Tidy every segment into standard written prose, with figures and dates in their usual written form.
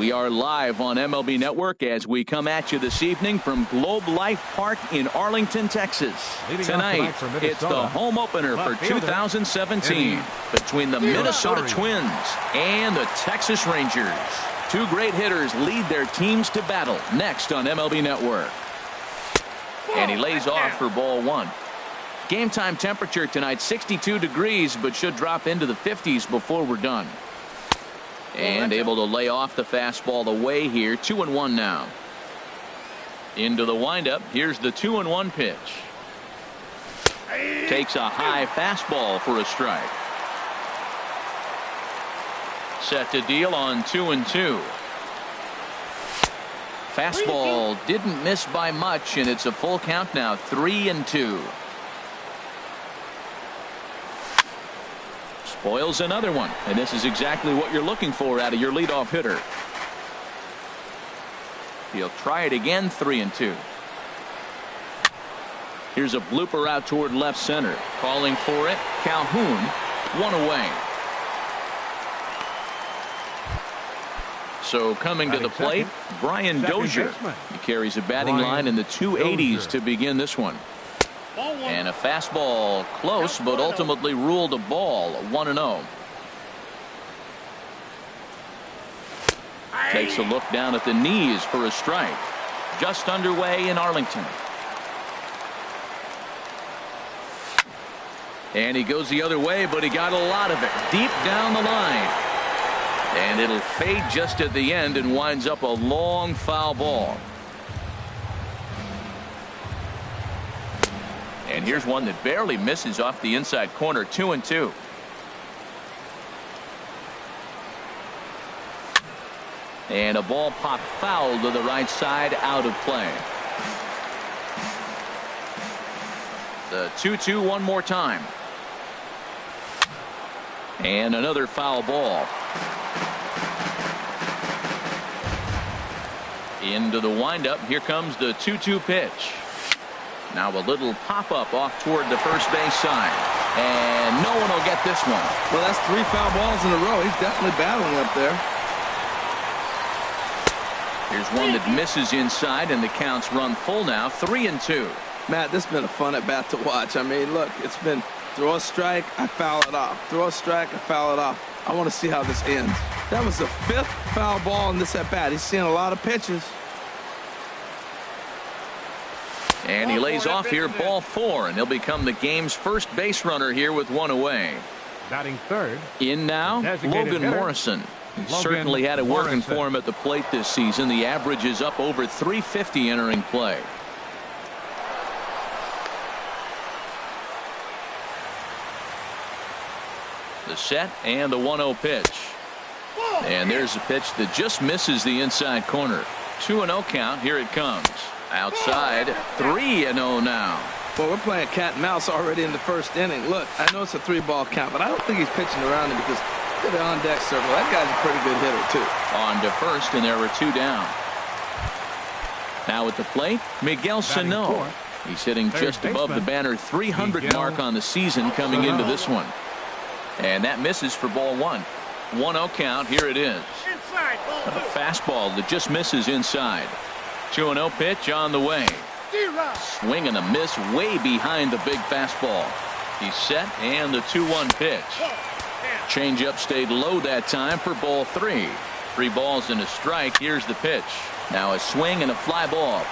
We are live on MLB Network as we come at you this evening from Globe Life Park in Arlington, Texas. Tonight, it's the home opener for 2017 between the Minnesota Twins and the Texas Rangers. Two great hitters lead their teams to battle next on MLB Network. And he lays off for ball one. Game time temperature tonight 62 degrees, but should drop into the 50s before we're done. And able to lay off the fastball away here. 2-1 now. Into the windup. Here's the 2-1 pitch. Takes a high fastball for a strike. Set to deal on 2-2. Fastball didn't miss by much, and it's a full count now. 3-2. Spoils another one, and this is exactly what you're looking for out of your leadoff hitter. He'll try it again. 3-2. Here's a blooper out toward left center. Calling for it, Calhoun. One away. So coming to the plate, Brian Dozier. He carries a batting line in the 280s to begin this one. And a fastball close, but ultimately ruled a ball. 1-0. Takes a look down at the knees for a strike. Just underway in Arlington. And he goes the other way, but he got a lot of it deep down the line. And it'll fade just at the end and winds up a long foul ball. And here's one that barely misses off the inside corner. 2-2. And a ball popped foul to the right side, out of play. The 2-2 one more time. And another foul ball. Into the windup. Here comes the 2-2 pitch. Now a little pop-up off toward the first base side. And no one will get this one. Well, that's 3 foul balls in a row. He's definitely battling up there. Here's one that misses inside, and the counts run full now. 3-2. Matt, this has been a fun at-bat to watch. I mean, look, it's been throw a strike, I foul it off. Throw a strike, I foul it off. I want to see how this ends. That was the 5th foul ball in this at-bat. He's seeing a lot of pitches. And he lays off here, ball 4, and he'll become the game's first base runner here with one away. Batting third. In now, Logan Morrison. He certainly had it working for him at the plate this season. The average is up over 350 entering play. The set and the 1-0 pitch. And there's a pitch that just misses the inside corner. 2-0 count. Here it comes. Outside. 3-0 now. Well, we're playing cat and mouse already in the first inning. Look, I know it's a 3-ball count, but I don't think he's pitching around it because look at the on-deck circle. That guy's a pretty good hitter, too. On to first, and there were 2 down. Now at the plate, Miguel Sano. He's hitting just above the banner 300 mark on the season coming into this one. And that misses for ball 1. 1-0 count. Here it is. A fastball that just misses inside. 2-0 pitch on the way. Swing and a miss way behind the big fastball. He's set, and the 2-1 pitch. Changeup stayed low that time for ball 3. 3 balls and a strike. Here's the pitch. Now a swing and a fly ball.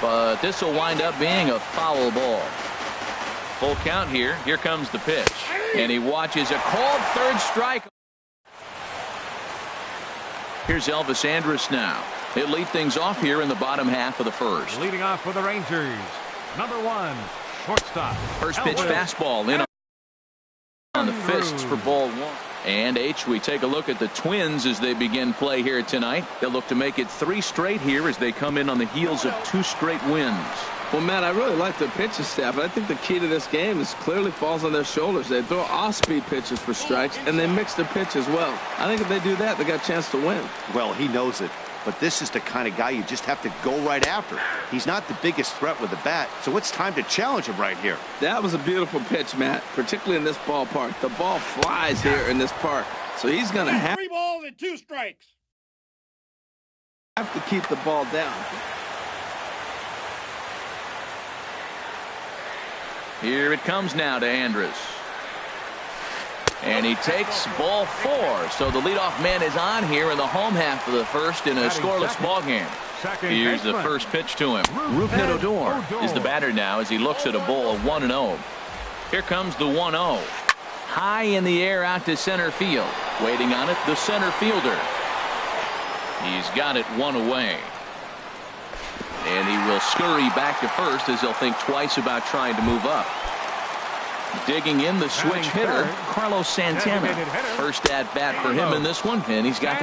But this will wind up being a foul ball. Full count here. Here comes the pitch. And he watches a called third strike. Here's Elvis Andrus now. He'll lead things off here in the bottom half of the first. Leading off for the Rangers, number 1, shortstop. First pitch fastball in on the fists for ball 1. And we take a look at the Twins as they begin play here tonight. They'll look to make it 3 straight here as they come in on the heels of 2 straight wins. Well, Matt, I really like their pitching staff, but I think the key to this game is clearly falls on their shoulders. They throw off-speed pitches for strikes, and they mix their pitch as well. I think if they do that, they got a chance to win. Well, he knows it. But this is the kind of guy you just have to go right after. He's not the biggest threat with the bat, so it's time to challenge him right here. That was a beautiful pitch, Matt, particularly in this ballpark. The ball flies here in this park, so he's going to have... and 2 strikes. Have to keep the ball down. Here it comes now to Andrus. And he takes ball 4. So the leadoff man is on here in the home half of the first in a scoreless ball game. Here's the first pitch to him. Rougned Odor is the batter now as he looks at a ball of 1-0. Here comes the 1-0. High in the air out to center field. Waiting on it, the center fielder. He's got it 1 away. And he will scurry back to first as he'll think twice about trying to move up. Digging in the switch hitter, Carlos Santana. First at bat for him in this one, and he's got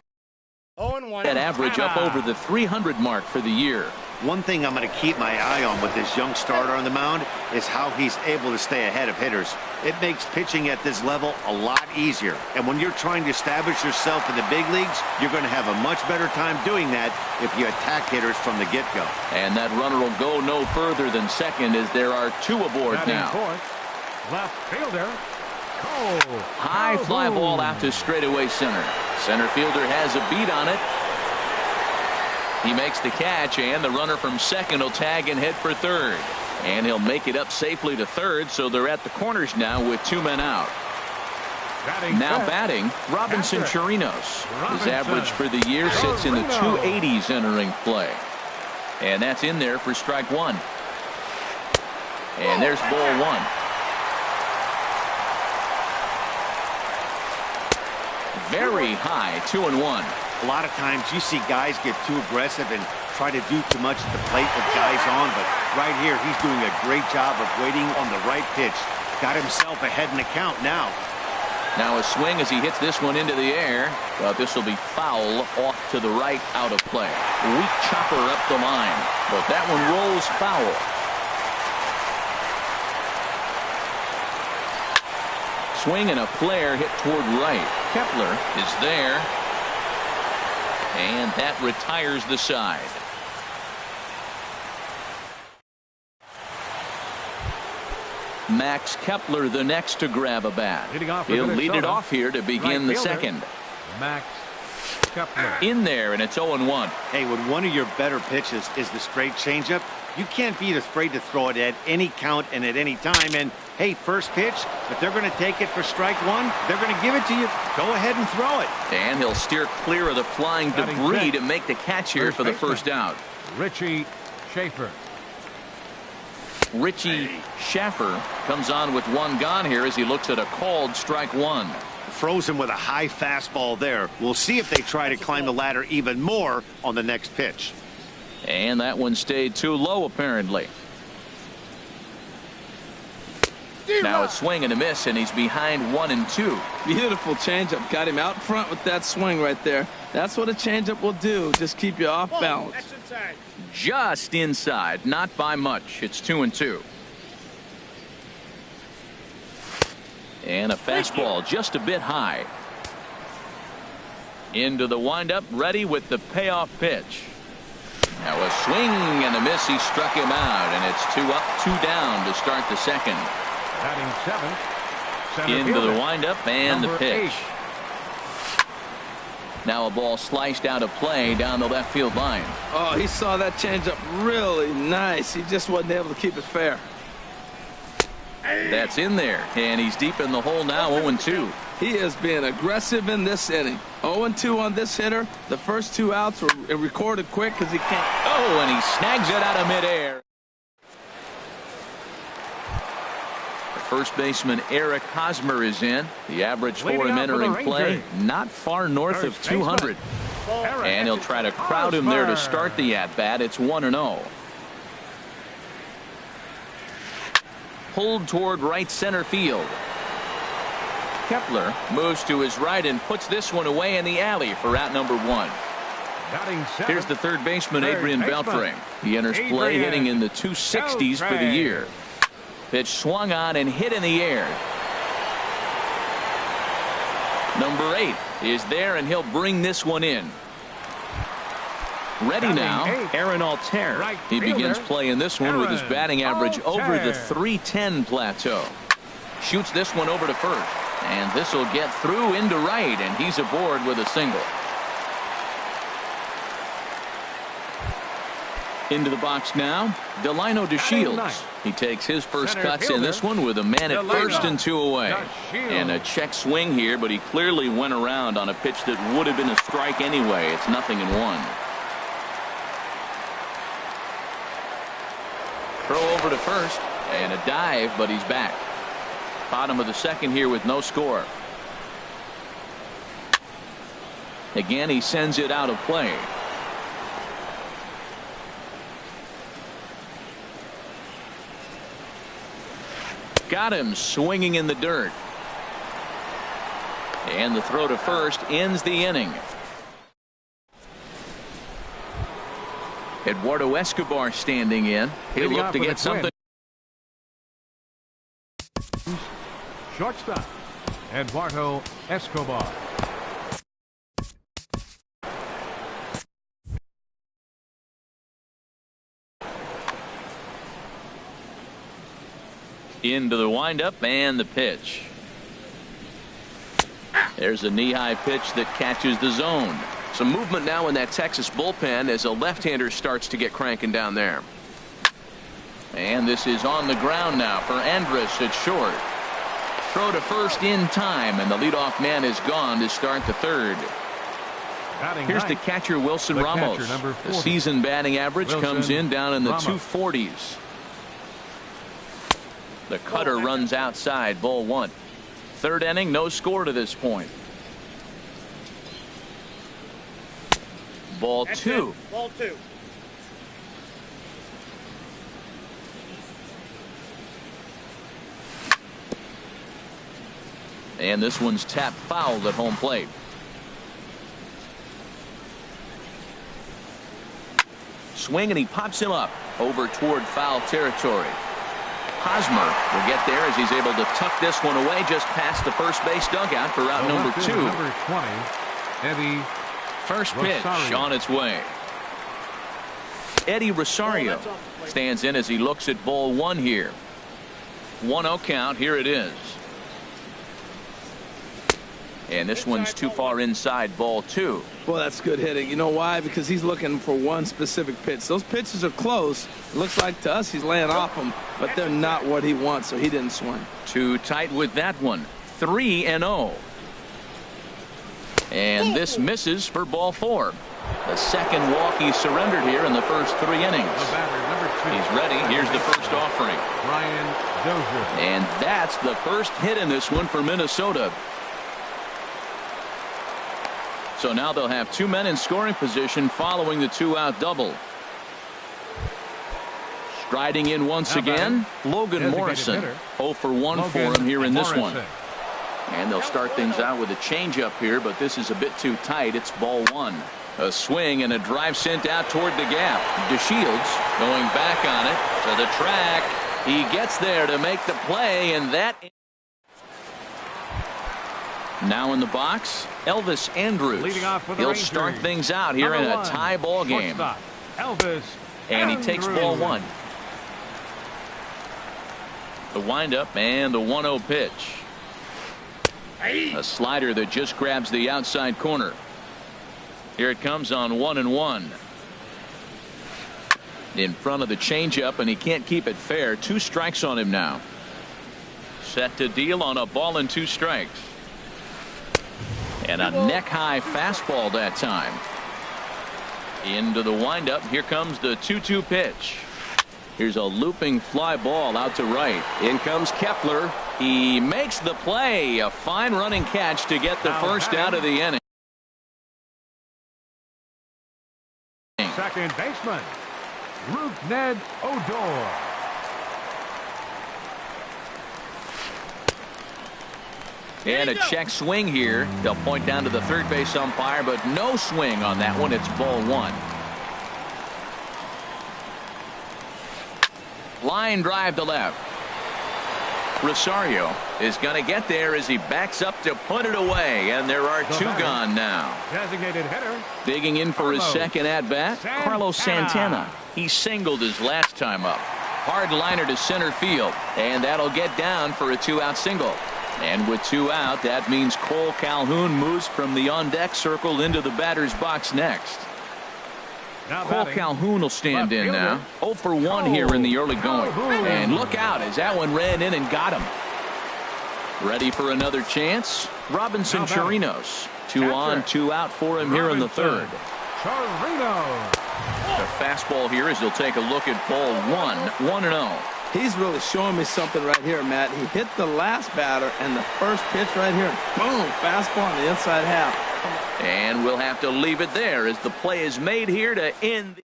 that average up over the 300 mark for the year. One thing I'm going to keep my eye on with this young starter on the mound is how he's able to stay ahead of hitters. It makes pitching at this level a lot easier. And when you're trying to establish yourself in the big leagues, you're going to have a much better time doing that if you attack hitters from the get-go. And that runner will go no further than second as there are 2 aboard now. Left fielder. Cole. High fly ball out to straightaway center. Center fielder has a beat on it. He makes the catch, and the runner from second will tag and head for third. And he'll make it up safely to third, so they're at the corners now with 2 men out. Now batting, Robinson Chirinos. His average for the year sits in the 280s entering play. And that's in there for strike 1. And there's ball 1. Very high, 2-1. A lot of times you see guys get too aggressive and try to do too much at the plate with guys on, but right here he's doing a great job of waiting on the right pitch. Got himself ahead in the count now. Now a swing as he hits this one into the air, but this will be foul off to the right, out of play. Weak chopper up the line, but that one rolls foul. Swing and a flare hit toward right. Kepler is there. And that retires the side. Max Kepler the next to grab a bat. He'll lead it off here to begin the second. Max Kepler. In there, and it's 0-1. Hey, when one of your better pitches is the straight changeup, you can't be afraid to throw it at any count and at any time. And hey, first pitch, if they're going to take it for strike 1, they're going to give it to you. Go ahead and throw it. And he'll steer clear of the flying debris to make the catch here for the first out. Richie Schaefer. Richie Schaffer comes on with 1 gone here as he looks at a called strike 1. Froze him with a high fastball there. We'll see if they try to climb the ladder even more on the next pitch. And that one stayed too low, apparently. Now a swing and a miss, and he's behind 1 and 2. Beautiful changeup. Got him out front with that swing right there. That's what a changeup will do. Just keep you off balance. Just inside, not by much. It's 2 and 2. And a fastball just a bit high. Into the windup, ready with the payoff pitch. Now a swing and a miss. He struck him out, and it's 2 up, 2 down to start the second. Into the windup and the pitch. 8. Now a ball sliced out of play down the left field line. Oh, he saw that changeup really nice. He just wasn't able to keep it fair. That's in there, and he's deep in the hole now, 0-2. He is being aggressive in this inning. 0-2 on this hitter. The first 2 outs were recorded quick because he can't. Oh, and he snags it out of midair. The first baseman Eric Hosmer is in. The average for him entering play, not far north of 200. And he'll try to crowd him there to start the at-bat. It's 1-0. Pulled toward right center field. Kepler moves to his right and puts this one away in the alley for out number 1. Here's the third baseman, Adrian Beltre. He enters play hitting in the 260s for the year. Pitch swung on and hit in the air. Number 8 is there, and he'll bring this one in. Ready now, Aaron Altair. He begins playing this one with his batting average over the .310 plateau. Shoots this one over to first, and this will get through into right, and he's aboard with a single. Into the box now, DeShields. He takes his first cuts in this one with a man at first and 2 away. And a check swing here, but he clearly went around on a pitch that would have been a strike anyway. It's 0-1. Throw over to first and a dive, but he's back. Bottom of the second here with no score. Again, he sends it out of play. Got him swinging in the dirt. And the throw to first ends the inning. Eduardo Escobar standing in. He'll look to get something. Shortstop, Eduardo Escobar. Into the windup and the pitch. There's a knee-high pitch that catches the zone. Some movement now in that Texas bullpen as a left-hander starts to get cranking down there. And this is on the ground now for Andrus at short. Throw to first in time, and the leadoff man is gone to start the third. Here's the catcher, Wilson Ramos. The season batting average comes in down in the 240s. The cutter runs outside, ball 1. Third inning, no score to this point. Ball 2. Ball 2. And this one's tapped foul at home plate. Swing, and he pops him up over toward foul territory. Hosmer will get there as he's able to tuck this one away just past the first base dugout for out number 2. Number 20, Eddie First pitch on its way. Eddie Rosario stands in as he looks at ball 1 here. 1-0 count. Here it is. And this one's too far inside, ball 2. Well, that's good hitting. You know why? Because he's looking for one specific pitch. Those pitches are close. It looks like to us he's laying off them, but they're not what he wants, so he didn't swing. Too tight with that one. 3-0. And this misses for ball 4. The second walk he surrendered here in the first 3 innings. He's ready. Here's the first offering. Ryan Dozier. And that's the first hit in this one for Minnesota. So now they'll have 2 men in scoring position following the 2-out double. Striding in once again, Logan Morrison. 0 for 1 for him here in this one. And they'll start things out with a changeup here, but this is a bit too tight. It's ball 1. A swing and a drive sent out toward the gap. DeShields going back on it to the track. He gets there to make the play, and that. Now in the box, Elvis Andrus. He'll start things out here in a tie ball game. And he takes ball 1. The windup and the 1-0 pitch. A slider that just grabs the outside corner. Here it comes on 1-1. In front of the changeup, and he can't keep it fair. 2 strikes on him now. Set to deal on a ball and 2 strikes. And a neck-high fastball that time. Into the windup. Here comes the 2-2 pitch. Here's a looping fly ball out to right. In comes Kepler. He makes the play. A fine running catch to get the first out of the inning. Second baseman, Ruth Ned Odor. And a check swing here. They'll point down to the third base umpire, but no swing on that one. It's ball 1. Line drive to left. Rosario is going to get there as he backs up to put it away, and there are 2 gone now. Designated hitter. Digging in for his second at-bat, Carlos Santana. He singled his last time up. Hard liner to center field, and that'll get down for a 2-out single. And with 2 out, that means Cole Calhoun moves from the on-deck circle into the batter's box next. Cole Calhoun will stand in now. 0 for 1 here in the early going. And look out as that one ran in and got him. Ready for another chance. Robinson Chirinos. 2 on, 2 out for him here in the third. The fastball here as he'll take a look at ball 1-0. He's really showing me something right here, Matt. He hit the last batter and the first pitch right here. Boom, fastball on the inside half. And we'll have to leave it there as the play is made here to end.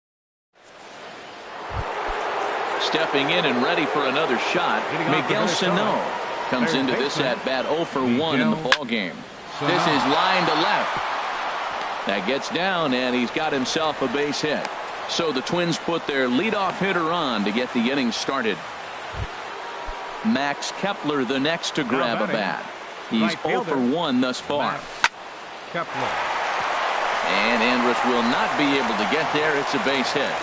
Stepping in and ready for another shot, Miguel Sano comes into this at bat 0 for 1 in the ball game. This is line to left. That gets down and he's got himself a base hit. So the Twins put their leadoff hitter on to get the inning started. Max Kepler the next to grab a bat. He's 0 for 1 thus far. And Andrus will not be able to get there. It's a base hit.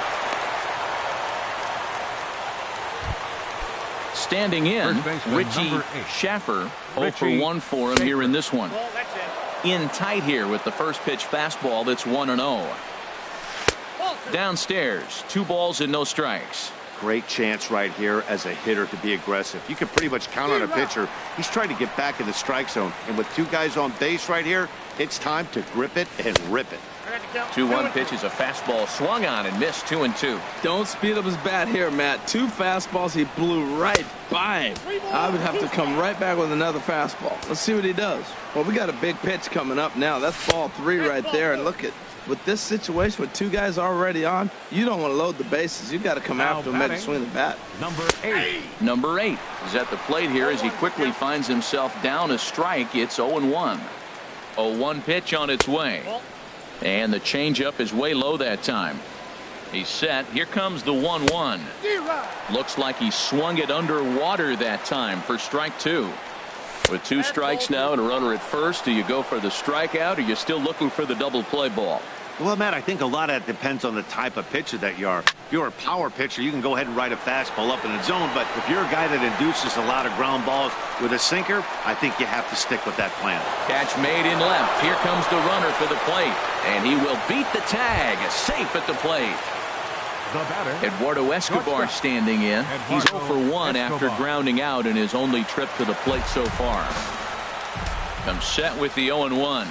Standing in, Richie Schaffer 0 for 1 for him here in this one. In tight here with the first pitch fastball. That's 1-0. Downstairs, 2 balls and no strikes. Great chance right here as a hitter to be aggressive. You can pretty much count on a pitcher. He's trying to get back in the strike zone. And with 2 guys on base right here, it's time to grip it and rip it. 2-1 pitch is a fastball swung on and missed. 2-2. Don't speed up his bat here, Matt. 2 fastballs, he blew right by him. I would have to come right back with another fastball. Let's see what he does. Well, we got a big pitch coming up now. That's ball 3 right there. And look at, with this situation with 2 guys already on, you don't want to load the bases. You got to come after him and swing the bat. Number 8 is at the plate here as he quickly finds himself down a strike. It's 0-1. 0-1 pitch on its way. And the changeup is way low that time. He's set. Here comes the 1-1. Looks like he swung it underwater that time for strike 2. With 2 strikes now and a runner at first, do you go for the strikeout or are you still looking for the double play ball? Well, Matt, I think a lot of that depends on the type of pitcher that you are. If you're a power pitcher, you can go ahead and ride a fastball up in the zone. But if you're a guy that induces a lot of ground balls with a sinker, I think you have to stick with that plan. Catch made in left. Here comes the runner for the plate. And he will beat the tag. Safe at the plate. Eduardo Escobar standing in. He's 0 for 1 after grounding out in his only trip to the plate so far. Comes set with the 0-1.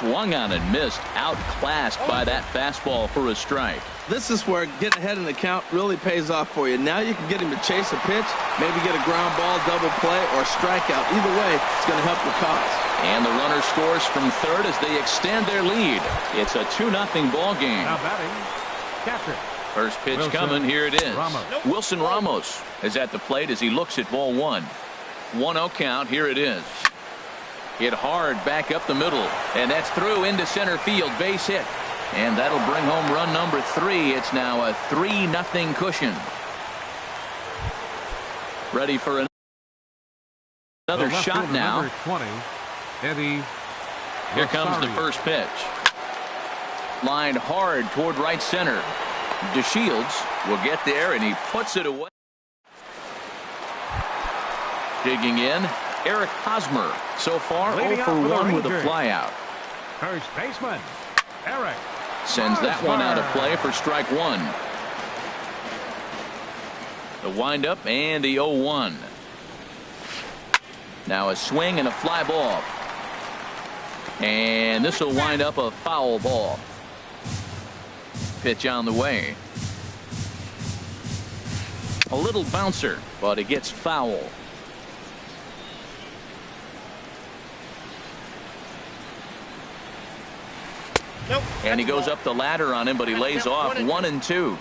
Swung on and missed. Outclassed by that fastball for a strike. This is where getting ahead in the count really pays off for you. Now you can get him to chase a pitch, maybe get a ground ball, double play, or strikeout. Either way, it's going to help your cause. And the runner scores from third as they extend their lead. It's a 2-0 ball game. Now batting, catcher. First pitch coming. Here it is. Wilson Ramos is at the plate as he looks at ball 1. 1-0 count. Here it is. Hit hard back up the middle. And that's through into center field. Base hit. And that'll bring home run number 3. It's now a 3-0 cushion. Ready for another shot now. 20, Eddie. Here comes the first pitch. Lined hard toward right center. DeShields will get there and he puts it away. Digging in, Eric Hosmer. So far 0 for 1 with a flyout. First baseman, Eric. Sends that one out of play for strike 1. The windup and the 0-1. Now a swing and a fly ball. And this will wind up a foul ball. Pitch on the way. A little bouncer, but it gets foul. Nope. And he goes up the ladder on him, but he lays off 1-2.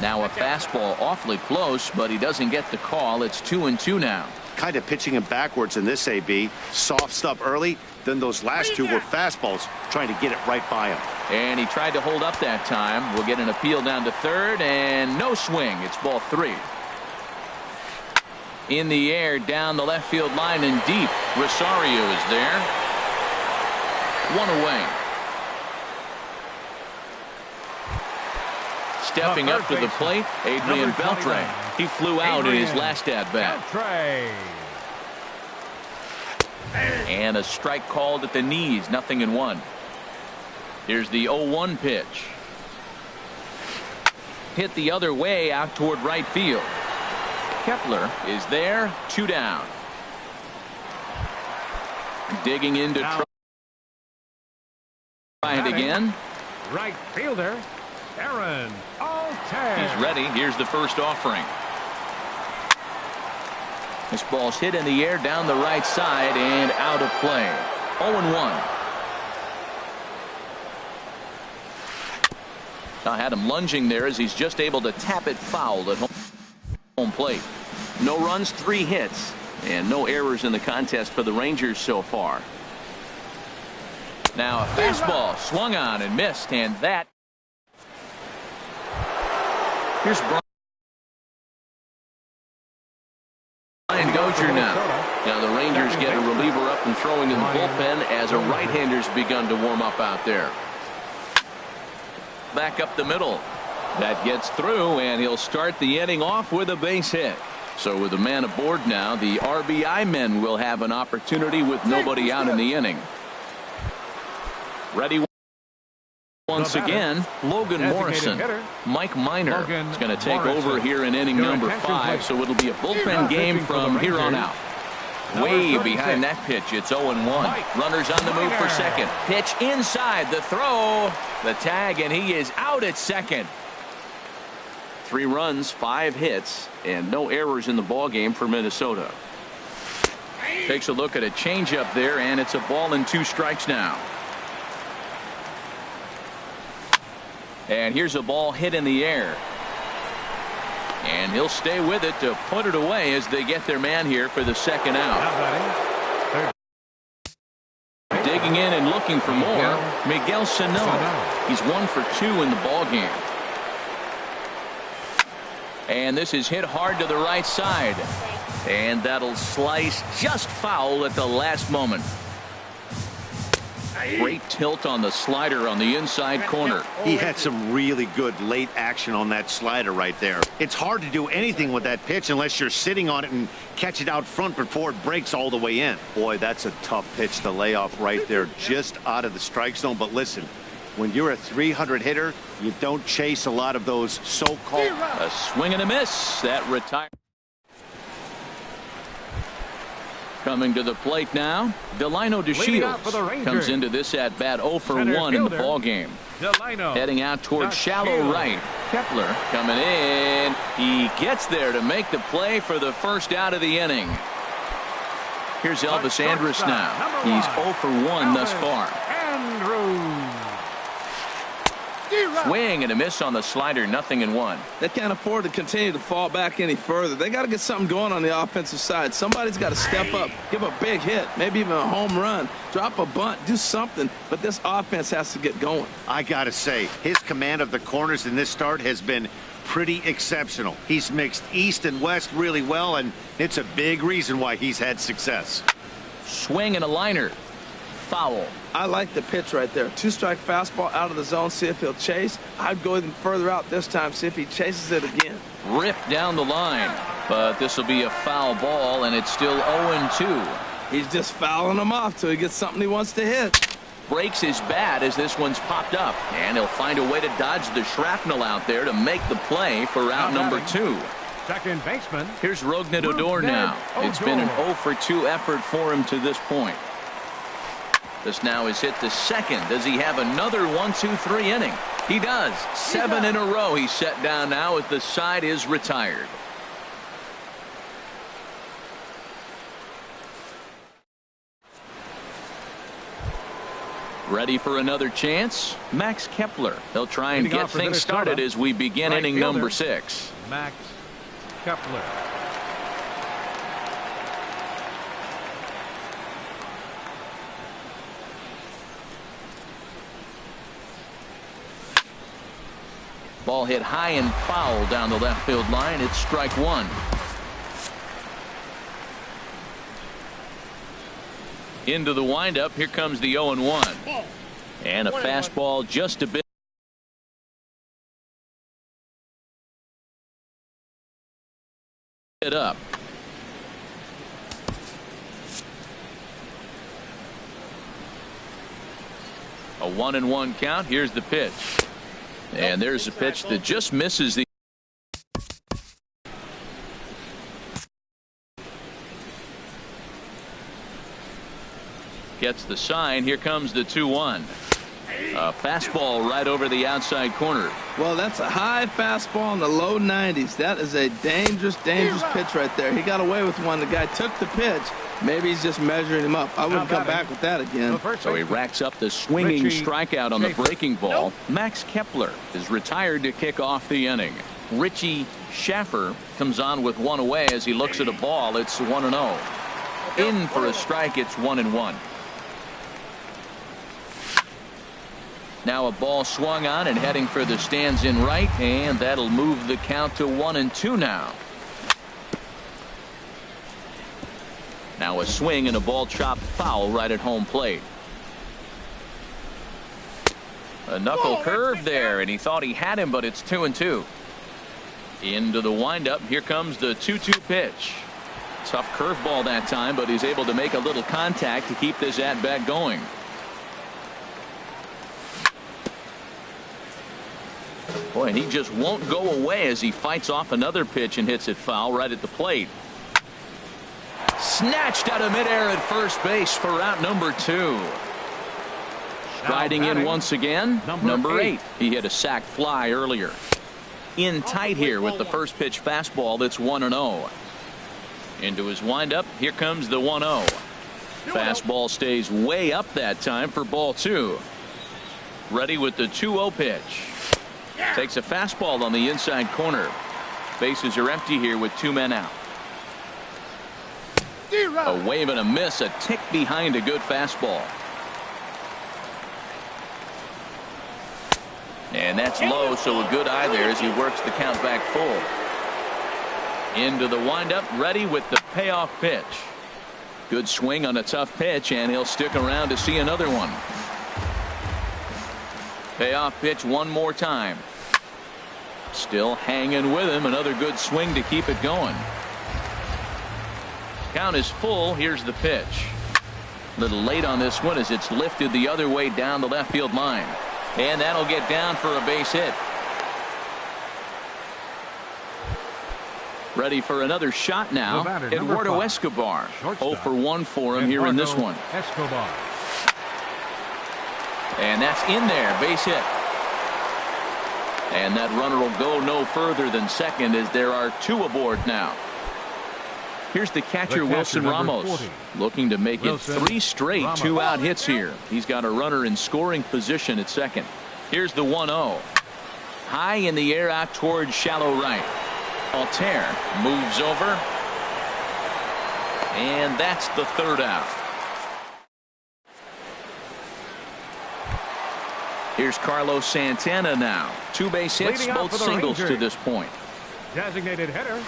Now a fastball awfully close, but he doesn't get the call. It's 2-2 now. Kind of pitching him backwards in this AB. Soft stuff early. Then those last 2 were fastballs, trying to get it right by him. And he tried to hold up that time. We'll get an appeal down to third, and no swing. It's ball 3. In the air, down the left field line and deep. Rosario is there. 1 away. Stepping up to the plate, Adrian Beltre. He flew out in his last at bat. And a strike called at the knees, 0-1. Here's the 0-1 pitch. Hit the other way out toward right field. Kepler is there, 2 down. Digging into try it again. Right fielder, Aaron Alter. He's ready. Here's the first offering. This ball's hit in the air down the right side and out of play. 0-1. I had him lunging there as he's just able to tap it foul at home plate. No runs, 3 hits, and no errors in the contest for the Rangers so far. Now a fastball swung on and missed, and that. Here's Brian Dozier now. Now the Rangers get a reliever up and throwing in the bullpen as a right-hander's begun to warm up out there. Back up the middle. That gets through, and he'll start the inning off with a base hit. So with a man aboard now, the RBI men will have an opportunity with nobody out in the inning. Ready once again, Logan Morrison. Mike Minor is going to take over here in inning number 5, so it'll be a bullpen game from here on out. Way behind that pitch, it's 0-1. Runners on the move for second. Pitch inside, the throw, the tag, and he is out at second. 3 runs, 5 hits, and no errors in the ball game for Minnesota. Takes a look at a changeup there, and it's a ball and 2 strikes now. And here's a ball hit in the air. And he'll stay with it to put it away as they get their man here for the second out. Digging in and looking for more, Miguel Sano. He's 1 for 2 in the ball game. And this is hit hard to the right side. And that'll slice just foul at the last moment. Great tilt on the slider on the inside corner. He had some really good late action on that slider right there. It's hard to do anything with that pitch unless you're sitting on it and catch it out front before it breaks all the way in. Boy, that's a tough pitch to lay off right there, just out of the strike zone. But listen, when you're a 300 hitter, you don't chase a lot of those so-called. A swing and a miss. That retired. Coming to the plate now, Delino DeShields comes into this at bat 0 for 1 in the ball game. Heading out towards shallow right. Kepler coming in. He gets there to make the play for the first out of the inning. Here's Elvis Andrus now. He's 0 for 1 thus far. Swing and a miss on the slider, 0-1. They can't afford to continue to fall back any further. They got to get something going on the offensive side. Somebody's got to step up, give a big hit, maybe even a home run, drop a bunt, do something. But this offense has to get going. I got to say, his command of the corners in this start has been pretty exceptional. He's mixed east and west really well, and it's a big reason why he's had success. Swing and a liner. Foul. I like the pitch right there. 2-strike fastball out of the zone, see if he'll chase. I'd go even further out this time, see if he chases it again. Ripped down the line, but this will be a foul ball, and it's still 0-2. He's just fouling him off till he gets something he wants to hit. Breaks his bat as this one's popped up, and he'll find a way to dodge the shrapnel out there to make the play for out number 2. Second baseman. Here's Rougned Odor now. It's been an 0 for 2 effort for him to this point. This now is hit to second. Does he have another 1-2-3 inning? He does. 7 in a row he's set down now as the side is retired. Ready for another chance? Max Kepler. They'll try and get things started as we begin inning number 6. Max Kepler. Ball hit high and foul down the left field line. It's strike 1. Into the windup. Here comes the 0-1. And a fastball just a bit up. A 1-1 count. Here's the pitch. And there's a pitch that just misses the. Gets the sign. Here comes the 2-1. A fastball right over the outside corner. Well, that's a high fastball in the low 90s. That is a dangerous pitch right there. He got away with one. The guy took the pitch. Maybe he's just measuring him up. I wouldn't come back with that again. So he racks up the swinging strikeout on the breaking ball. Max Kepler is retired to kick off the inning. Richie Schaffer comes on with one away as he looks at a ball. It's 1-0. In for a strike. It's 1-1. Now a ball swung on and heading for the stands in right, and that'll move the count to 1-2 now. Now a swing and a ball chopped foul right at home plate. A knuckle curve there, and he thought he had him, but it's 2-2. Into the windup. Here comes the 2-2 pitch. Tough curveball that time, but he's able to make a little contact to keep this at bat going. Boy, and he just won't go away as he fights off another pitch and hits it foul right at the plate. Snatched out of midair at first base for out number 2. Striding in once again, number 8. He hit a sac fly earlier. In tight here with the first pitch fastball. That's 1-0. Into his windup. Here comes the 1-0. Fastball stays way up that time for ball 2. Ready with the 2-0 pitch. Takes a fastball on the inside corner. Bases are empty here with 2 men out. A wave and a miss, a tick behind a good fastball. And that's low, so a good eye there as he works the count back full. Into the windup, ready with the payoff pitch. Good swing on a tough pitch, and he'll stick around to see another one. Payoff pitch one more time. Still hanging with him. Another good swing to keep it going. Count is full. Here's the pitch. A little late on this one as it's lifted the other way down the left field line. And that'll get down for a base hit. Ready for another shot now. Eduardo Escobar. 0 for 1 for him here in this one. And that's in there. Base hit. And that runner will go no further than second as there are 2 aboard now. Here's the catcher, Wilson Ramos, 40. looking to make it 3 straight 2-out hits here. He's got a runner in scoring position at second. Here's the 1-0. High in the air out towards shallow right. Altair moves over. And that's the 3rd out. Here's Carlos Santana now. 2 base hits, both singles to this point. Designated hitter.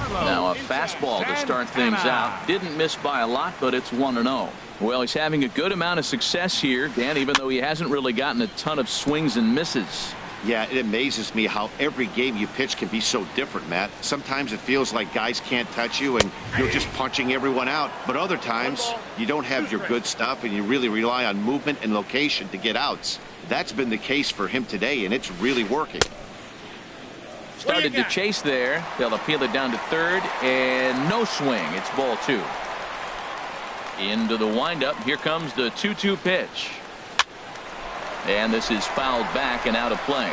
Now a fastball to start things out. Didn't miss by a lot, but it's 1-0. Well, he's having a good amount of success here, Dan, even though he hasn't really gotten a ton of swings and misses. Yeah, it amazes me how every game you pitch can be so different, Matt. Sometimes it feels like guys can't touch you and you're just punching everyone out. But other times you don't have your good stuff and you really rely on movement and location to get outs. That's been the case for him today, and it's really working. Started to chase there. They'll appeal it down to third, and no swing. It's ball 2. Into the windup. Here comes the 2-2 pitch. And this is fouled back and out of play.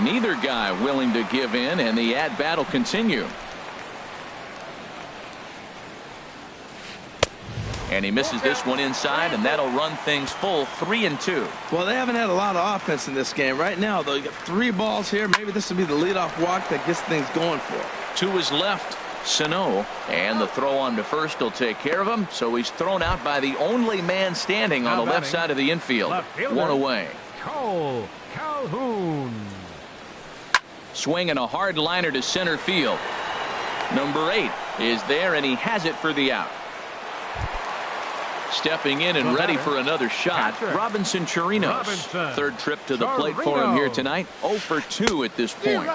Neither guy willing to give in, and the at-bat will continue. And he misses this one inside, and that'll run things full 3-2. Well, they haven't had a lot of offense in this game. Right now, though, you got 3 balls here. Maybe this will be the leadoff walk that gets things going for. To his left, Sano, and the throw on to first will take care of him. So he's thrown out by the only man standing on the left side of the infield. 1 away. Cole Calhoun. Swing and a hard liner to center field. Number 8 is there, and he has it for the out. Stepping in and ready for another shot, Robinson Chirinos. 3rd trip to the plate for him here tonight. 0 for 2 at this point.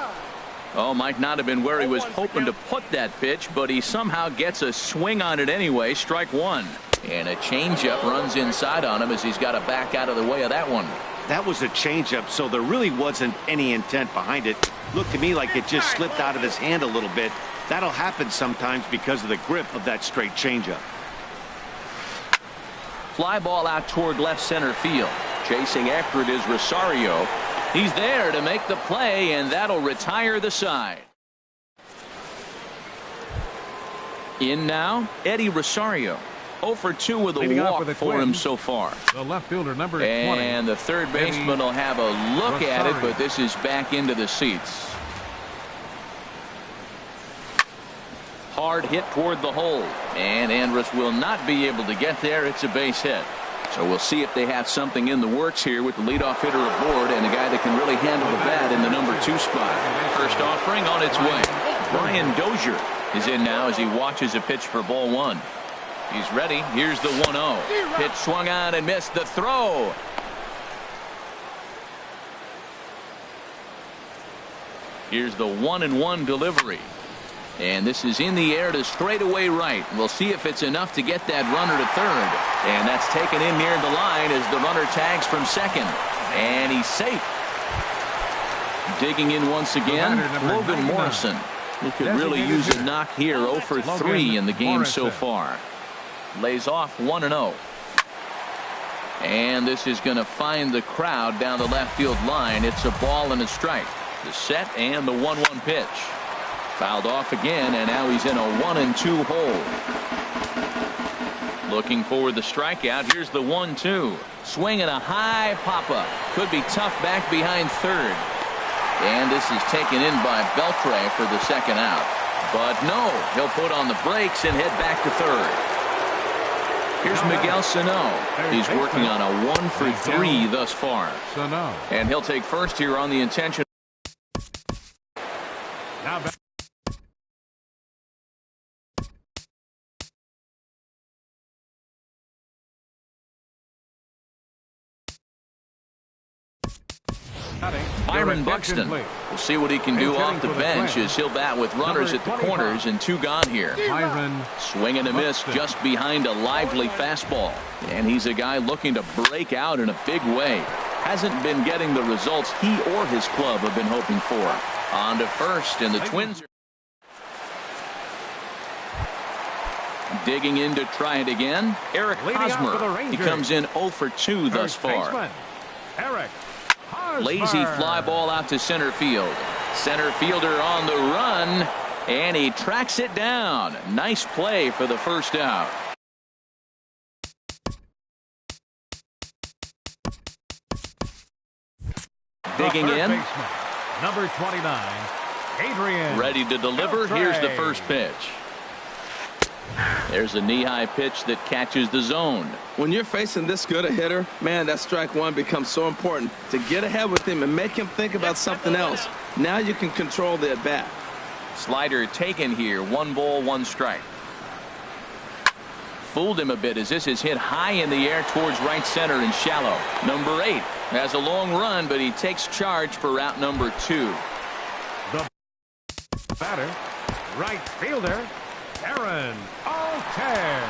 Oh, might not have been where he was hoping to put that pitch, but he somehow gets a swing on it anyway. Strike one. And a changeup runs inside on him as he's got to back out of the way of that one. That was a changeup, so there really wasn't any intent behind it. Looked to me like it just slipped out of his hand a little bit. That'll happen sometimes because of the grip of that straight changeup. Fly ball out toward left center field. Chasing after it is Rosario. He's there to make the play, and that'll retire the side. In now, Eddie Rosario. 0 for 2 with a walk for him so far. The left fielder, number 20. And the third baseman will have a look at it, but this is back into the seats. Hard hit toward the hole, and Andrus will not be able to get there. It's a base hit. So we'll see if they have something in the works here with the leadoff hitter aboard and a guy that can really handle the bat in the number 2 spot. First offering on its way. Brian Dozier is in now as he watches a pitch for ball 1. He's ready. Here's the 1-0. Pitch swung on and missed. The throw. Here's the 1-1 delivery. And this is in the air to straightaway right. We'll see if it's enough to get that runner to third. And that's taken in near the line as the runner tags from second. And he's safe. Digging in once again, Logan Morrison. He could really use a knock here. 0 for 3 in the game so far. Lays off 1-0. And this is going to find the crowd down the left field line. It's a ball and a strike. The set and the 1-1 pitch. Fouled off again, and now he's in a 1-2 hole. Looking for the strikeout. Here's the 1-2. Swinging a high pop-up. Could be tough back behind third. And this is taken in by Beltre for the second out. But no, he'll put on the brakes and head back to third. Here's Miguel Sano. He's working on a 1 for 3 thus far. And he'll take first here on the intention. Now back. Byron Buxton. We'll see what he can do off the bench as he'll bat with runners at the corners and 2 gone here. Swing and a miss just behind a lively fastball. And he's a guy looking to break out in a big way. Hasn't been getting the results he or his club have been hoping for. On to first, and the Twins are digging in to try it again. Eric Hosmer. He comes in 0 for 2 thus far. Eric. Lazy fly ball out to center field. Center fielder on the run, and he tracks it down. Nice play for the first out. Digging in. Number 29, Adrian. Ready to deliver. Here's the first pitch. There's a knee-high pitch that catches the zone. When you're facing this good a hitter, man, that strike one becomes so important to get ahead with him and make him think about something else. Now you can control the at-bat. Slider taken here. 1 ball, 1 strike. Fooled him a bit as this is hit high in the air towards right center and shallow. Number 8 has a long run, but he takes charge for route number 2. The batter, right fielder, Aaron Altair.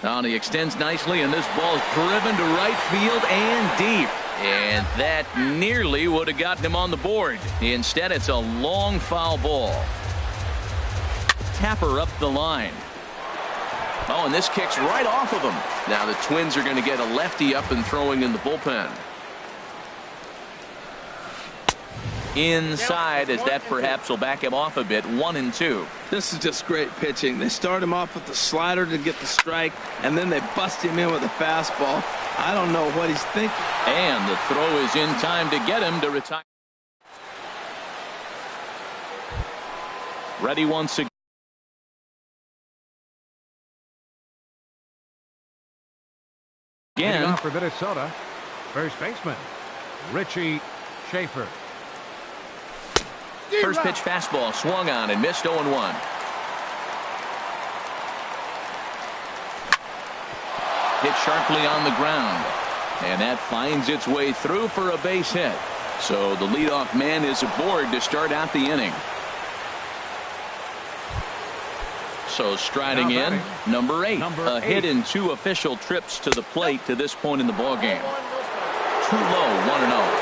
Now he extends nicely, and this ball is driven to right field and deep. And that nearly would have gotten him on the board. Instead, it's a long foul ball. Tapper up the line. Oh, and this kicks right off of him. Now the Twins are going to get a lefty up and throwing in the bullpen. Inside, as that perhaps will back him off a bit. 1-2. This is just great pitching. They start him off with the slider to get the strike, and then they bust him in with a fastball. I don't know what he's thinking. And the throw is in time to get him to retire. Ready once again. Again for Minnesota, first baseman Richie Schaefer. First pitch fastball swung on and missed. 0-1. hit sharply on the ground. And that finds its way through for a base hit. So the leadoff man is aboard to start out the inning. So striding in, number 8. A hit in 2 official trips to the plate to this point in the ballgame. Too low, 1-0.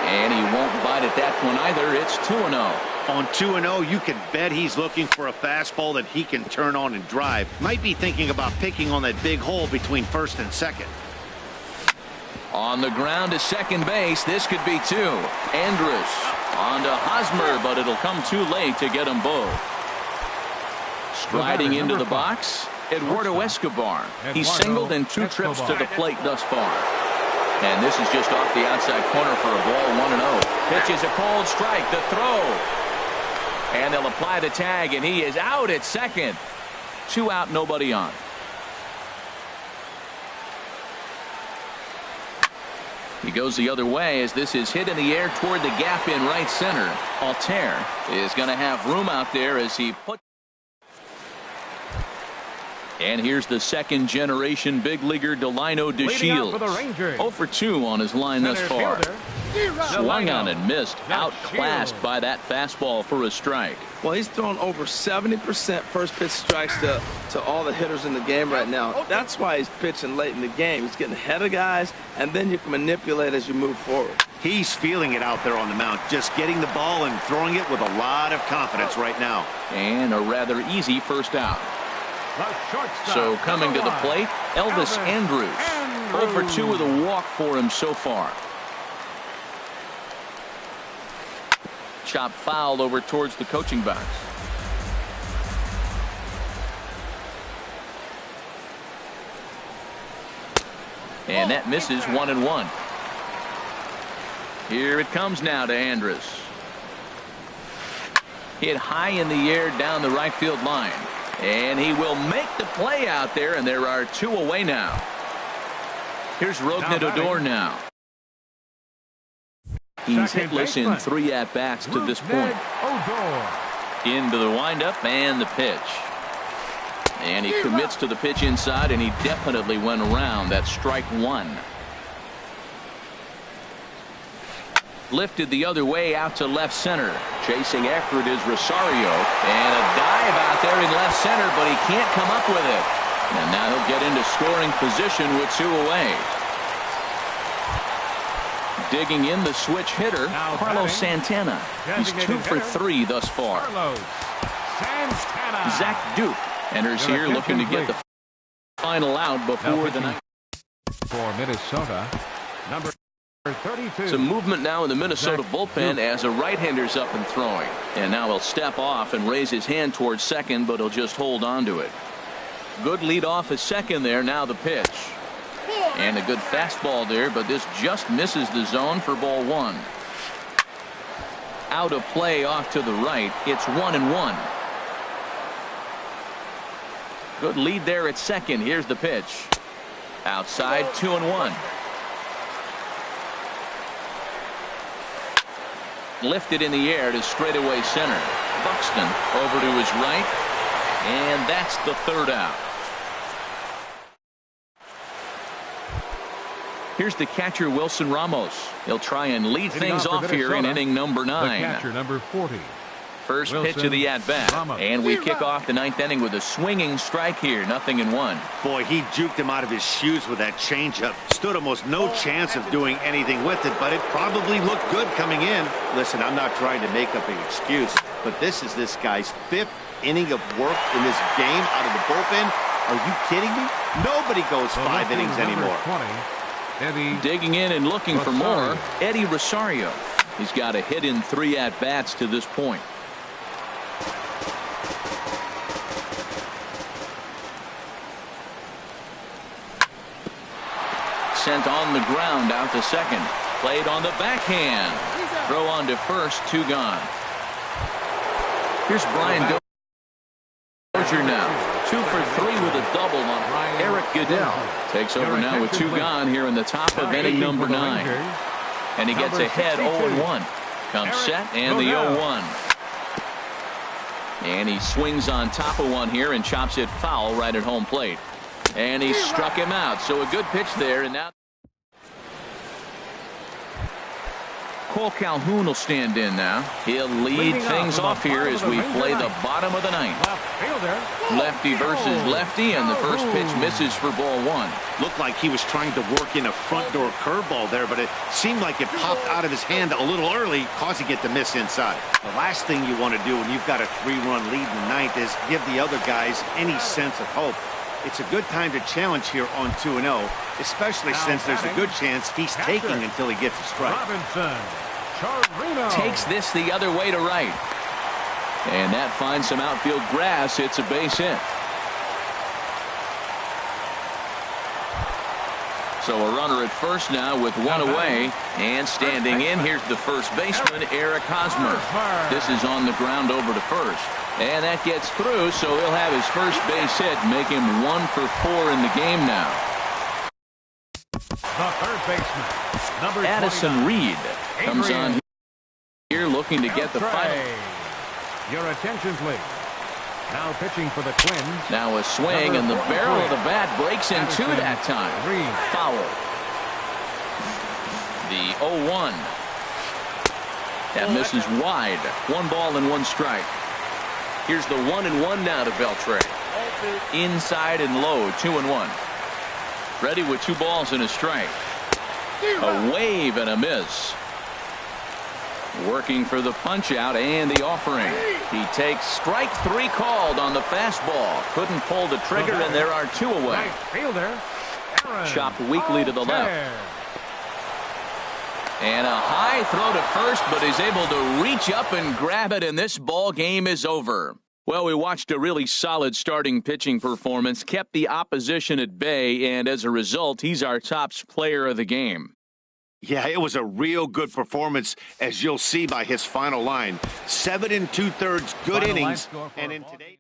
And he won't bite at that one either. It's 2-0. On 2-0, you can bet he's looking for a fastball that he can turn on and drive. Might be thinking about picking on that big hole between first and second. On the ground to second base. This could be 2. Andrus on to Hosmer, but it'll come too late to get them both. Striding into the box, Eduardo Escobar. He's singled in 2 trips to the plate thus far. And this is just off the outside corner for a ball, 1-0. Pitch is a cold strike. The throw. And they'll apply the tag, and he is out at second. 2 out, nobody on. He goes the other way as this is hit in the air toward the gap in right center. Altair is going to have room out there as he puts. And here's the second generation big leaguer Delino DeShields. 0 for 2 on his line thus far. Swung on and missed. Outclassed by that fastball for a strike. Well, he's thrown over 70% first pitch strikes to all the hitters in the game right now. That's why he's pitching late in the game. He's getting ahead of guys, and then you can manipulate as you move forward. He's feeling it out there on the mound, just getting the ball and throwing it with a lot of confidence right now. And a rather easy first out. So coming to the plate, Elvis Andrus. 0 for 2 with a walk for him so far. Chop foul over towards the coaching box. And that misses 1-1. Here it comes now to Andrus. Hit high in the air down the right field line. And he will make the play out there, and there are 2 away now. Here's Rougned Odor now. He's hitless in 3 at-bats to this point. Into the windup and the pitch. And he commits to the pitch inside, and he definitely went around. That's strike 1. Lifted the other way out to left center. Chasing after it is Rosario. And a dive out there in left center, but he can't come up with it. And now he'll get into scoring position with 2 away. Digging in the switch hitter, Carlos Santana. He's 2 for 3 thus far. Zach Duke enters here looking to get the final out before the night. For Minnesota, number 32. Some movement now in the Minnesota bullpen as a right-hander's up and throwing. And now he'll step off and raise his hand towards second, but he'll just hold on to it. Good lead off at second there. Now the pitch. And a good fastball there, but this just misses the zone for ball 1. Out of play off to the right. It's 1-1. Good lead there at second. Here's the pitch. Outside, 2-1. Lifted in the air to straightaway center. Buxton over to his right. And that's the 3rd out. Here's the catcher, Wilson Ramos. He'll try and lead things off here in inning number 9. The catcher, number 40. First pitch of the at-bat. And we kick off the 9th inning with a swinging strike here. 0-1. Boy, he juked him out of his shoes with that changeup. Stood almost no chance of doing anything with it, but it probably looked good coming in. Listen, I'm not trying to make up an excuse, but this is this guy's 5th inning of work in this game out of the bullpen. Are you kidding me? Nobody goes 5 innings anymore. 20, digging in and looking for more, Eddie Rosario. He's got a hit in 3 at-bats to this point. Sent on the ground out to second. Played on the backhand. Throw on to first, 2 gone. Here's Brian Dozier now. 2 for 3 with a double on Eric Goodell. Takes over now with 2 gone here in the top of inning number 9. And he gets ahead 0-1. Comes set and the 0-1. And he swings on top of one here and chops it foul right at home plate. And he struck him out. So a good pitch there. And now Cole Calhoun will stand in now. He'll lead things off here as we play the bottom of the ninth. Lefty versus lefty, and the first pitch misses for ball one. Looked like he was trying to work in a front door curveball there, but it seemed like it popped out of his hand a little early, causing it to miss inside. The last thing you want to do when you've got a 3-run lead in the ninth is give the other guys any sense of hope. It's a good time to challenge here on 2-0, especially since there's a good chance he's taking until he gets a strike. Takes this the other way to right. And that finds some outfield grass. It's a base hit. So a runner at first now with one away. And standing in, here's the first baseman, Eric Hosmer. This is on the ground over to first. And that gets through, so he'll have his first base hit, make him 1 for 4 in the game now. The third baseman, number Addison Reed comes on here looking to get the final. Your attention, please. Now pitching for the Twins. Now a swing, and the barrel of the bat breaks in two that time. Foul. The 0-1. That misses wide. 1 ball and 1 strike. Here's the 1-1 now to Beltre. Inside and low, 2-1. Ready with 2 balls and a strike. A wave and a miss. Working for the punch out and the offering. He takes strike 3 called on the fastball. Couldn't pull the trigger, and there are 2 away. Chopped weakly to the left. And a high throw to first, but he's able to reach up and grab it, and this ball game is over. Well, we watched a really solid starting pitching performance, kept the opposition at bay, and as a result, he's our top player of the game. Yeah, it was a real good performance, as you'll see by his final line. 7 2/3 good innings, and in today.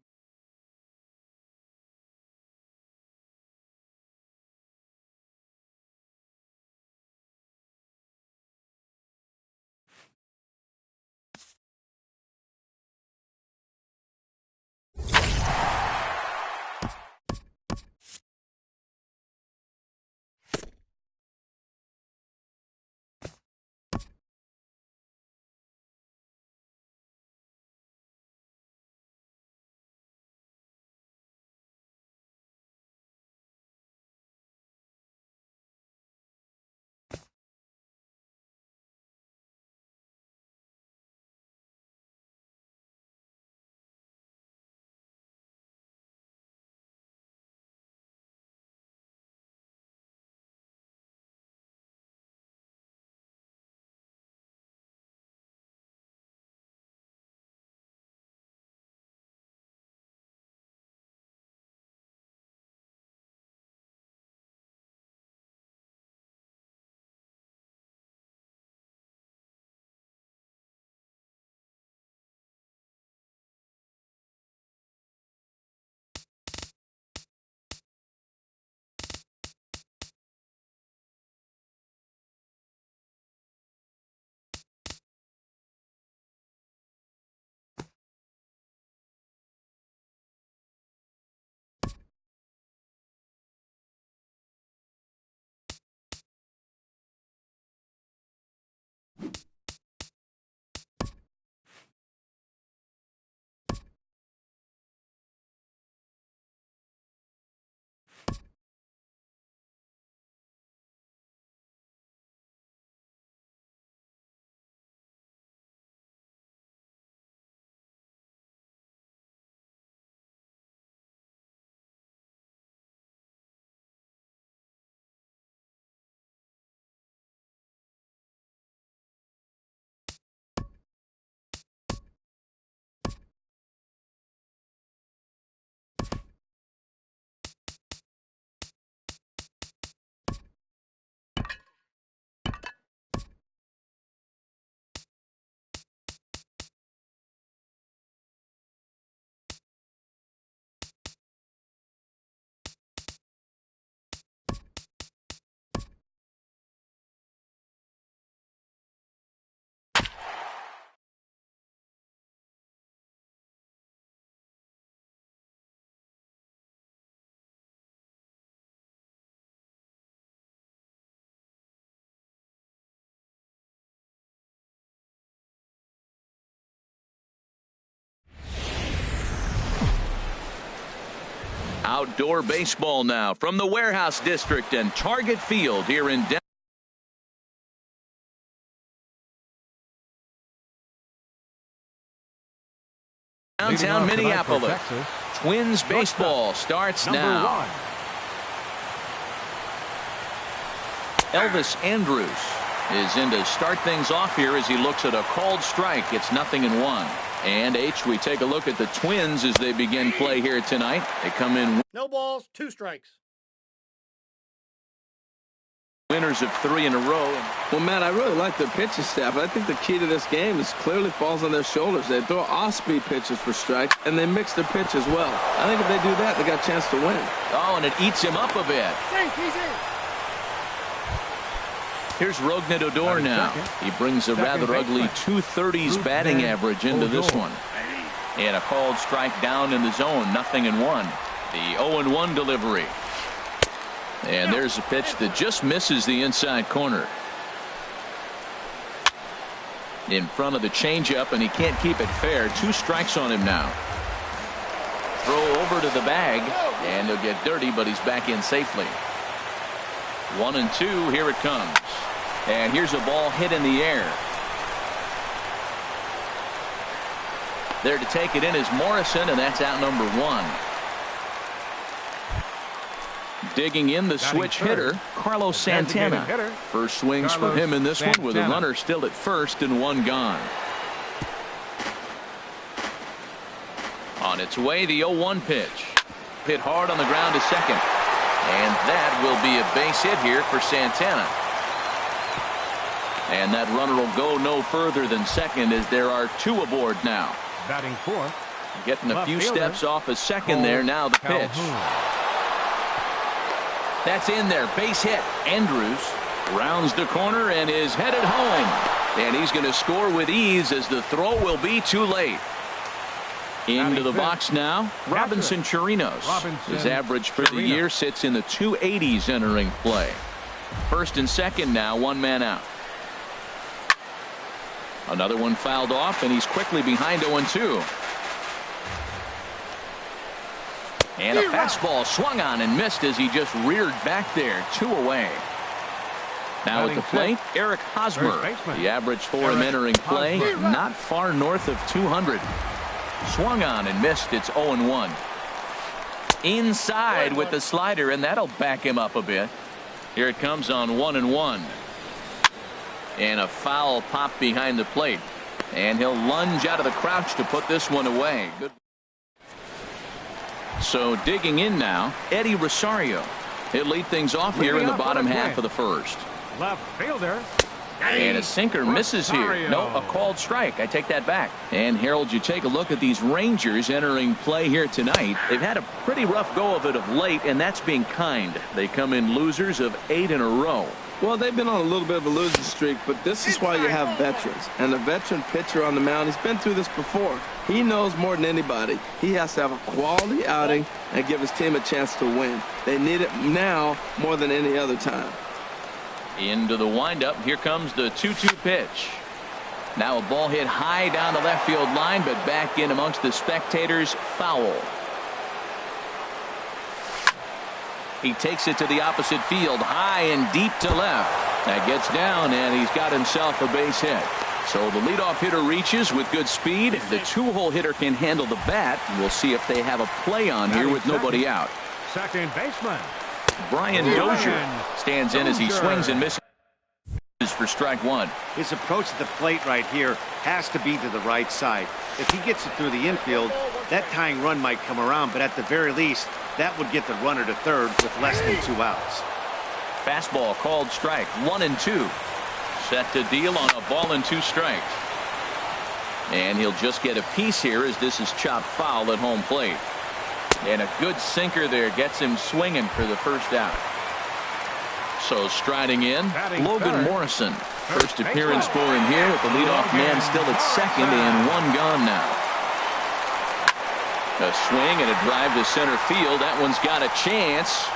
Outdoor baseball now from the Warehouse District and Target Field here in downtown Minneapolis. Twins baseball starts now. Elvis Andrus is in to start things off here as he looks at a called strike. It's 0-1. And we take a look at the Twins as they begin play here tonight. They come in. No balls, 2 strikes. Winners of 3 in a row. Well, Matt, I really like their pitching staff. I think the key to this game is clearly falls on their shoulders. They throw off-speed pitches for strikes, and they mix their pitch as well. I think if they do that, they got a chance to win. Oh, and it eats him up a bit. Here's Rougned Odor now. He brings a rather ugly 230s batting average into this one. And a called strike down in the zone, 0-1. The 0-1 delivery. And there's a pitch that just misses the inside corner. In front of the changeup, and he can't keep it fair. 2 strikes on him now. Throw over to the bag, and he'll get dirty, but he's back in safely. 1-2, here it comes. And here's a ball hit in the air. There to take it in is Morrison, and that's out number 1. Digging in the switch hitter, Carlos Santana. First swings for him in this one with a runner still at first and 1 gone. On its way, the 0-1 pitch. Hit hard on the ground to second. And that will be a base hit here for Santana. And that runner will go no further than second as there are 2 aboard now. Batting 4th. Getting a few steps off a second there. Now the pitch. That's in there. Base hit. Andrus rounds the corner and is headed home. And he's going to score with ease as the throw will be too late. Into the box now, Robinson Chirinos. His average for the year sits in the 280s entering play. First and second now, 1 man out. Another one fouled off, and he's quickly behind 0-2. And a fastball swung on and missed as he just reared back there. 2 away. Now at the plate, Eric Hosmer. The average for him entering play, not far north of 200. Swung on and missed. It's 0-1. Inside with the slider, and that'll back him up a bit. Here it comes on 1-1. And a foul pop behind the plate. And he'll lunge out of the crouch to put this one away. Good. So digging in now, Eddie Rosario. He'll lead things off here in the bottom half of the first. Left fielder. And a sinker misses here. No, a called strike. I take that back. And Harold, you take a look at these Rangers entering play here tonight. They've had a pretty rough go of it of late, and that's being kind. They come in losers of 8 in a row. Well, they've been on a little bit of a losing streak, but this is why you have veterans. And a veteran pitcher on the mound, he's been through this before. He knows more than anybody. He has to have a quality outing and give his team a chance to win. They need it now more than any other time. Into the windup. Here comes the 2-2 pitch. Now a ball hit high down the left field line, but back in amongst the spectators. Foul. He takes it to the opposite field, high and deep to left. That gets down, and he's got himself a base hit. So the leadoff hitter reaches with good speed. The 2-hole hitter can handle the bat. We'll see if they have a play on here with nobody out. Second baseman Brian Dozier stands in as he swings and misses for strike 1. His approach to the plate right here has to be to the right side. If he gets it through the infield, that tying run might come around, but at the very least, that would get the runner to third with less than 2 outs. Fastball called strike. 1-2. Set to deal on a ball and 2 strikes. And he'll just get a piece here as this is chopped foul at home plate. And a good sinker there gets him swinging for the first out. So striding in, Logan Morrison. First appearance for him here with the leadoff man still at second and 1 gone now. A swing and a drive to center field. That one's got a chance.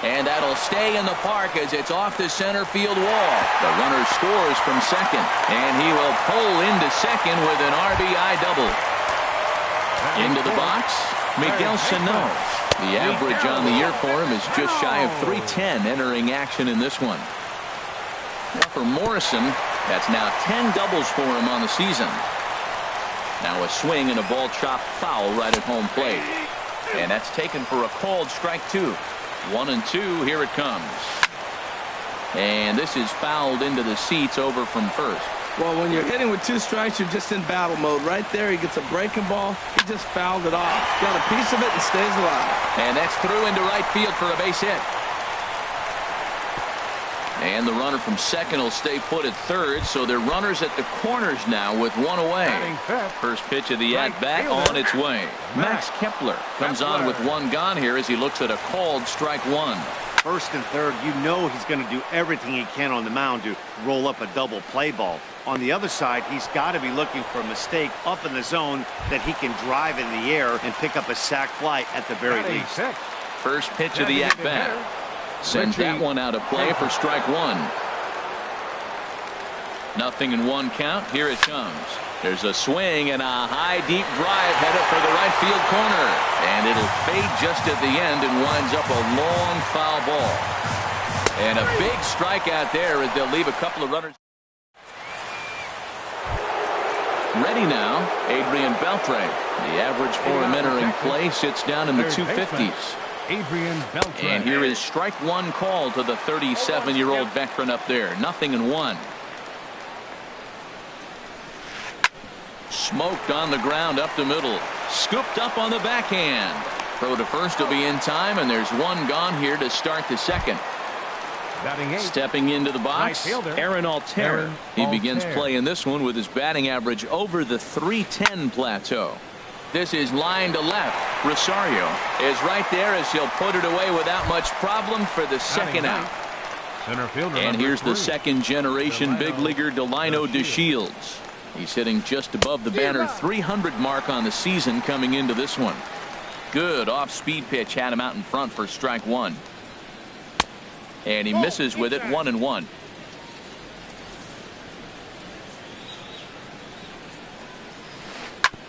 And that'll stay in the park as it's off the center field wall. The runner scores from second. And he will pull into second with an RBI double. Into the box, Miguel Sano. The average on the year for him is just shy of 310 entering action in this one. Well, for Morrison, that's now 10 doubles for him on the season. Now a swing and a ball chopped foul right at home plate. And that's taken for a called strike 2. 1-2, here it comes. And this is fouled into the seats over from first. Well, when you're hitting with 2 strikes, you're just in battle mode. Right there, he gets a breaking ball. He just fouled it off. Got a piece of it and stays alive. And that's through into right field for a base hit. And the runner from second will stay put at third, so they're runners at the corners now with 1 away. First pitch of the at-bat on its way. Max Kepler comes on with 1 gone here as he looks at a called strike 1. First and third, you know he's going to do everything he can on the mound to roll up a double play ball. On the other side, he's got to be looking for a mistake up in the zone that he can drive in the air and pick up a sac fly at the very least. First pitch of the at-bat. Sends that one out of play for strike 1. 0-1 count. Here it comes. There's a swing and a high deep drive headed for the right field corner. And it'll fade just at the end and winds up a long foul ball. And a big strikeout there as they'll leave a couple of runners. Ready now, Adrian Beltre. The average for him entering play sits down in the 250s. Adrian Beltre. And here is strike 1 call to the 37-year-old veteran up there. 0-1. Smoked on the ground up the middle. Scooped up on the backhand. Throw to first will be in time, and there's 1 gone here to start the second. Stepping into the box, Aaron Altherr. He begins playing this one with his batting average over the 310 plateau. This is line to left. Rosario is right there as he'll put it away without much problem for the second out. And here's the second generation big leaguer Delino DeShields. He's hitting just above the banner 300 mark on the season coming into this one. Good off-speed pitch had him out in front for strike 1. And he misses with it. 1-1.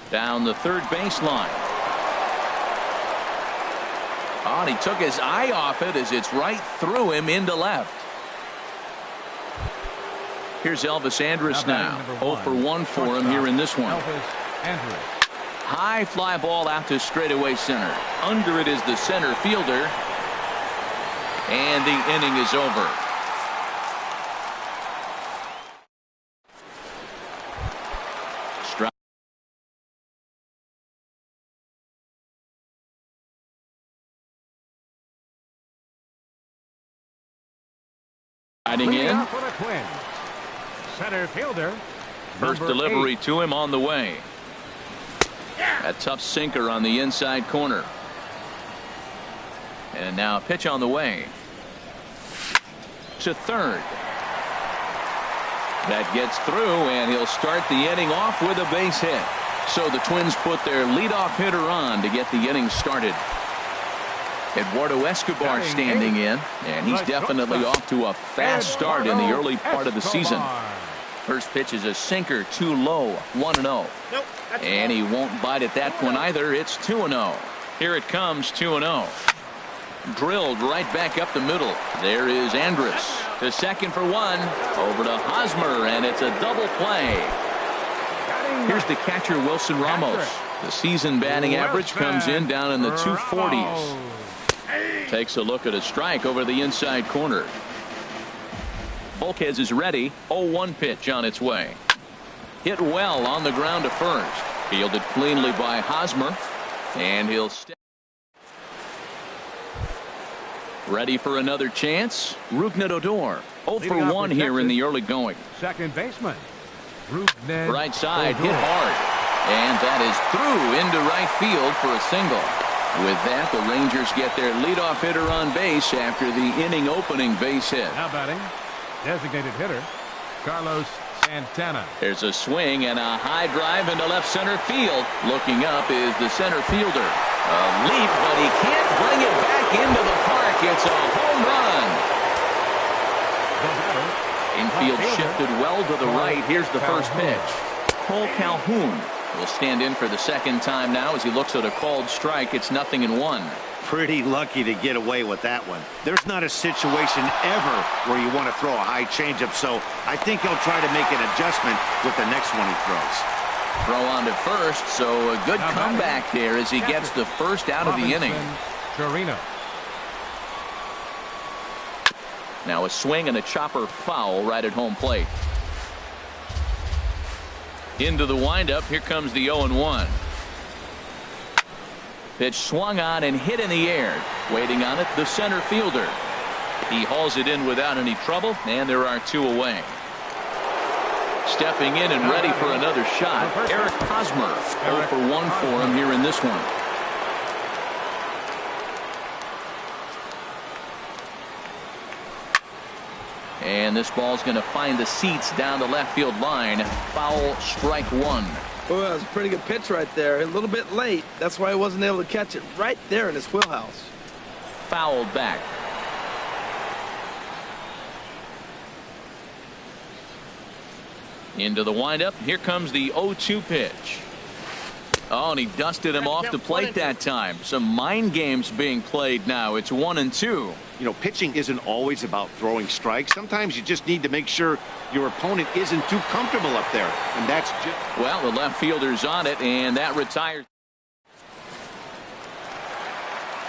Down the third baseline. Oh, and he took his eye off it as it's right through him into left. Here's Elvis Andrus now. 0 for 1 for him here in this one. High fly ball out to straightaway center. Under it is the center fielder. And the inning is over. Riding in. Center fielder. First delivery to him on the way. A tough sinker on the inside corner. And now a pitch on the way. To third. That gets through, and he'll start the inning off with a base hit. So the Twins put their leadoff hitter on to get the inning started. Eduardo Escobar standing in, and he's definitely off to a fast start in the early part of the season. First pitch is a sinker, too low. 1-0. And he won't bite at that one either. It's 2-0. Here it comes. 2-0. Drilled right back up the middle. There is Andrus to second for 1. Over to Hosmer, and it's a double play. Here's the catcher, Wilson Ramos. The season batting average comes in down in the 240s. Takes a look at a strike over the inside corner. Volquez is ready. 0-1 pitch on its way. Hit well on the ground to first. Fielded cleanly by Hosmer. And he'll stay. Ready for another chance. Rougned Odor. 0 for 1 here in the early going. Second baseman. Right side hit hard. And that is through into right field for a single. With that, the Rangers get their leadoff hitter on base after the inning opening base hit. Now batting, designated hitter, Carlos Santana. There's a swing and a high drive into left center field. Looking up is the center fielder. A leap, but he can't bring it back into the park. It's a home run. Infield shifted well to the right. Here's the first pitch. Cole Calhoun will stand in for the second time now as he looks at a called strike. It's 0-1. Pretty lucky to get away with that one. There's not a situation ever where you want to throw a high changeup, so I think he'll try to make an adjustment with the next one he throws. Throw on to first, so a good comeback there as he gets the first out of the inning. Now a swing and a chopper foul right at home plate. Into the windup, here comes the 0-1. Pitch swung on and hit in the air. Waiting on it, the center fielder. He hauls it in without any trouble, and there are 2 away. Stepping in and ready for another shot, Eric Hosmer. 0 for 1 for him here in this one. And this ball's going to find the seats down the left field line. Foul, strike 1. Oh, that was a pretty good pitch right there. A little bit late. That's why he wasn't able to catch it right there in his wheelhouse. Fouled back. Into the windup. Here comes the 0-2 pitch. Oh, and he dusted him off the plate that time. Some mind games being played now. It's 1-2. You know, pitching isn't always about throwing strikes. Sometimes you just need to make sure your opponent isn't too comfortable up there. And that's just... Well, the left fielder's on it, and that retires.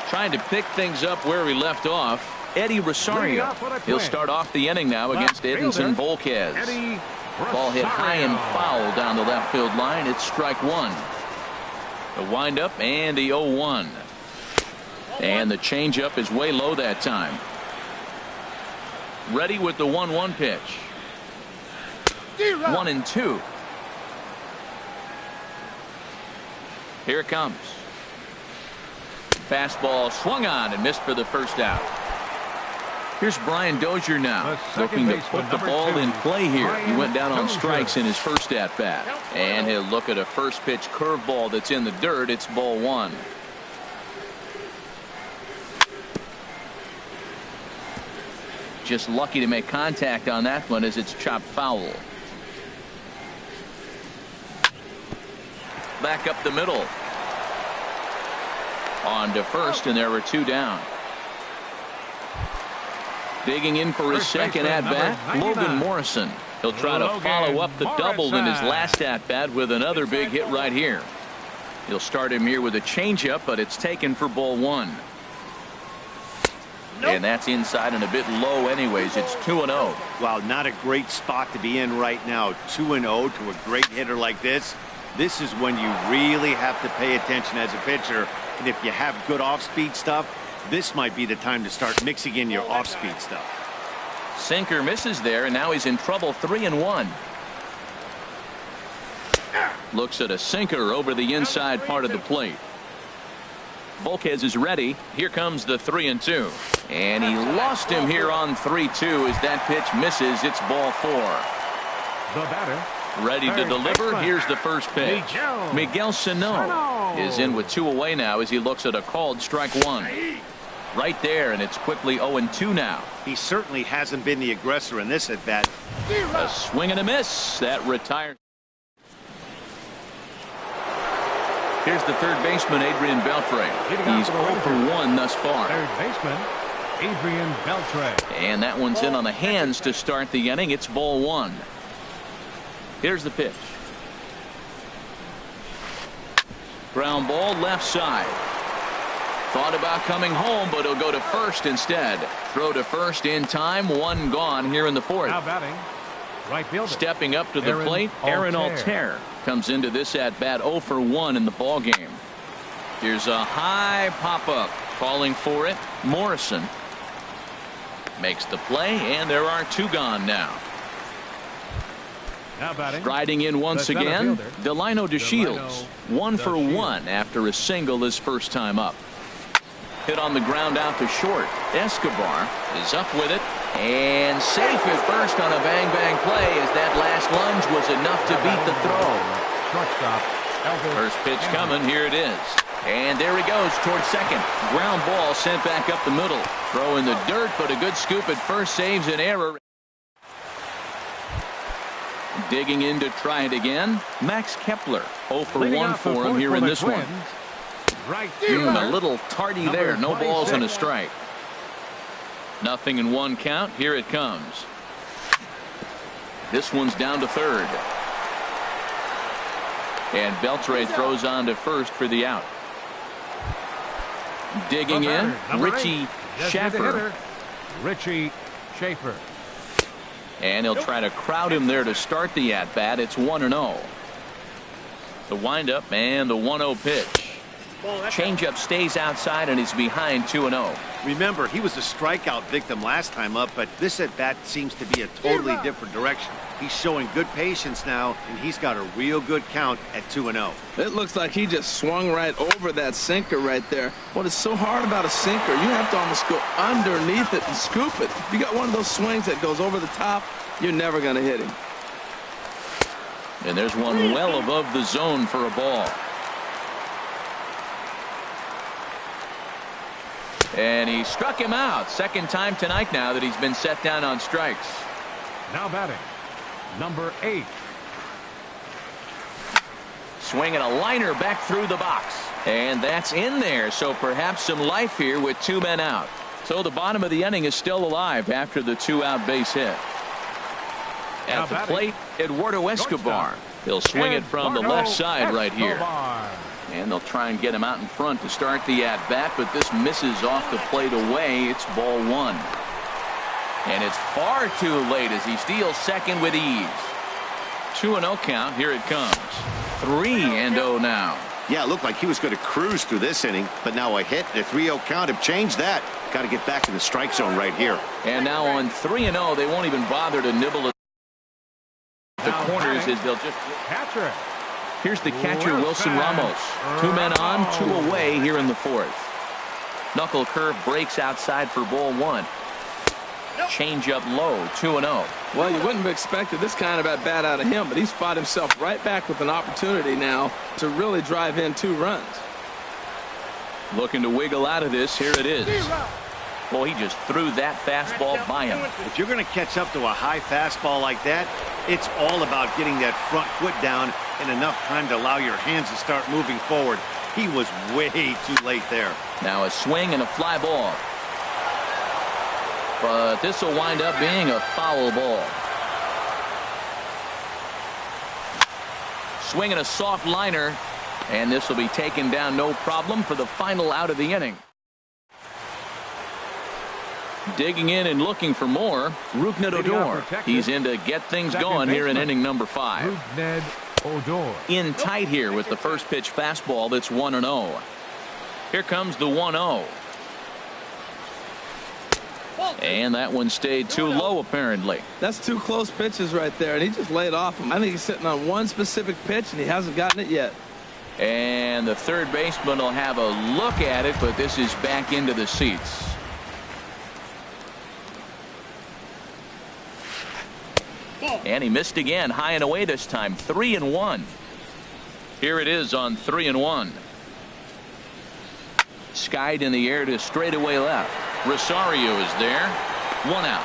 Trying to pick things up where we left off. Eddie Rosario. He'll start off the inning now against Edinson Volquez. Ball hit high and foul down the left field line. It's strike 1. The windup and the 0-1. And the changeup is way low that time. Ready with the 1-1 pitch. 1-2. Here it comes. Fastball swung on and missed for the first out. Here's Brian Dozier now, looking to put the ball in play here. He went down on strikes in his first at-bat. And he'll look at a first pitch curveball that's in the dirt. It's ball 1. Just lucky to make contact on that one as it's chopped foul. Back up the middle. On to first, and there were 2 down. Digging in for his second at-bat, Logan Morrison. He'll try to follow up the double in his last at-bat with another big hit right here. He'll start him here with a changeup, but it's taken for ball 1. And that's inside and a bit low anyways. It's 2-0. Wow, not a great spot to be in right now. 2-0 to a great hitter like this. This is when you really have to pay attention as a pitcher. And if you have good off-speed stuff, this might be the time to start mixing in your off-speed stuff. Sinker misses there, and now he's in trouble. 3-1. Looks at a sinker over the inside part of the plate. Volquez is ready. Here comes the 3-2. And he lost him here on 3-2 as that pitch misses. It's ball 4. The batter. Ready to deliver. Here's the first pitch. Miguel Sano is in with 2 away now as he looks at a called strike 1. Right there, and it's quickly 0-2 now. He certainly hasn't been the aggressor in this at bat. A swing and a miss. That retires. Here's the third baseman, Adrian Beltre. He's 0 for 1 thus far. Third baseman, Adrian Beltre. And that one's in on the hands to start the inning. It's ball 1. Here's the pitch. Ground ball left side. Thought about coming home, but he'll go to first instead. Throw to first in time. 1 gone here in the 4th. Now batting, right fielder. Stepping up to the plate, Aaron Altair comes into this at bat 0 for 1 in the ball game. Here's a high pop up, calling for it. Morrison makes the play, and there are 2 gone now. Now batting, striding in once again, Delino DeShields. 1 for 1 after a single his first time up. Hit on the ground out to short. Escobar is up with it and safe at first on a bang-bang play as that last lunge was enough to beat the throw. First pitch coming. Here it is. And there he goes towards second. Ground ball sent back up the middle. Throw in the dirt, but a good scoop at first saves an error. Digging in to try it again. Max Kepler 0 for 1 for him here in this one. Right. A little tardy there. No balls and a strike. Nothing in one count. Here it comes. This one's down to third. And Beltre throws on to first for the out. Digging in, Richie Schaefer. Richie Schaefer. And he'll try to crowd him there to start the at-bat. It's 1-0. The windup and the 1-0 pitch. Changeup stays outside and he's behind 2-0. Remember, he was a strikeout victim last time up, but this at-bat seems to be a totally different direction. He's showing good patience now, and he's got a real good count at 2-0. It looks like he just swung right over that sinker right there. What is so hard about a sinker, you have to almost go underneath it and scoop it. If you got one of those swings that goes over the top, you're never going to hit him. And there's one well above the zone for a ball. And he struck him out. Second time tonight now that he's been set down on strikes. Now batting, number 8. Swinging a liner back through the box. And that's in there. So perhaps some life here with 2 men out. So the bottom of the inning is still alive after the 2-out base hit. At the plate, Eduardo Escobar. He'll swing it from the left side right here. And they'll try and get him out in front to start the at-bat, but this misses off the plate away. It's ball 1. And it's far too late as he steals second with ease. 2-0 count. Here it comes. 3-0 now. Yeah, it looked like he was going to cruise through this inning, but now a hit and a 3-0 count have changed that. Got to get back in the strike zone right here. And now on 3-0, they won't even bother to nibble at the corners as they'll just catcher. Here's the catcher, Wilson Ramos. 2 men on, 2 away here in the 4th. Knuckle curve breaks outside for ball 1. Change up low, 2-0. Well, you wouldn't have expected this kind of at-bat out of him, but he's fought himself right back with an opportunity now to really drive in 2 runs. Looking to wiggle out of this. Here it is. Well, he just threw that fastball by him. If you're going to catch up to a high fastball like that, it's all about getting that front foot down and enough time to allow your hands to start moving forward. He was way too late there. Now a swing and a fly ball. But this will wind up being a foul ball. Swinging a soft liner, and this will be taken down no problem for the final out of the inning. Digging in and looking for more, Rougned Odor. He's in to get things going here in inning number 5. Rougned Odor. In tight here with the first pitch fastball that's 1-0. Here comes the 1-0. And that one stayed too low apparently. That's 2 close pitches right there, and he just laid off him. I think he's sitting on one specific pitch, and he hasn't gotten it yet. And the third baseman will have a look at it, but this is back into the seats. And he missed again, high and away this time, 3-1. Here it is on 3-1. Skied in the air to straightaway left. Rosario is there. 1 out.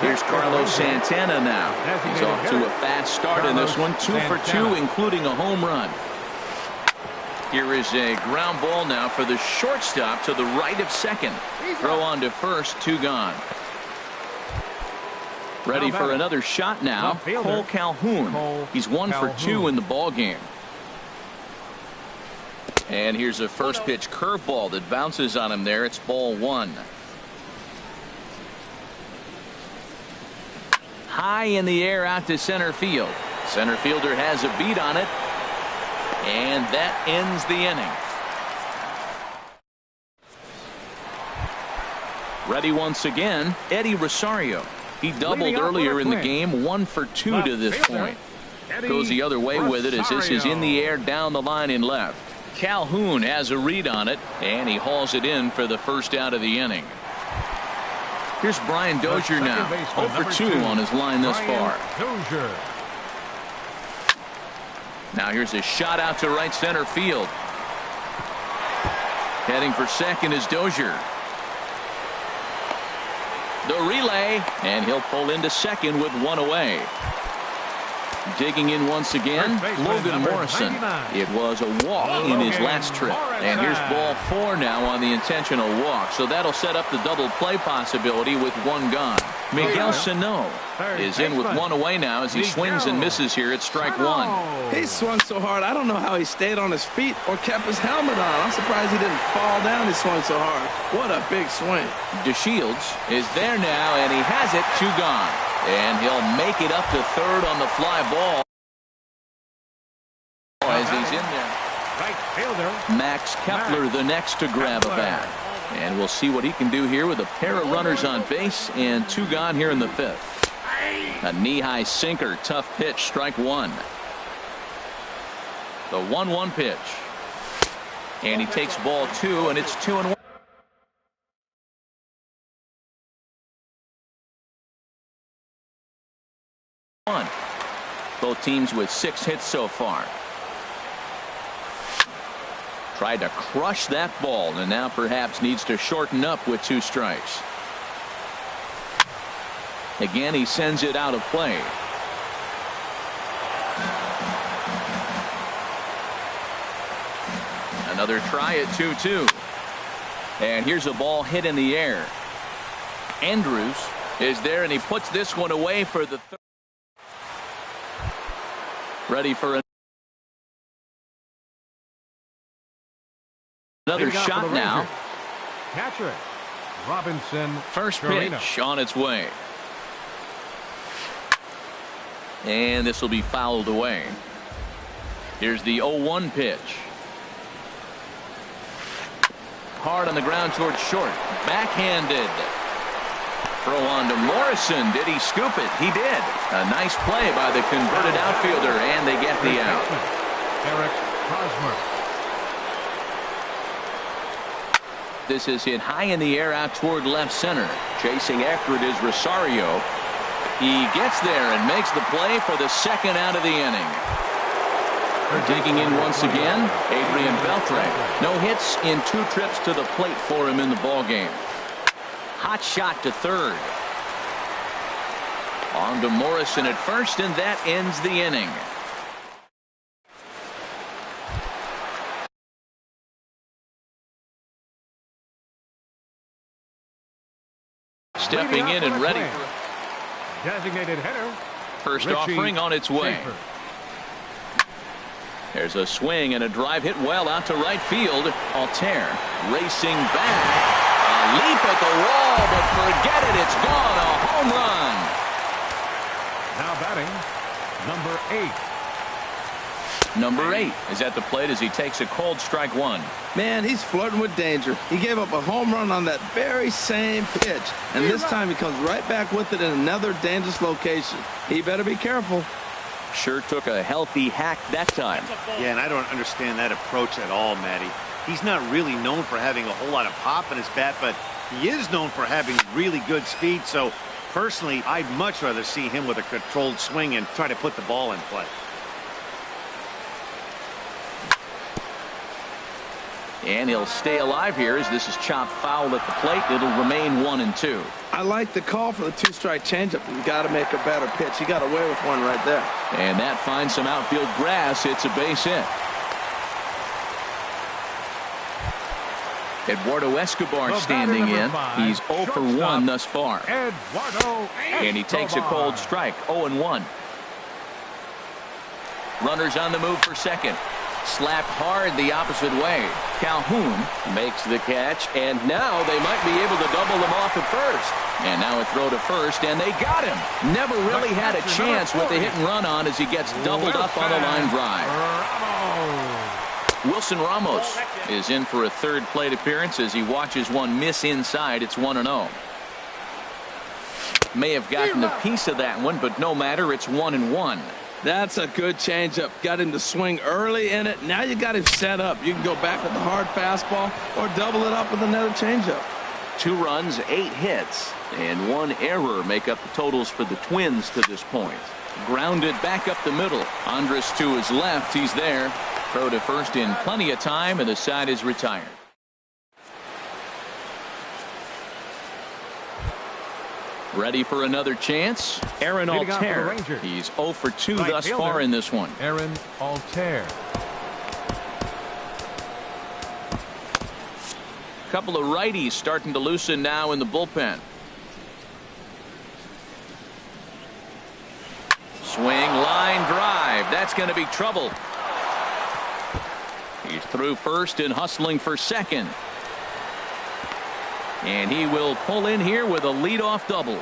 Here's Carlos Santana now. He's off to a fast start in this one. 2 for 2, including a home run. Here is a ground ball now for the shortstop to the right of second. Throw on to first, 2 gone. Ready for another shot now. Cole Calhoun. He's 1 for 2 in the ball game. And here's a first pitch curveball that bounces on him there. It's ball 1. High in the air out to center field. Center fielder has a beat on it. And that ends the inning. Ready once again, Eddie Rosario. He doubled earlier in the game, 1 for 2 to this point. Goes the other way with it as this is in the air down the line in left. Calhoun has a read on it, and he hauls it in for the first out of the inning. Here's Brian Dozier now, 0 for 2 on his line thus far. Now here's a shot out to right center field. Heading for second is Dozier. The relay, and he'll pull into second with 1 away. Digging in once again, Logan Morrison. 99. It was a walk in his last trip. And here's ball 4 now on the intentional walk. So that'll set up the double play possibility with 1 gone. Miguel Sano is in with 1 away now as he swings and misses here at strike 1. He swung so hard, I don't know how he stayed on his feet or kept his helmet on. I'm surprised he didn't fall down. He swung so hard. What a big swing. DeShields is there now, and he has it. 2 gone. And he'll make it up to third on the fly ball as he's in there. Right fielder. Max Kepler the next to grab a bat. And we'll see what he can do here with a pair of runners on base and 2 gone here in the 5th. A knee-high sinker, tough pitch, strike 1. The 1-1 pitch. And he takes ball 2, and it's 2-1. Both teams with 6 hits so far. Tried to crush that ball, and now perhaps needs to shorten up with 2 strikes. Again, he sends it out of play. Another try at 2-2. And here's a ball hit in the air. Andrews is there, and he puts this one away for the third. Ready for another shot now. Catcher Robinson. First Carolina. pitch on its way. And this will be fouled away. Here's the 0-1 pitch. Hard on the ground towards short. Backhanded. Throw on to Morrison. Did he scoop it? He did. A nice play by the converted outfielder, and they get the out. Eric Hosmer. This is hit high in the air out toward left center. Chasing after it is Rosario. He gets there and makes the play for the 2nd out of the inning. Digging in once again, Adrian Beltre. No hits in 2 trips to the plate for him in the ballgame. Hot shot to third. On to Morrison at first, and that ends the inning. Stepping in and ready for designated hitter. first Richie offering on its way. Schaefer. There's a swing and a drive hit well out to right field. Altair racing back. A leap at the wall, but forget it. It's gone. A home run. Now batting, number 8. Number 8 is at the plate as he takes a cold strike 1. Man, he's flirting with danger. He gave up a home run on that very same pitch. And this time he comes right back with it in another dangerous location. He better be careful. Sure took a healthy hack that time. Yeah, and I don't understand that approach at all, Matty. He's not really known for having a whole lot of pop in his bat, but he is known for having really good speed. So, personally, I'd much rather see him with a controlled swing and try to put the ball in play. And he'll stay alive here as this is chopped foul at the plate. It'll remain 1-2. I like the call for the 2-strike changeup. You got to make a better pitch. He got away with one right there. And that finds some outfield grass. It's a base hit. Eduardo Escobar standing in. He's 0 for 1 thus far. Eduardo And he takes a Escobar. cold strike. 0-1. Runners on the move for second. Slapped hard the opposite way. Calhoun makes the catch, and now they might be able to double them off at first. And now a throw to first, and they got him. Never really had a chance with the hit and run on as he gets doubled up on the line drive. Wilson Ramos is in for a third plate appearance as he watches one miss inside. It's 1-0. May have gotten a piece of that one, but no matter. It's 1-1. That's a good changeup. Got him to swing early in it. Now you got him set up. You can go back with the hard fastball or double it up with another changeup. 2 runs, 8 hits, and 1 error make up the totals for the Twins to this point. Grounded back up the middle. Andres to his left. He's there. Throw to first in plenty of time, and the side is retired. Ready for another chance. Aaron Altair. He's 0 for 2 thus far in this one. Aaron Altair. Couple of righties starting to loosen now in the bullpen. Swing, line drive. That's going to be trouble. He's through first and hustling for second. And he will pull in here with a leadoff double.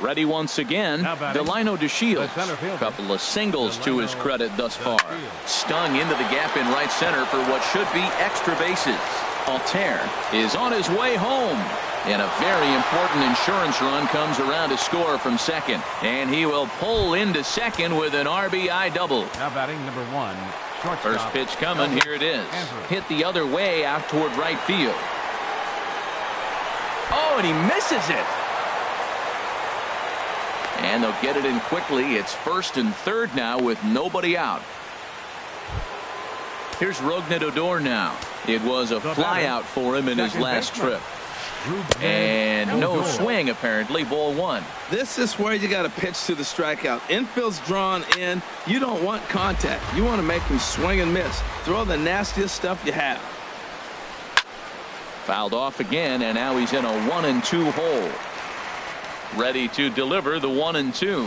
Ready once again. Delino DeShields. Couple of singles to his credit thus far. Stung into the gap in right center for what should be extra bases. Altair is on his way home. And a very important insurance run comes around to score from second. And he will pull into second with an RBI double. Now batting number 1. Shortstop. First pitch coming. Here it is. Hit the other way out toward right field. Oh, and he misses it. And they'll get it in quickly. It's first and third now with nobody out. Here's Rougned Odor now. It was a flyout for him in his last trip. And no swing, apparently. Ball 1. This is where you got to pitch to the strikeout. Infield's drawn in. You don't want contact. You want to make him swing and miss. Throw the nastiest stuff you have. Fouled off again, and now he's in a 1-2 hole. Ready to deliver the 1-2.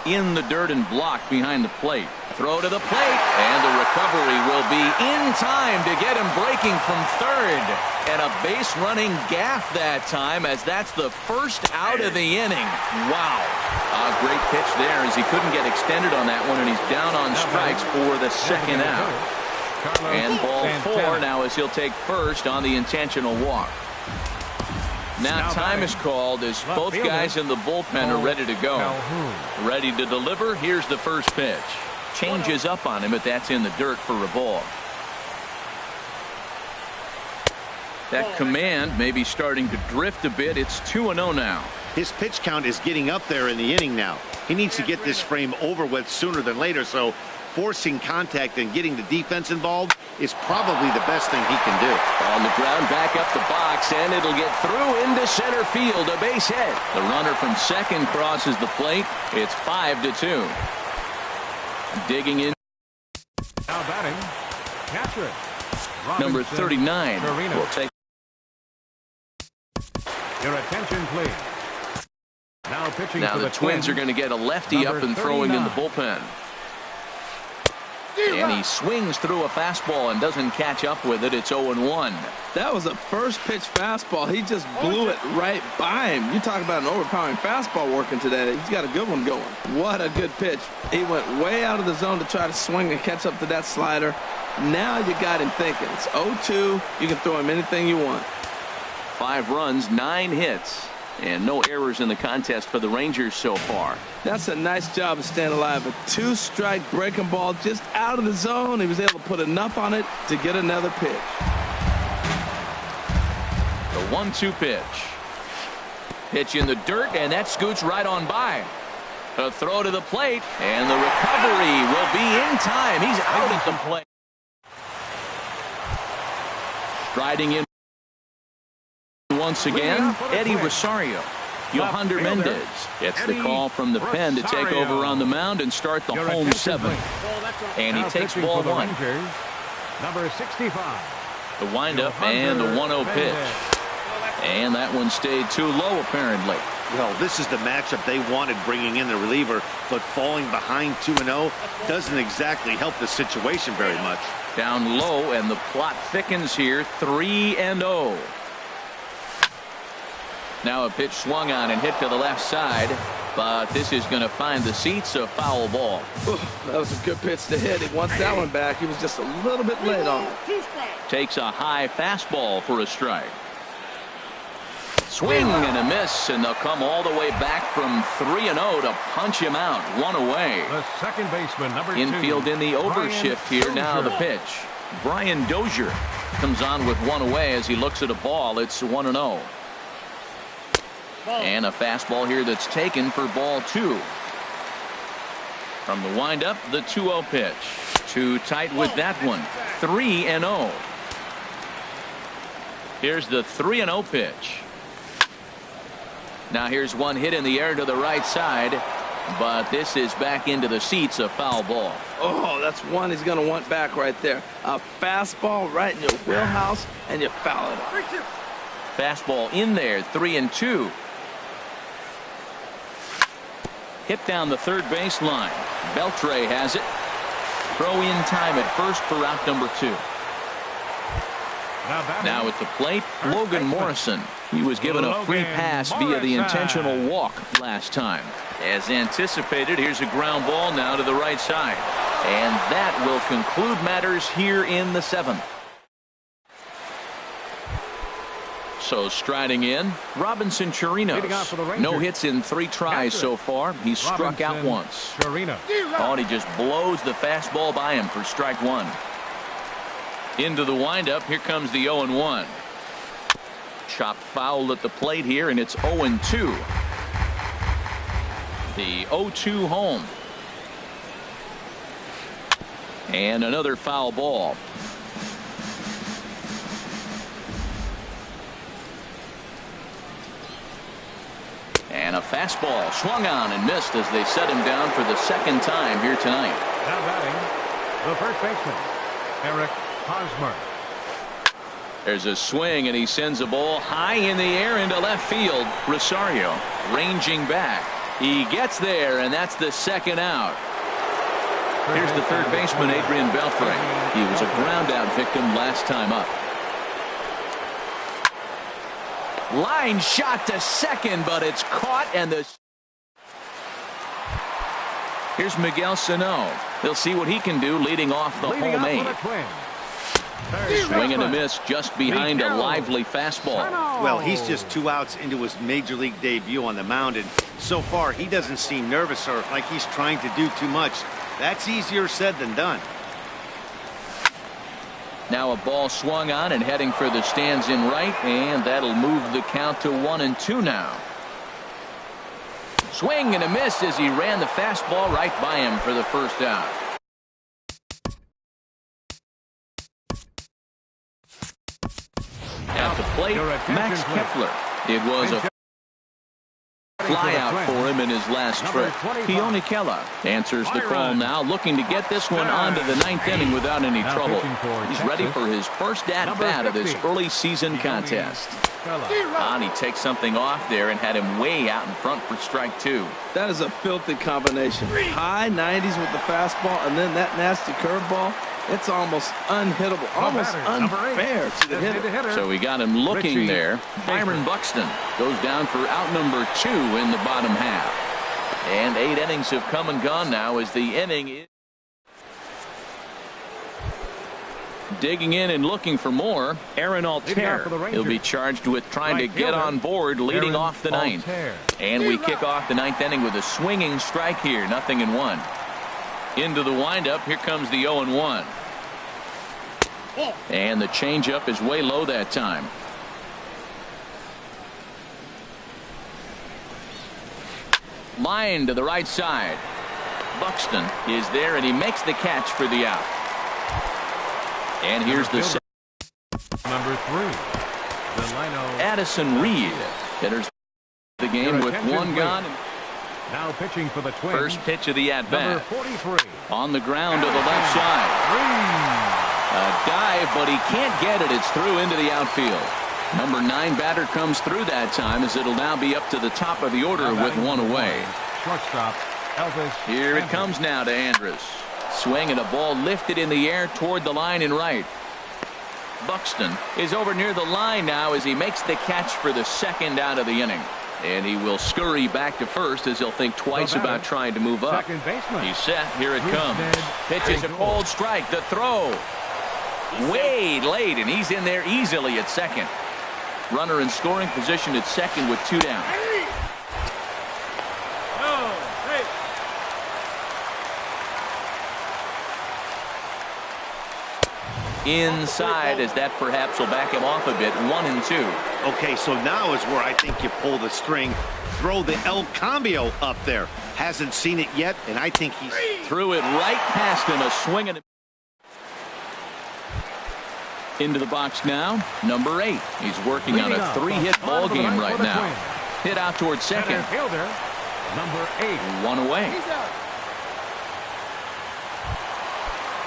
In the dirt and blocked behind the plate. Throw to the plate, and the recovery will be in time to get him breaking from third. And a base running gaff that time, as that's the first out of the inning. Wow. A great pitch there as he couldn't get extended on that one, and he's down on strikes for the second out. And ball 4 now as he'll take first on the intentional walk. Now time is called as both guys in the bullpen are ready to go. Ready to deliver. Here's the first pitch. Changes up on him, but that's in the dirt for a ball. That command may be starting to drift a bit. It's 2-0 now. His pitch count is getting up there in the inning now. He needs to get this frame over with sooner than later, so forcing contact and getting the defense involved is probably the best thing he can do. On the ground, back up the box, and it'll get through into center field. A base hit. The runner from second crosses the plate. It's 5-2. Digging in. Now batting, catcher. Number 39 will take. Your attention, please. Now pitching. Now the Twins are going to get a lefty up and throwing in the bullpen. And he swings through a fastball and doesn't catch up with it. It's 0-1. That was a first pitch fastball. He just blew it right by him. You talk about an overpowering fastball working today. He's got a good one going. What a good pitch. He went way out of the zone to try to swing and catch up to that slider. Now you got him thinking. It's 0-2. You can throw him anything you want. 5 runs, 9 hits. And no errors in the contest for the Rangers so far. That's a nice job of staying alive. A 2-strike breaking ball just out of the zone. He was able to put enough on it to get another pitch. The 1-2 pitch. Pitch in the dirt, and that scoots right on by. A throw to the plate, and the recovery will be in time. He's out at the plate. Striding in once again, Eddie Rosario. Yohander Mendez gets the call from the pen to take over on the mound and start the home 7th. And he takes ball 1. Number 65. The windup and the 1-0 pitch. And that one stayed too low, apparently. Well, this is the matchup they wanted, bringing in the reliever, but falling behind 2-0 doesn't exactly help the situation very much. Down low, and the plot thickens here. 3-0. Now a pitch swung on and hit to the left side, but this is going to find the seats. A foul ball. Ooh, that was a good pitch to hit. He wants that one back. He was just a little bit late on it. Takes a high fastball for a strike. Swing and a miss, and they'll come all the way back from 3-0 to punch him out. 1 away. The second baseman, number 2. Infield in the overshift here. Now the pitch. Brian Dozier comes on with 1 away as he looks at a ball. It's 1-0. And a fastball here that's taken for ball 2. From the windup, the 2-0 pitch. Too tight with that one. 3-0. Here's the 3-0 pitch. Now here's one hit in the air to the right side, but this is back into the seats, a foul ball. Oh, that's one he's going to want back right there. A fastball right in your wheelhouse, and you foul it up. Fastball in there, 3-2. Hit down the third baseline. Beltre has it. Throw in time at first for out number 2. Now at the plate, Logan Morrison. He was given a free pass via the intentional walk last time. As anticipated, here's a ground ball now to the right side. And that will conclude matters here in the 7th. So striding in, Robinson Chirinos. No hits in 3 tries so far. He's struck out once. Oh, and he just blows the fastball by him for strike 1. Into the windup, here comes the 0-1. Chopped foul at the plate here, and it's 0-2. The 0-2 home. And another foul ball. And a fastball swung on and missed as they set him down for the 2nd time here tonight. Now batting, the first baseman, Eric Hosmer. There's a swing, and he sends a ball high in the air into left field. Rosario ranging back. He gets there, and that's the 2nd out. Here's the third baseman, Adrian Beltre. He was a ground-out victim last time up. Line shot to second, but it's caught, and here's Miguel Sano. They'll see what he can do leading off the home 8. Swing and a miss just behind a lively fastball. Well, he's just 2 outs into his major league debut on the mound, and so far he doesn't seem nervous or like he's trying to do too much. That's easier said than done. Now a ball swung on and heading for the stands in right, and that'll move the count to 1-2 now. Swing and a miss as he ran the fastball right by him for the first out. At the plate, Max Kepler. It was a fly out for him in his last trip. Keone Kela answers the call now, looking to get this one onto the 9th inning without any trouble. He's ready for his first at-bat of this early season contest. And he takes something off there and had him way out in front for strike 2. That is a filthy combination. High 90s with the fastball, and then that nasty curveball. It's almost unhittable, almost unfair to the hitter. So we got him looking there. Byron Buxton goes down for out number 2 in the bottom half. And 8 innings have come and gone now as the inning is digging in and looking for more. Aaron Altair. He'll be charged with trying to get on board leading off the 9th. And we kick off the 9th inning with a swinging strike here. 0-1. Into the windup, here comes the 0-1. And the changeup is way low that time. Line to the right side. Buxton is there, and he makes the catch for the out. And here's the number 3. Addison Reed enters the game with 1 gone. Now pitching for the Twins. First pitch of the at-bat. On the ground to the left side. A dive, but he can't get it. It's through into the outfield. Number 9 batter comes through that time, as it'll now be up to the top of the order with 1 away. Shortstop, Elvis. Here it comes now to Andrus. Swing and a ball lifted in the air toward the line in right. Buxton is over near the line now as he makes the catch for the 2nd out of the inning. And he will scurry back to first as he'll think twice about trying to move up. He's set. Here it comes. Pitches a cold strike. The throw. Way late, and he's in there easily at 2nd. Runner in scoring position at 2nd with 2 down. Inside, as that perhaps will back him off a bit. 1-2. Okay, so now is where I think you pull the string. Throw the El Cambio up there. Hasn't seen it yet, and I think he's threw it right past him. A swing and Into the box now, number 8. He's working on a 3-hit ball game right now. Hit out towards second. Fielder, number 8. 1 away.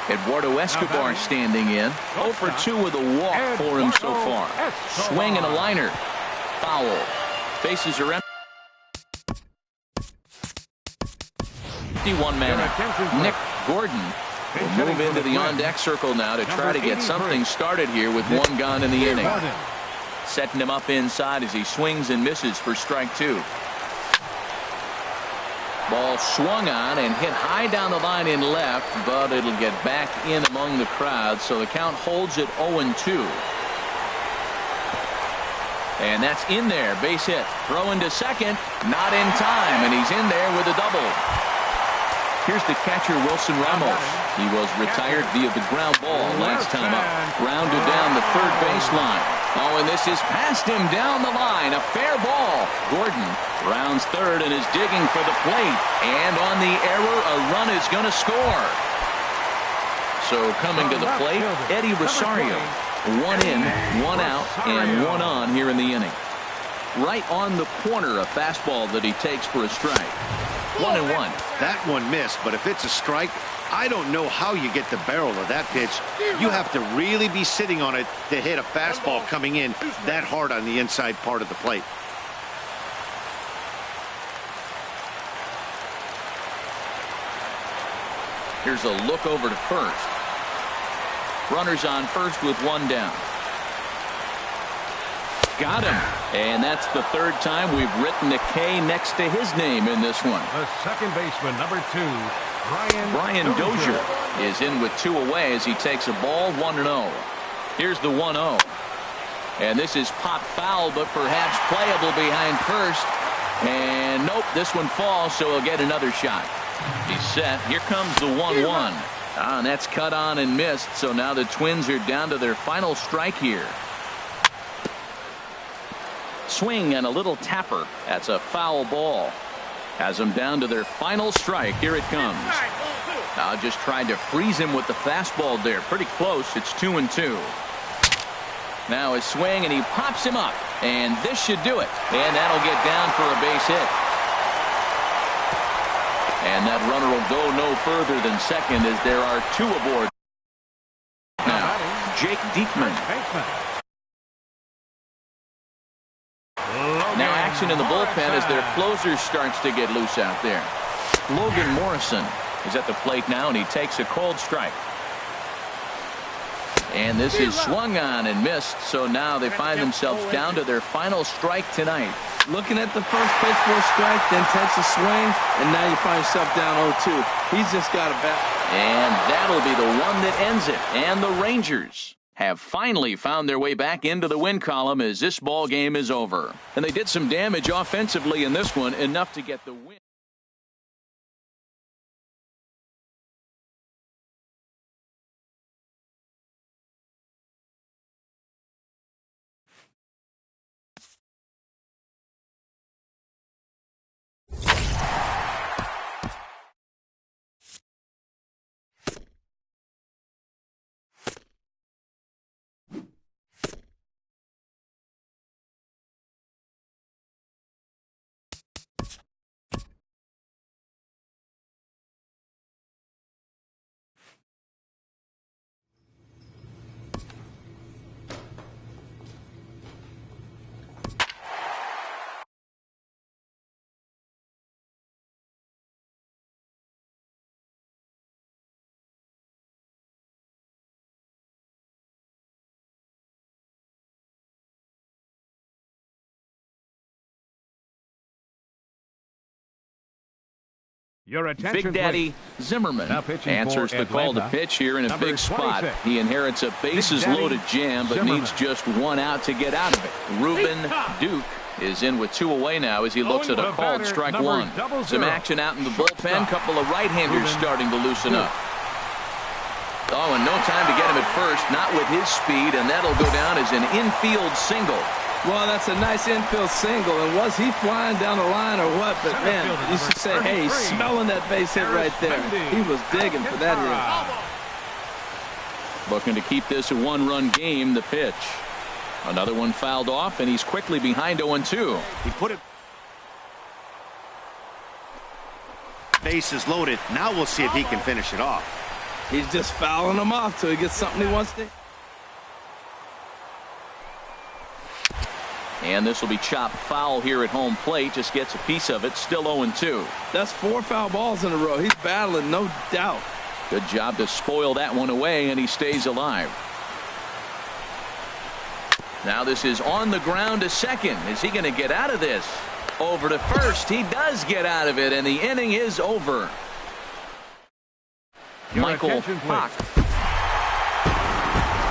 Eduardo Escobar standing in. 0 for 2 with a walk for him so far. Swing and a liner. Foul. Bases are empty. 51 man. Nick Gordon will move into the on-deck circle now to try to get something started here with 1 gone in the inning. Setting him up inside as he swings and misses for strike 2. Ball swung on and hit high down the line in left, but it'll get back in among the crowd, so the count holds at 0-2. And that's in there. Base hit. Throw into second. Not in time, and he's in there with a double. Here's the catcher, Wilson Ramos. He was retired via the ground ball last time up. Grounded down the third baseline. Oh, and this is past him down the line. A fair ball. Gordon rounds third and is digging for the plate. And on the error, a run is going to score. So coming to the plate, Eddie Rosario. 1 in, 1 out, and 1 on here in the inning. Right on the corner, a fastball that he takes for a strike. 1-1. That one missed, but if it's a strike, I don't know how you get the barrel of that pitch. You have to really be sitting on it to hit a fastball coming in that hard on the inside part of the plate. Here's a look over to first. Runners on first with 1 down. Got him. And that's the 3rd time we've written a K next to his name in this one. The second baseman, number 2, Brian Dozier is in with 2 away as he takes a ball 1-0. Here's the 1-0. And this is pop foul, but perhaps playable behind first. And nope, this one falls, so he'll get another shot. He's set. Here comes the 1-1. And that's cut on and missed, so now the Twins are down to their final strike here. Swing and a little tapper. That's a foul ball. Has them down to their final strike. Here it comes. Now just tried to freeze him with the fastball there. Pretty close. It's 2-2. Now a swing, and he pops him up. And this should do it. And that'll get down for a base hit. And that runner will go no further than second as there are 2 aboard. Now, Jake Diekman. Now action in the bullpen as their closer starts to get loose out there. Logan Morrison is at the plate now, and he takes a cold strike. And this is swung on and missed, so now they find themselves down to their final strike tonight. Looking at the first pitch for a strike, then takes a swing, and now you find yourself down 0-2. He's just got a bat. And that'll be the one that ends it. And the Rangers have finally found their way back into the win column as this ball game is over. And they did some damage offensively in this one, enough to get the win. Your attention, Big Daddy Zimmerman answers the call to pitch here in a big spot. He inherits a bases-loaded jam, but needs just 1 out to get out of it. Ruben Duke is in with 2 away now as he looks at a called strike 1. Some action out in the bullpen. Couple of right-handers starting to loosen up. Oh, and no time to get him at first. Not with his speed, and that'll go down as an infield single. Well, that's a nice infield single, and was he flying down the line or what? But man, you should say, hey, he's smelling that base hit right there. He was digging for that hit. Looking to keep this a one-run game. The pitch. Another one fouled off, and he's quickly behind 0-2. He put it. Base is loaded. Now we'll see if he can finish it off. He's just fouling them off till he gets something he wants to. And this will be chopped foul here at home plate. Just gets a piece of it. Still 0-2. That's 4 foul balls in a row. He's battling, no doubt. Good job to spoil that one away, and he stays alive. Now this is on the ground to second. Is he going to get out of this? Over to first. He does get out of it, and the inning is over. Michael Hawk.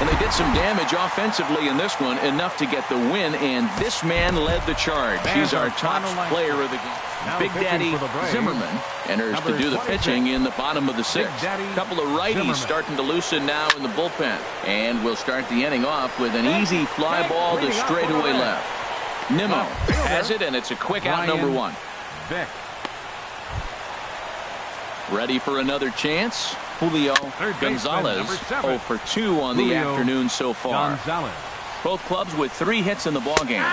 And they did some damage offensively in this one, enough to get the win, and this man led the charge. He's our top player of the game. Big Daddy Zimmerman enters to do the pitching in the bottom of the 6th. A couple of righties starting to loosen now in the bullpen. And we'll start the inning off with an easy fly ball to straightaway left. Nimmo has it, and it's a quick out, number 1. Ready for another chance. Julio Gonzalez 0 for 2 on the afternoon so far. Both clubs with 3 hits in the ballgame.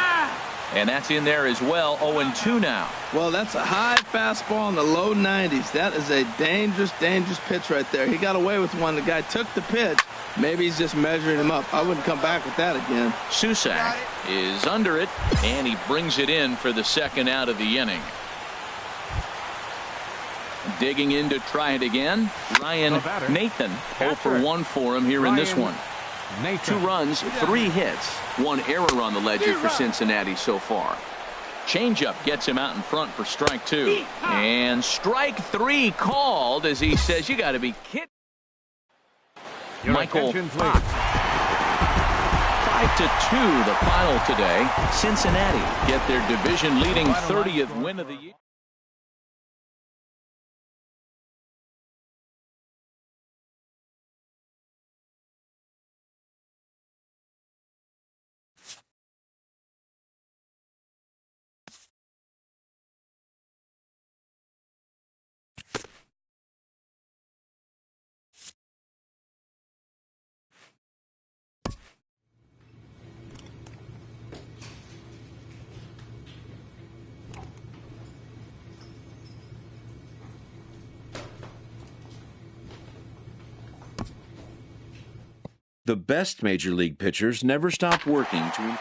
And that's in there as well. 0-2 now. Well, that's a high fastball in the low 90s. That is a dangerous, dangerous pitch right there. He got away with one. The guy took the pitch. Maybe he's just measuring him up. I wouldn't come back with that again. Susak is under it, and he brings it in for the second out of the inning. Digging in to try it again, Ryan Nathan. 0 for 1 for him here in this one. 2 runs, 3 hits, 1 error on the ledger for Cincinnati so far. Changeup gets him out in front for strike 2. And strike 3 called as he says, you got to be kidding. Michael Fox. 5-2 the final today. Cincinnati get their division leading 30th win of the year. The best major league pitchers never stop working to improve.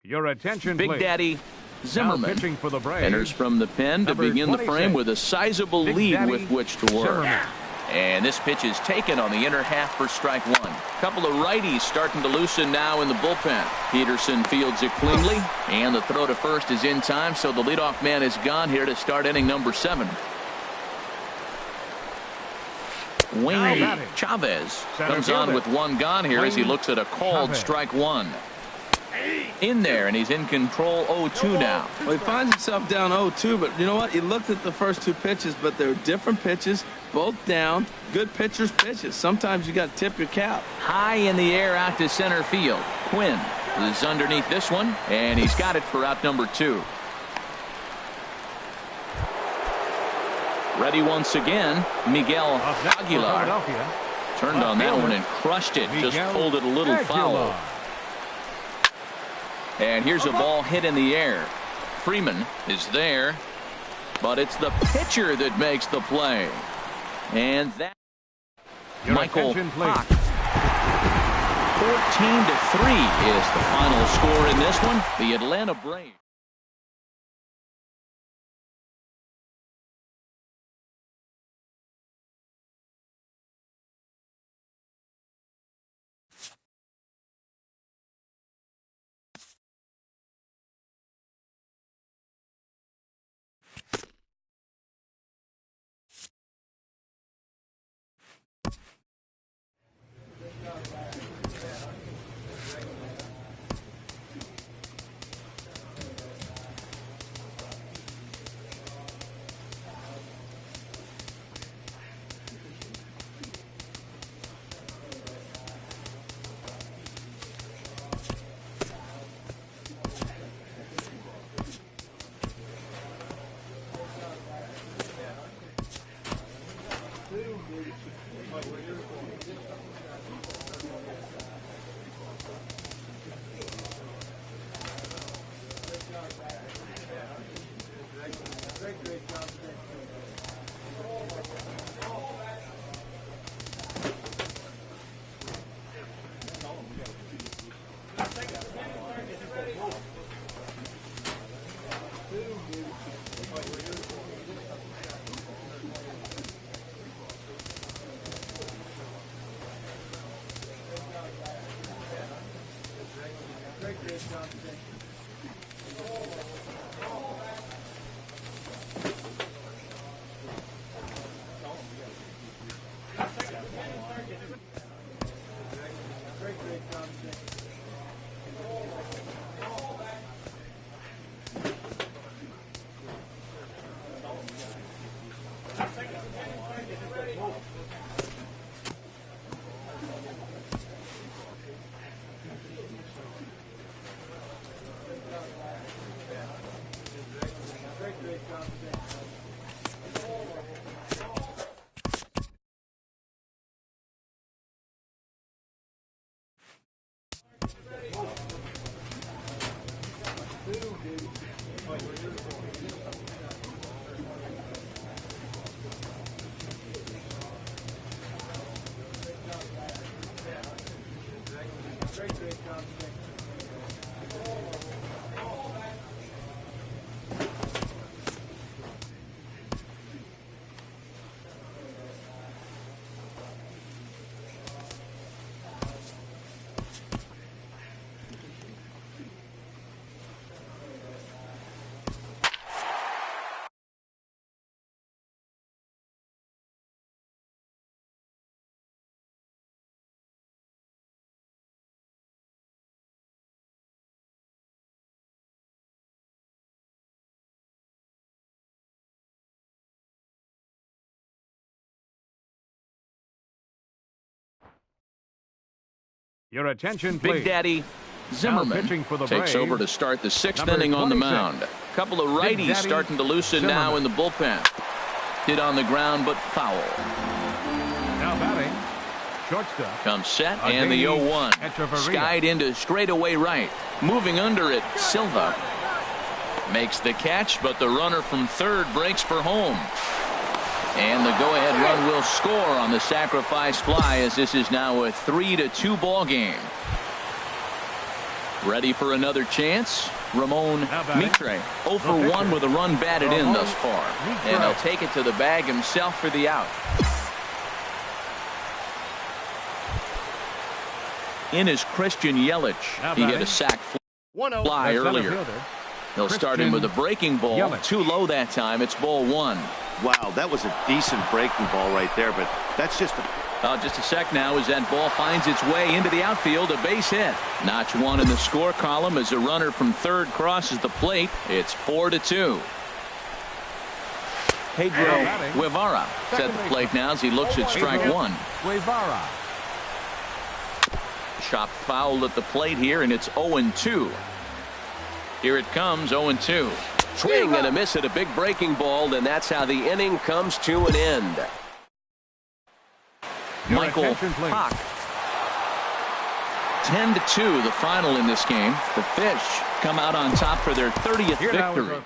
Your attention, Big please. Daddy Zimmerman Now pitching for the Braves. enters from the pen to Number begin the frame 26. with a sizable Big lead Daddy with which to work. Zimmerman. And this pitch is taken on the inner half for strike one. Couple of righties starting to loosen now in the bullpen. Peterson fields it cleanly, and the throw to first is in time, so the leadoff man is gone here to start inning number 7. Wayne Chavez comes on with one gone here as he looks at a called strike one. In there, and he's in control 0-2 now. Well, he finds himself down 0-2, but you know what? He looked at the first 2 pitches, but they're different pitches, both down. Good pitchers' pitches. Sometimes you got to tip your cap. High in the air out to center field. Quinn is underneath this one, and he's got it for out number 2. Ready once again, Miguel Aguilar. Turned on that one and crushed it. Just pulled it a little foul. And here's a ball hit in the air. Freeman is there, but it's the pitcher that makes the play. And that Michael Hawk. 14-3 is the final score in this one. The Atlanta Braves. Your attention, please. Big Daddy Zimmerman takes over to start the 6th inning on the mound. Couple of righties starting to loosen now in the bullpen. Hit on the ground, but foul. Now batting, shortstop. Comes set, and the 0-1. Skied into straightaway right. Moving under it, Silva. Makes the catch, but the runner from third breaks for home. And the go-ahead run will score on the sacrifice fly, as this is now a 3-2 ball game. Ready for another chance. Ramon Mitre 0 for 1 with a run batted in thus far. And he'll take it to the bag himself for the out. In is Christian Yelich. He had a sac fly earlier. They'll start him with a breaking ball. Too low that time. It's ball 1. Wow, that was a decent breaking ball right there, but that's just a... Just a sec now as that ball finds its way into the outfield. A base hit. Notch 1 in the score column as a runner from third crosses the plate. It's 4-2. Pedro Guevara is at the plate now as he looks at strike 1. Guevara. Chopped foul at the plate here, and it's 0-2. Here it comes, 0-2. Swing and a miss at a big breaking ball, and that's how the inning comes to an end. Michael Hawk. 10-2, the final in this game. The Fish come out on top for their 30th victory.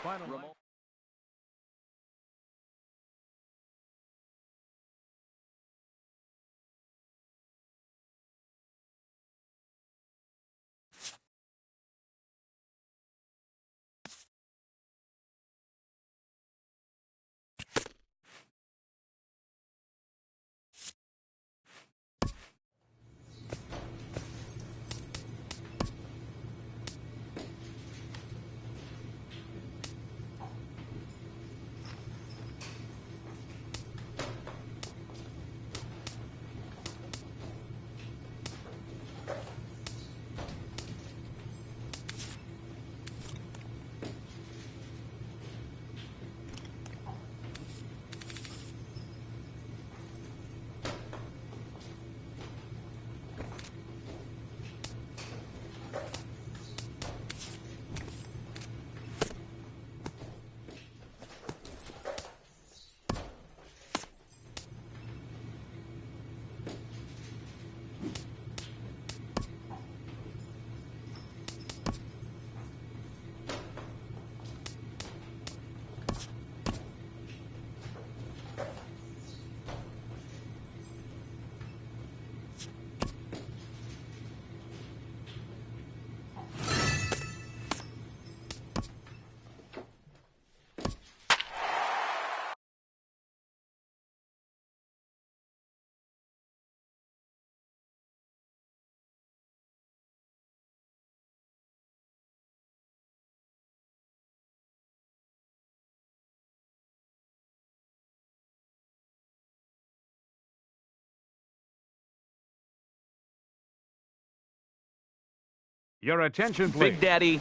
Your attention, please. Big Daddy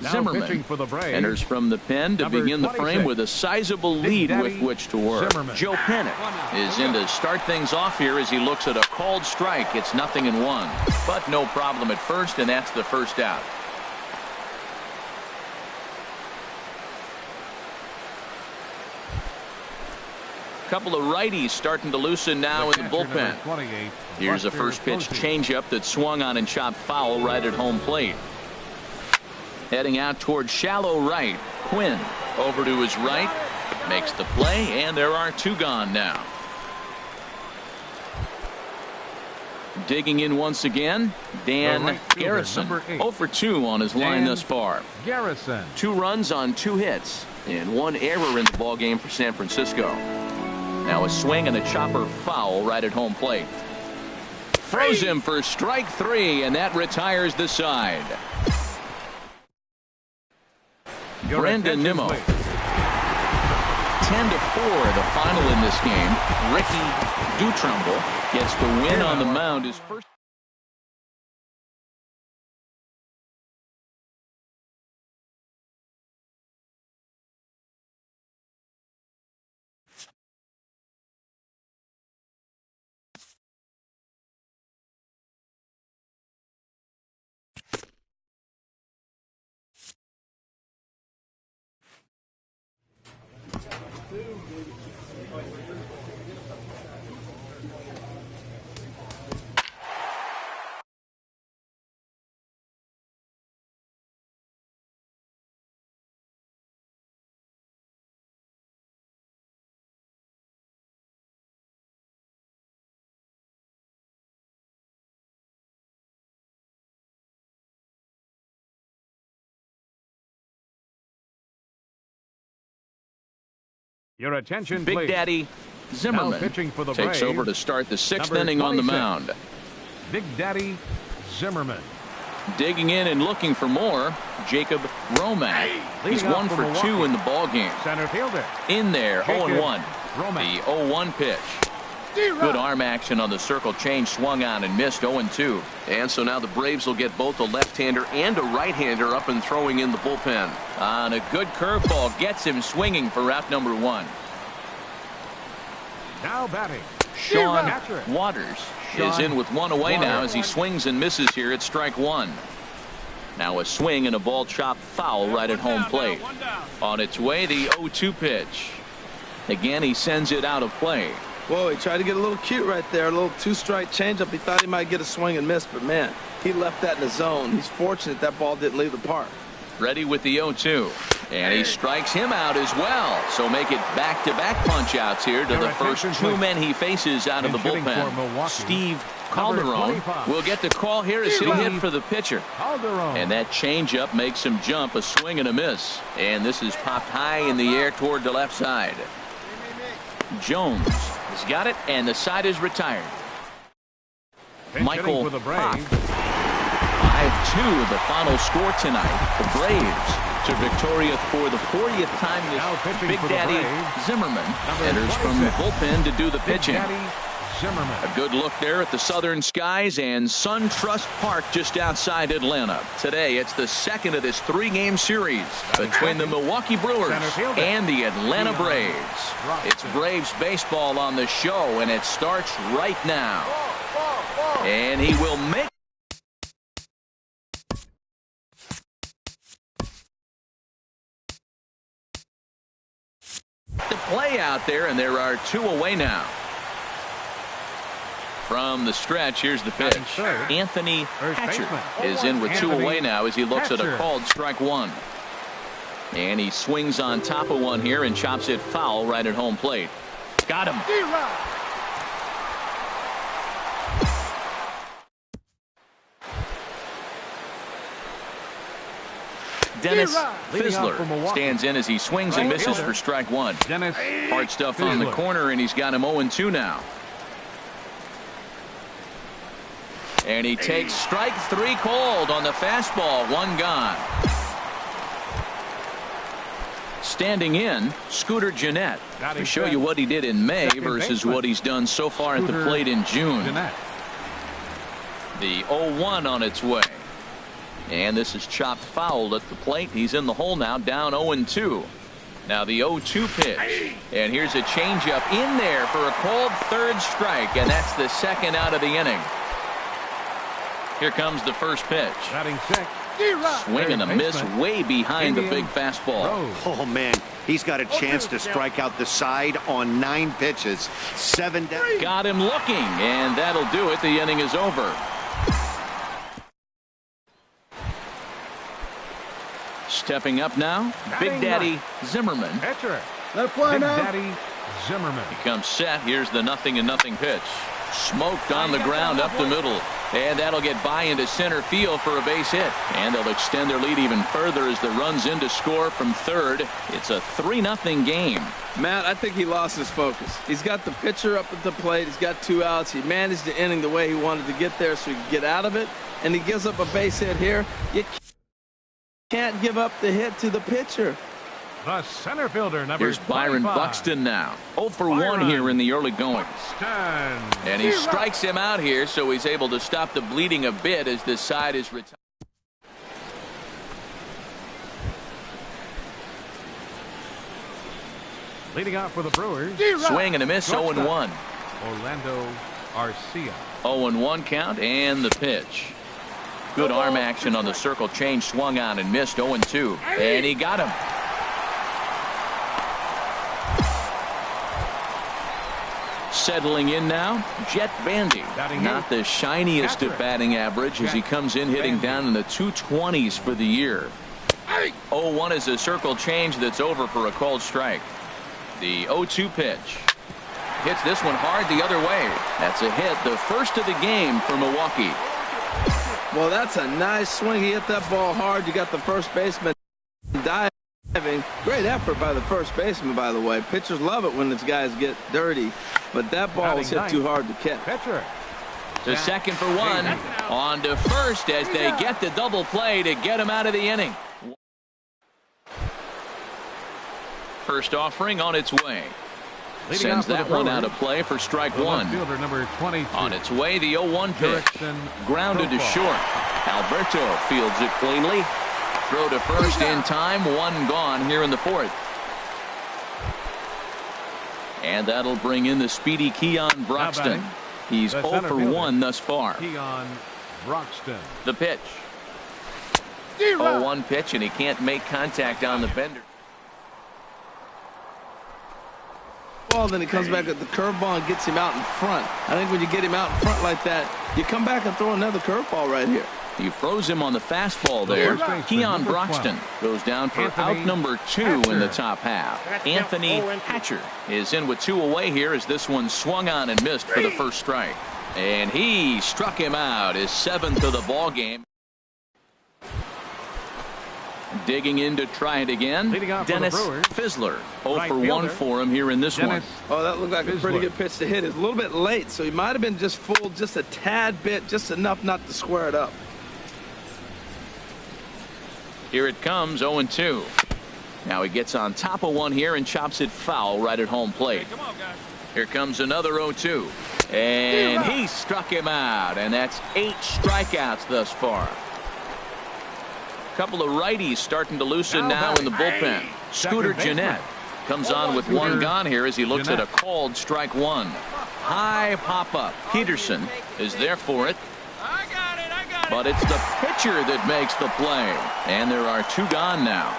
Now Zimmerman pitching for the Braves. enters from the pen to Number begin the frame 26. with a sizable Big lead Daddy with which to work. Zimmerman. Joe Pennick is in to start things off here as he looks at a called strike. It's 0-1, but no problem at first, and that's the first out. Couple of righties starting to loosen now in the bullpen. Here's a first pitch changeup that swung on and chopped foul right at home plate. Heading out toward shallow right. Quinn over to his right, makes the play, and there are 2 gone now. Digging in once again, Dan Garrison. 0 for 2 on his line thus far. Garrison. 2 runs on 2 hits and 1 error in the ballgame for San Francisco. Now a swing and a chopper foul right at home plate. Throws him for strike 3, and that retires the side. Brandon Nimmo. 10-4, the final in this game. Ricky Dutrumble gets the win on the mound. His first. Your attention, Big please. Daddy Zimmerman Now pitching for the takes Braves, over to start the 6th number inning on the 26. mound. Big Daddy Zimmerman. Digging in and looking for more, Jacob Romack. He's Leading off 1 for for Milwaukee. 2 in the ball game. Center fielder. In there, Jacob 0-1. Romack. The 0-1 pitch. Good arm action on the circle change, swung on and missed. 0-2. And so now the Braves will get both a left-hander and a right-hander up and throwing in the bullpen. On a good curveball, gets him swinging for out number 1. Now batting. Sean Catcher. Waters Sean is in with 1 away Waters. now as he swings and misses here at strike 1. Now a swing and a ball chopped foul right at home plate. On its way, the 0-2 pitch. Again, he sends it out of play. Whoa, he tried to get a little cute right there. A little 2-strike changeup. He thought he might get a swing and miss, but man, he left that in the zone. He's fortunate that ball didn't leave the park. Ready with the 0-2. And he strikes him out as well. So make it back-to-back punch-outs here to the first 2 men he faces out of the bullpen. Steve Calderon will get the call here as he'll hit for the pitcher. And that changeup makes him jump, a swing and a miss. And this is popped high in the air toward the left side. Jones has got it, and the side is retired. Michael for the Braves. Pop. 5-2 the final score tonight. The Braves to victoria for the 40th time this Big Daddy Zimmerman enters from the bullpen to do the pitching. A good look there at the southern skies and SunTrust Park just outside Atlanta. Today it's the 2nd of this 3-game series between the Milwaukee Brewers and the Atlanta Braves. It's Braves baseball on the show, and it starts right now. And he will make the play out there, and there are 2 away now. From the stretch, here's the pitch. Anthony Hatcher is in with 2 away now as he looks at a called strike 1. And he swings on top of one here and chops it foul right at home plate. Got him. Dennis Fizzler stands in as he swings and misses for strike 1. Hard stuff on the corner, and he's got him 0-2 now. And he takes strike 3 cold on the fastball. 1 gone. Standing in, Scooter Gennett to show you what he did in May versus what he's done so far at the plate in June. The 0-1 on its way. And this is chopped foul at the plate. He's in the hole now, down 0-2. Now the 0-2 pitch. And here's a changeup in there for a called 3rd strike. And that's the 2nd out of the inning. Here comes the first pitch. Swing and a miss way behind the big fastball. Oh, man. He's got a chance to strike out the side on 9 pitches. 7 down. Got him looking, and that'll do it. The inning is over. Stepping up now, Big Daddy Zimmerman. Big Daddy Zimmerman. He comes set. Here's the 0-0 pitch. Smoked on the ground up the middle. And that'll get by into center field for a base hit. And they'll extend their lead even further as the runs in to score from third. It's a 3-0 game. Matt, I think he lost his focus. He's got the pitcher up at the plate. He's got 2 outs. He managed the inning the way he wanted to get there so he could get out of it. And he gives up a base hit here. You can't give up the hit to the pitcher. The center fielder, number Here's Byron 25. Buxton now. 0 for 1 here in the early goings. And he strikes him out here, so he's able to stop the bleeding a bit as this side is retired. Leading off for the Brewers. Swing and a miss, 0-1. Orlando Arcia. 0-1 count and the pitch. Good arm action on the circle change, swung on and missed. 0-2. And he got him. Settling in now, Jet Bandy. Not the shiniest of batting average as he comes in hitting down in the 220s for the year. 0-1 is a circle change that's over for a called strike. The 0-2 pitch. Hits this one hard the other way. That's a hit, the first of the game for Milwaukee. Well, that's a nice swing. He hit that ball hard. You got the first baseman diving Great effort by the first baseman, by the way. Pitchers love it when these guys get dirty, but that ball was hit too hard to catch. Pitcher. To second for one. On to first as they get the double play to get him out of the inning. First offering on its way. Sends that one out of play for strike one. Fielder number 22. On its way, the 0-1 pitch. Grounded to short. Alberto fields it cleanly. Throw to first in time. One gone here in the fourth. And that'll bring in the speedy Keon Broxton. He's 0 for 1 thus far. Keon Broxton. The pitch. 0-1 pitch, and he can't make contact on the bender. Then he comes back at the curveball and gets him out in front. I think when you get him out in front like that, you come back and throw another curveball right here. He froze him on the fastball there. Keon Broxton goes down for out number 2 in the top half. Anthony Hatcher is in with 2 away here as this one swung on and missed for the first strike. And he struck him out, his 7th of the ball game. Digging in to try it again, Dennis Fizzler. 0 for 1 for him here in this one. Oh, that looked like a pretty good pitch to hit. It's a little bit late, so he might have been just fooled just a tad bit, just enough not to square it up. Here it comes, 0-2. Now he gets on top of one here and chops it foul right at home plate. Here comes another 0-2. And he struck him out, and that's 8 strikeouts thus far. Couple of righties starting to loosen now in the bullpen. Scooter Gennett comes on with 1 gone here as he looks at a called strike 1. High pop-up. Peterson is there for it. But it's the pitcher that makes the play. And there are 2 gone now.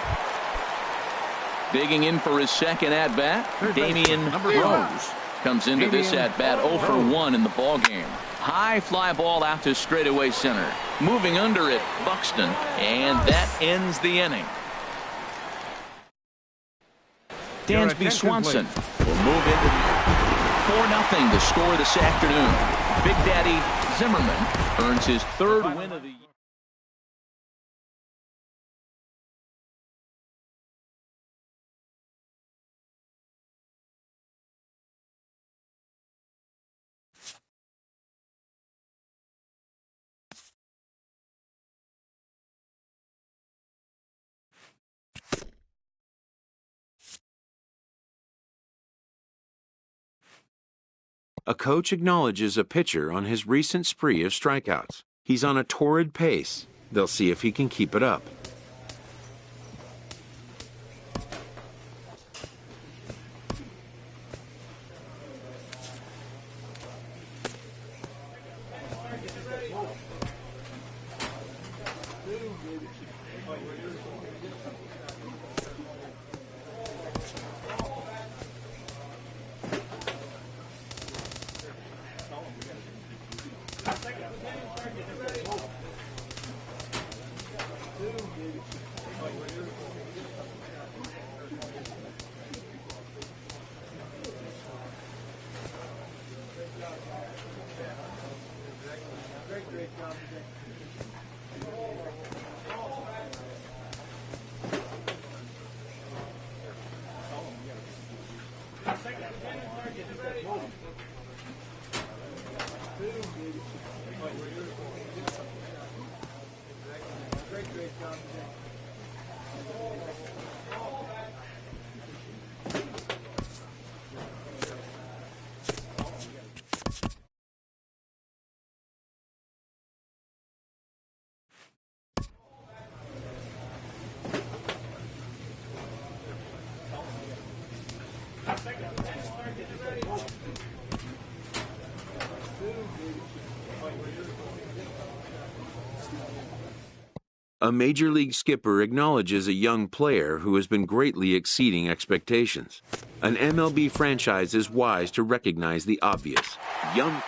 Digging in for his second at-bat, Damian Rose comes into this at-bat 0 for 1 in the ballgame. High fly ball out to straightaway center. Moving under it, Buxton, and that ends the inning. Dansby Swanson will move into 4-0 to score this afternoon. Big Daddy Zimmerman earns his 3rd win of the year. A coach acknowledges a pitcher on his recent spree of strikeouts. He's on a torrid pace. They'll see if he can keep it up. A major league skipper acknowledges a young player who has been greatly exceeding expectations. An MLB franchise is wise to recognize the obvious. Young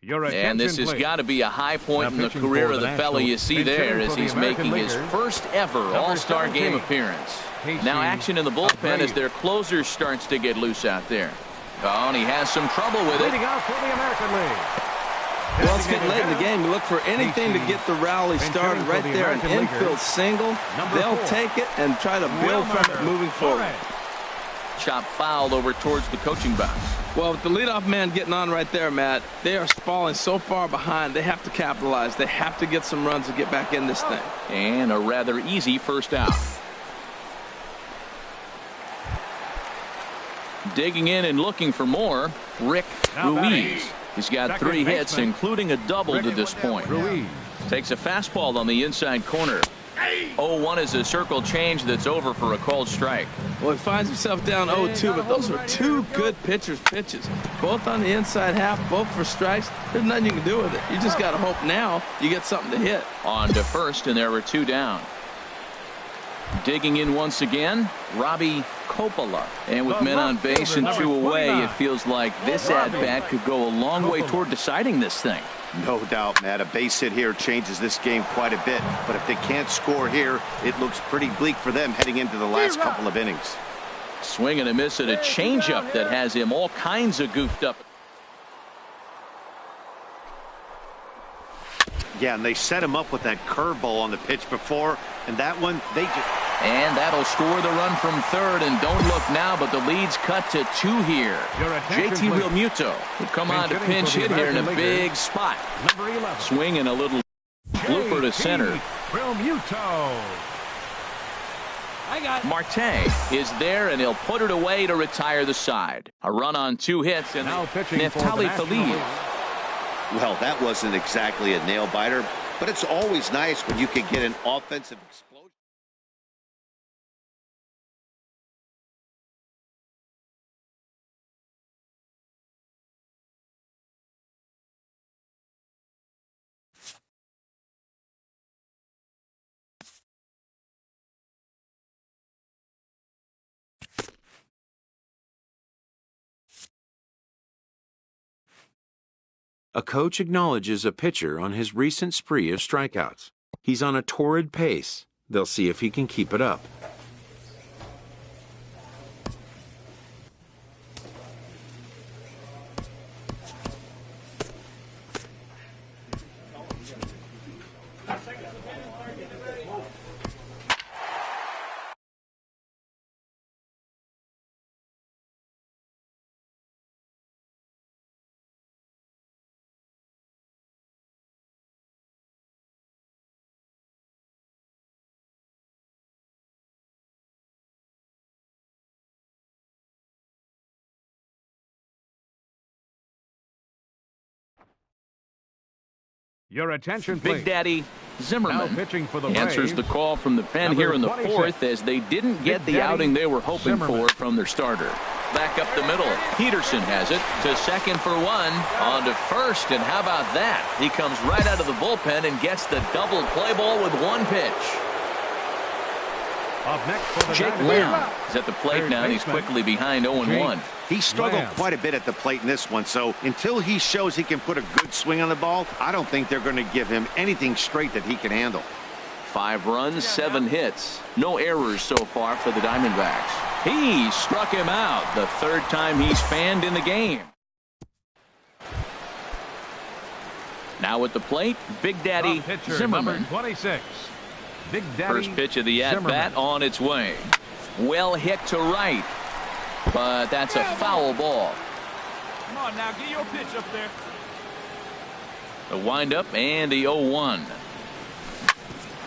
And this has got to be a high point in the career of the fella you see there as he's making his first ever All-Star game appearance. Now action in the bullpen as their closer starts to get loose out there. Oh, and he has some trouble with it. Well, it's getting late in the game. You look for anything to get the rally started right there. An infield single. They'll take it and try to build from it moving forward. Chop fouled over towards the coaching box. Well, with the leadoff man getting on right there, Matt, they are falling so far behind. They have to capitalize. They have to get some runs to get back in this thing. And a rather easy first out. Digging in and looking for more, Rick Ruiz. He's got 3 hits, including a double to this point. Takes a fastball on the inside corner. 0-1 is a circle change that's over for a called strike. Well, he finds himself down 0-2, but those are 2 good pitchers' pitches. Both on the inside half, both for strikes. There's nothing you can do with it. You just got to hope now you get something to hit. On to first, and there were 2 down. Digging in once again, Robbie Coppola. And with men on base and 2 away, it feels like this at-bat could go a long way toward deciding this thing. No doubt, Matt. A base hit here changes this game quite a bit. But if they can't score here, it looks pretty bleak for them heading into the last couple of innings. Swing and a miss at a changeup that has him all kinds of goofed up. Yeah, and they set him up with that curveball on the pitch before, and that one, they just... And that'll score the run from third, and don't look now, but the lead's cut to 2 here. JT Realmuto will come on to pinch hit here in a big spot. Swing and a little blooper to center. Marte is there, and he'll put it away to retire the side. A run on 2 hits, and Neftali Feliz. Well, that wasn't exactly a nail-biter, but it's always nice when you can get an offensive explosion. A coach acknowledges a pitcher on his recent spree of strikeouts. He's on a torrid pace. They'll see if he can keep it up. Your attention, please. Big Daddy Zimmerman answers the call from the pen here in the 4th as they didn't get the outing they were hoping for from their starter. Back up the middle. Peterson has it to second for 1. On to first, and how about that? He comes right out of the bullpen and gets the double play ball with 1 pitch. Jake Lamb is at the plate now, and he's quickly behind 0-1. He struggled quite a bit at the plate in this one, so until he shows he can put a good swing on the ball, I don't think they're going to give him anything straight that he can handle. 5 runs, 7 hits. No errors so far for the Diamondbacks. He struck him out the 3rd time he's fanned in the game. Now at the plate, Big Daddy Zimmerman. 26. Big Daddy First pitch of the at-bat on its way. Well hit to right, but that's a foul ball. Come on now, get your pitch up there. The windup and the 0-1.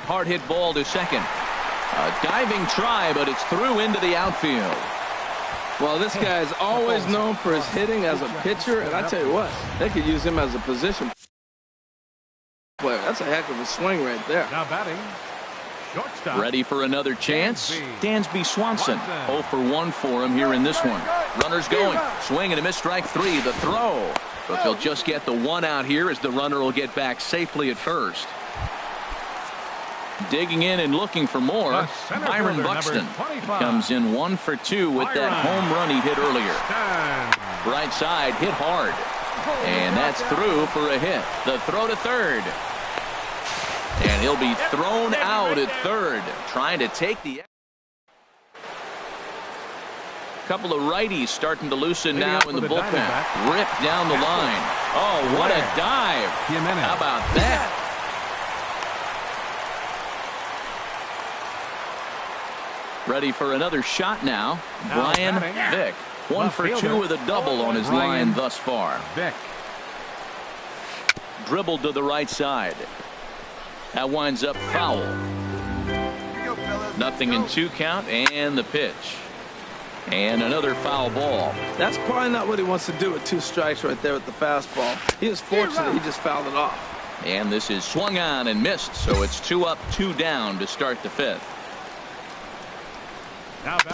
Hard hit ball to second. A diving try, but it's through into the outfield. Well, this guy is always known for his hitting as a pitcher, and I tell you what, they could use him as a position player. That's a heck of a swing right there. Now batting. Shortstop. Ready for another chance? Dansby Swanson. 0 for 1 for him here in this one. Runners going. Swing and a miss, strike 3. The throw. But they'll just get the 1 out here as the runner will get back safely at first. Digging in and looking for more, Byron Buxton comes in 1 for 2 with that home run he hit earlier. Right side hit hard. And that's through for a hit. The throw to third. And he'll be thrown out at third, trying to take the... Couple of righties starting to loosen now in the bullpen. Ripped down the line. Oh, what a dive. How about that? Ready for another shot now. Brian Vick. 1 for 2 with a double on his line thus far. Dribbled to the right side. That winds up foul. 0-2 count, and the pitch. And another foul ball. That's probably not what he wants to do with 2 strikes right there with the fastball. He was fortunate he just fouled it off. And this is swung on and missed, so it's 2 up, 2 down to start the 5th.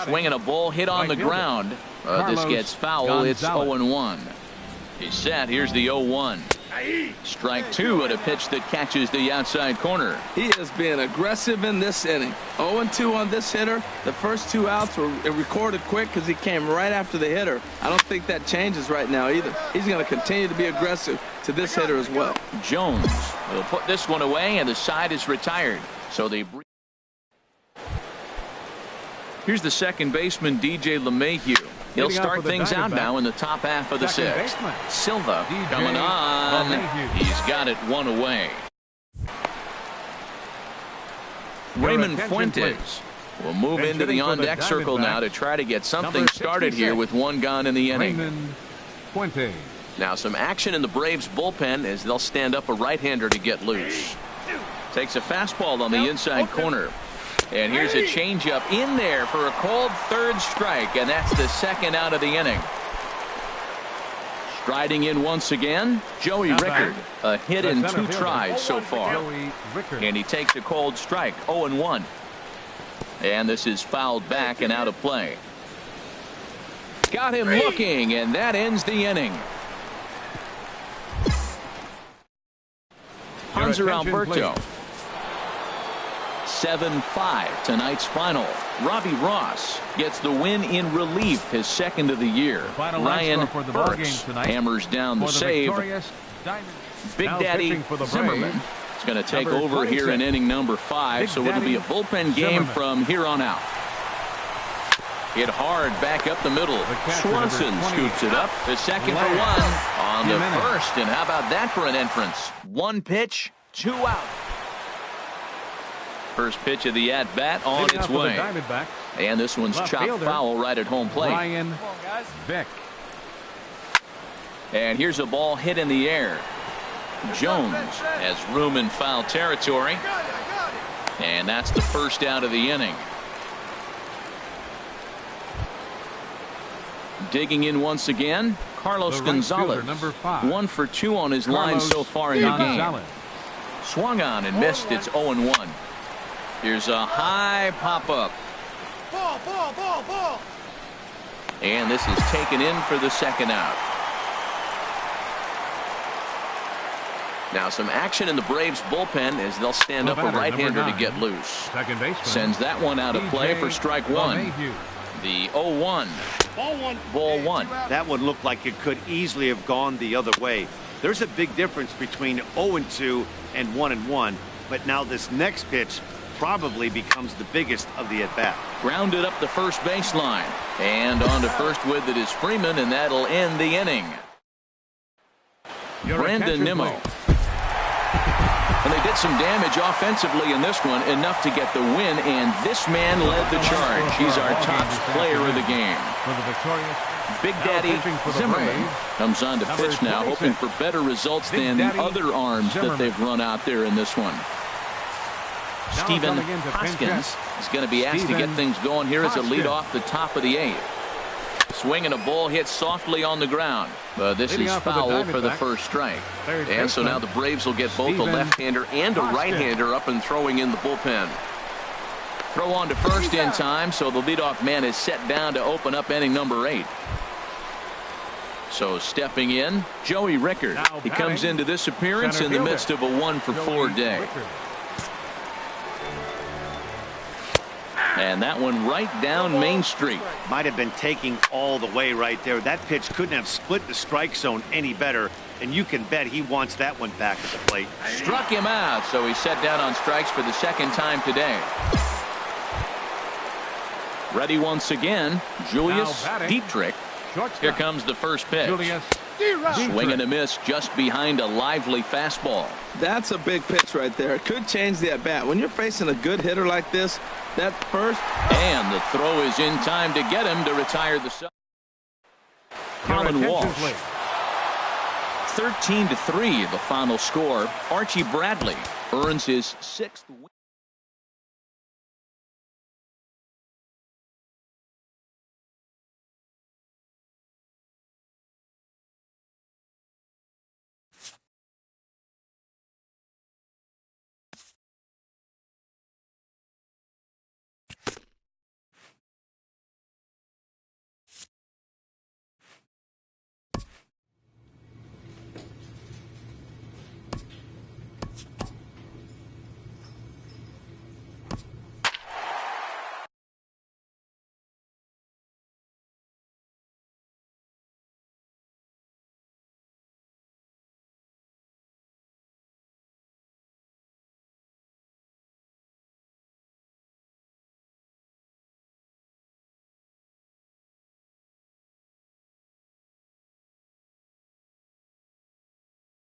Swinging a ball hit on the ground. This gets foul. It's 0-1. He's set. Here's the 0-1. Strike 2 at a pitch that catches the outside corner. He is being aggressive in this inning. 0-2 on this hitter. The first 2 outs were recorded quick because he came right after the hitter. I don't think that changes right now either. He's going to continue to be aggressive to this hitter as well. Jones will put this one away, and the side is retired. So they... Here's the second baseman, DJ LeMahieu. He'll start things out now in the top half of the 6th. Silva coming on. He's got it 1 away. Raymond Fuentes will move into the on-deck circle now to try to get something started here with 1 gone in the inning. Now some action in the Braves bullpen as they'll stand up a right-hander to get loose. Takes a fastball on the inside corner. And here's a changeup in there for a called 3rd strike, and that's the 2nd out of the inning. Striding in once again, Joey Rickard. A hit in 2 tries so far. And he takes a called strike, 0-1. And this is fouled back and out of play. Got him looking, and that ends the inning. Hanser Alberto. 7-5 tonight's final. Robbie Ross gets the win in relief, his 2nd of the year. Ryan Burks hammers down the save. Big Daddy Zimmerman is going to take over here in inning number 5, so it'll be a bullpen game from here on out. Hit hard back up the middle. Swanson scoops it up. The 2nd for 1 on the 1st, and how about that for an entrance? 1 pitch, 2 out. First pitch of the at-bat on its way. And this one's chopped foul right at home plate. And here's a ball hit in the air. Jones has room in foul territory. And that's the 1st out of the inning. Digging in once again, Carlos Gonzalez. 1 for 2 on his line so far in the game. Swung on and missed. It's 0-1. Here's a high pop-up. And this is taken in for the 2nd out. Now some action in the Braves bullpen as they'll stand up a right-hander to get loose. Sends that one out of play for strike 1. The 0-1. Ball 1. That one looked like it could easily have gone the other way. There's a big difference between 0-2 and 1-1. But now this next pitch probably becomes the biggest of the at-bat. Grounded up the first baseline. And on to first with it is Freeman, and that'll end the inning. Brandon Nimmo. And they did some damage offensively in this one, enough to get the win, and this man led the charge. He's our top player of the game. Big Daddy Zimmerman comes on to pitch now, hoping for better results than the other arms that they've run out there in this one. Stephen Hoskins is going to be asked to get things going here as a lead off the top of the 8th. Swinging a ball hit softly on the ground. This is foul for the 1st strike. And so now the Braves will get both a left-hander and a right-hander up and throwing in the bullpen. Throw on to first in time, so the leadoff man is set down to open up inning number 8. So stepping in, Joey Rickard. He comes into this appearance in the midst of a 1 for 4 day. And that one right down Main Street. Might have been taking all the way right there. That pitch couldn't have split the strike zone any better, and you can bet he wants that one back at the plate. Struck him out, so he's set down on strikes for the second time today. Ready once again, Julius Dietrich. Here comes the first pitch. Swing and a miss just behind a lively fastball. That's a big pitch right there. It could change the at-bat. When you're facing a good hitter like this, that first... And the throw is in time to get him to retire the sub. Colin Walsh. 13-3 the final score. Archie Bradley earns his 6th win.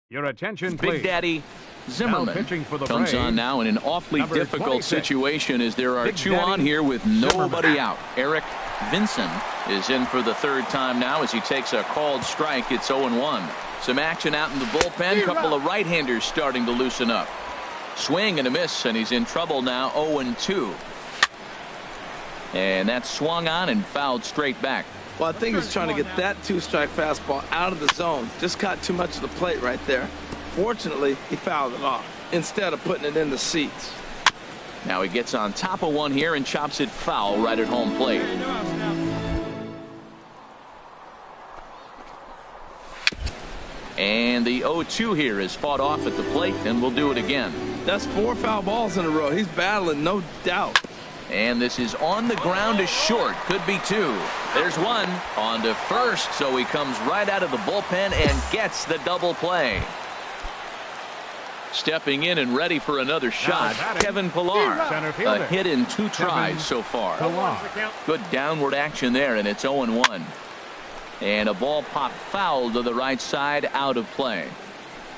Your attention, please. Big Daddy Zimmerman comes on now in an awfully difficult situation as there are two on here with nobody out. Eric Vinson is in for the third time now as he takes a called strike. It's 0-1. Some action out in the bullpen. Couple of right-handers starting to loosen up. Swing and a miss, and he's in trouble now. 0-2. And that's swung on and fouled straight back. Well, I think he's trying to get that two-strike fastball out of the zone. Just caught too much of the plate right there. Fortunately, he fouled it off instead of putting it in the seats. Now he gets on top of one here and chops it foul right at home plate. And the 0-2 here is fought off at the plate, and we'll do it again. That's 4 foul balls in a row. He's battling, no doubt. And this is on the ground to short. Could be 2. There's 1 on to first, so he comes right out of the bullpen and gets the double play. Stepping in and ready for another shot, Kevin Pillar. A hit in 2 tries so far. Good downward action there, and it's 0-1. And a ball popped foul to the right side, out of play.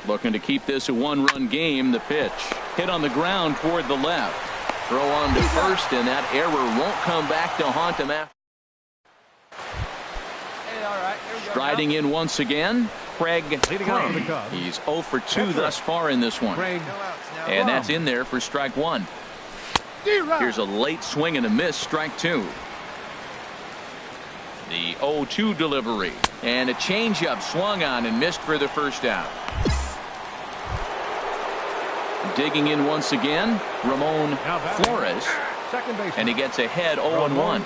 Looking to keep this a 1-run game. The pitch hit on the ground toward the left. Throw on to first, and that error won't come back to haunt him after. Striding in once again, Craig Crane. He's 0 for 2 thus far in this one. And that's in there for strike 1. Here's a late swing and a miss, strike 2. The 0-2 delivery. And a changeup swung on and missed for the first out. Digging in once again, Ramon Flores. And he gets ahead 0-1.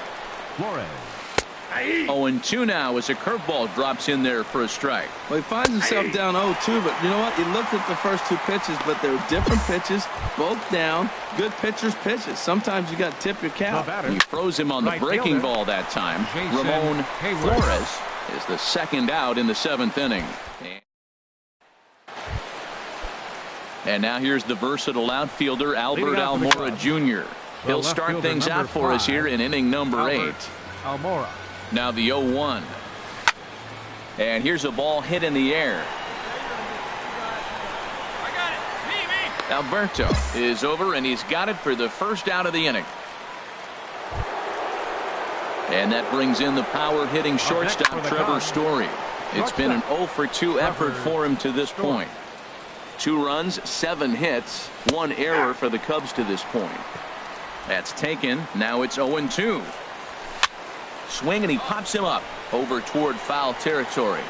0-2 now as a curveball drops in there for a strike. Well, he finds himself down 0-2, but you know what? He looked at the first 2 pitches, but they're different pitches, both down. Good pitchers' pitches. Sometimes you got to tip your cap. He froze him on the breaking ball that time. Ramon Flores is the second out in the 7th inning. And now here's the versatile outfielder, Albert Almora Jr. He'll start things out for us here in inning number 8. Now the 0-1. And here's a ball hit in the air. Alberto is over, and he's got it for the first out of the inning. And that brings in the power-hitting shortstop, Trevor Story. It's been an 0 for 2 effort for him to this point. 2 runs, 7 hits, 1 error for the Cubs to this point. That's taken. Now it's 0-2. Swing, and he pops him up over toward foul territory.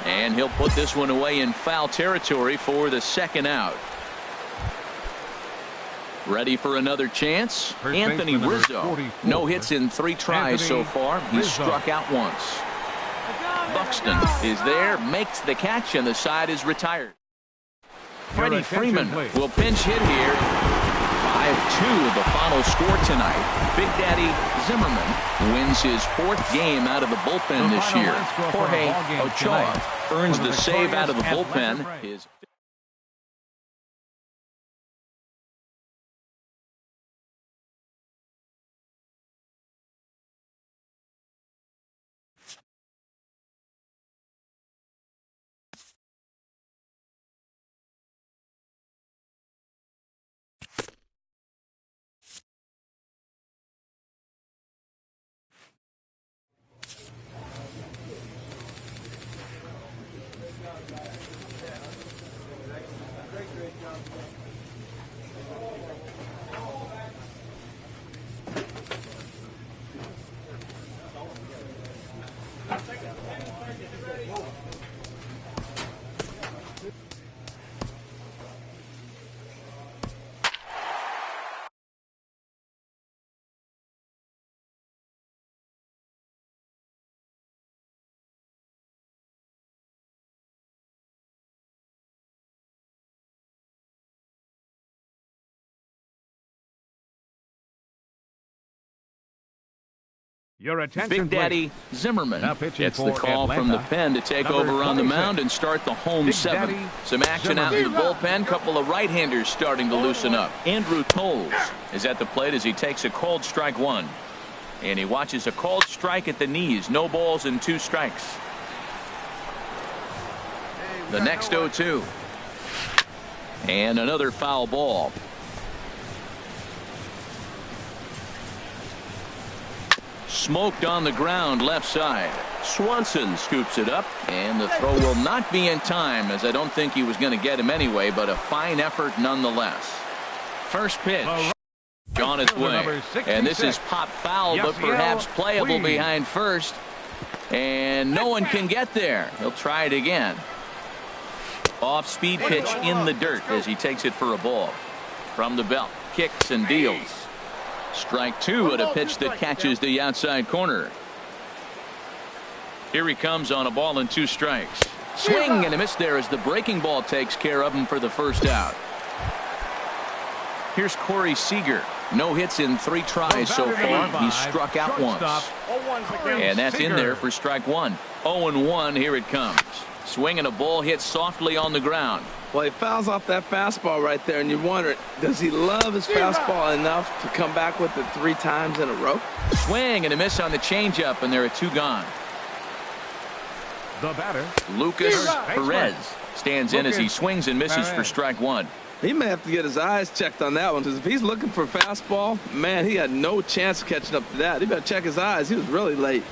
And he'll put this one away in foul territory for the second out. Ready for another chance? Anthony Rizzo. No hits in 3 tries so far. He's struck out once. Buxton is there, makes the catch, and the side is retired. Freddie Freeman will pinch hit here. 5-2 the final score tonight. Big Daddy Zimmerman wins his 4th game out of the bullpen this year. Jorge Ochoa earns the save out of the bullpen. Your attention, Big Daddy please. Zimmerman gets the for call Atlanta. from the pen to take Number over on the 26. mound and start the home Big 7th. Daddy Some action out in the bullpen. Couple of right-handers starting to loosen up. Andrew Tolles is at the plate as he takes a called strike 1. And he watches a called strike at the knees. No balls and 2 strikes. The next 0-2. And another foul ball. Smoked on the ground left side. Swanson scoops it up, and the throw will not be in time, as I don't think he was going to get him anyway, but a fine effort nonetheless. First pitch on its way, and this is pop foul, but perhaps playable behind first, and no one can get there. He'll try it again. Off-speed pitch in the dirt as he takes it for a ball. From the belt, kicks and deals. Strike 2 at a pitch that catches the outside corner. Here he comes on a ball and 2 strikes. Swing and a miss there as the breaking ball takes care of him for the first out. Here's Corey Seager. No hits in 3 tries so far. He's struck out once. And that's in there for strike 1. 0-1. Here it comes. Swing and a ball hit softly on the ground. Well, he fouls off that fastball right there, and you wonder, does he love his fastball enough to come back with it 3 times in a row? Swing and a miss on the changeup, and there are 2 gone. The batter, Lucas Perez stands in as he swings and misses for strike 1. He may have to get his eyes checked on that one, because if he's looking for fastball, man, he had no chance of catching up to that. He better check his eyes. He was really late.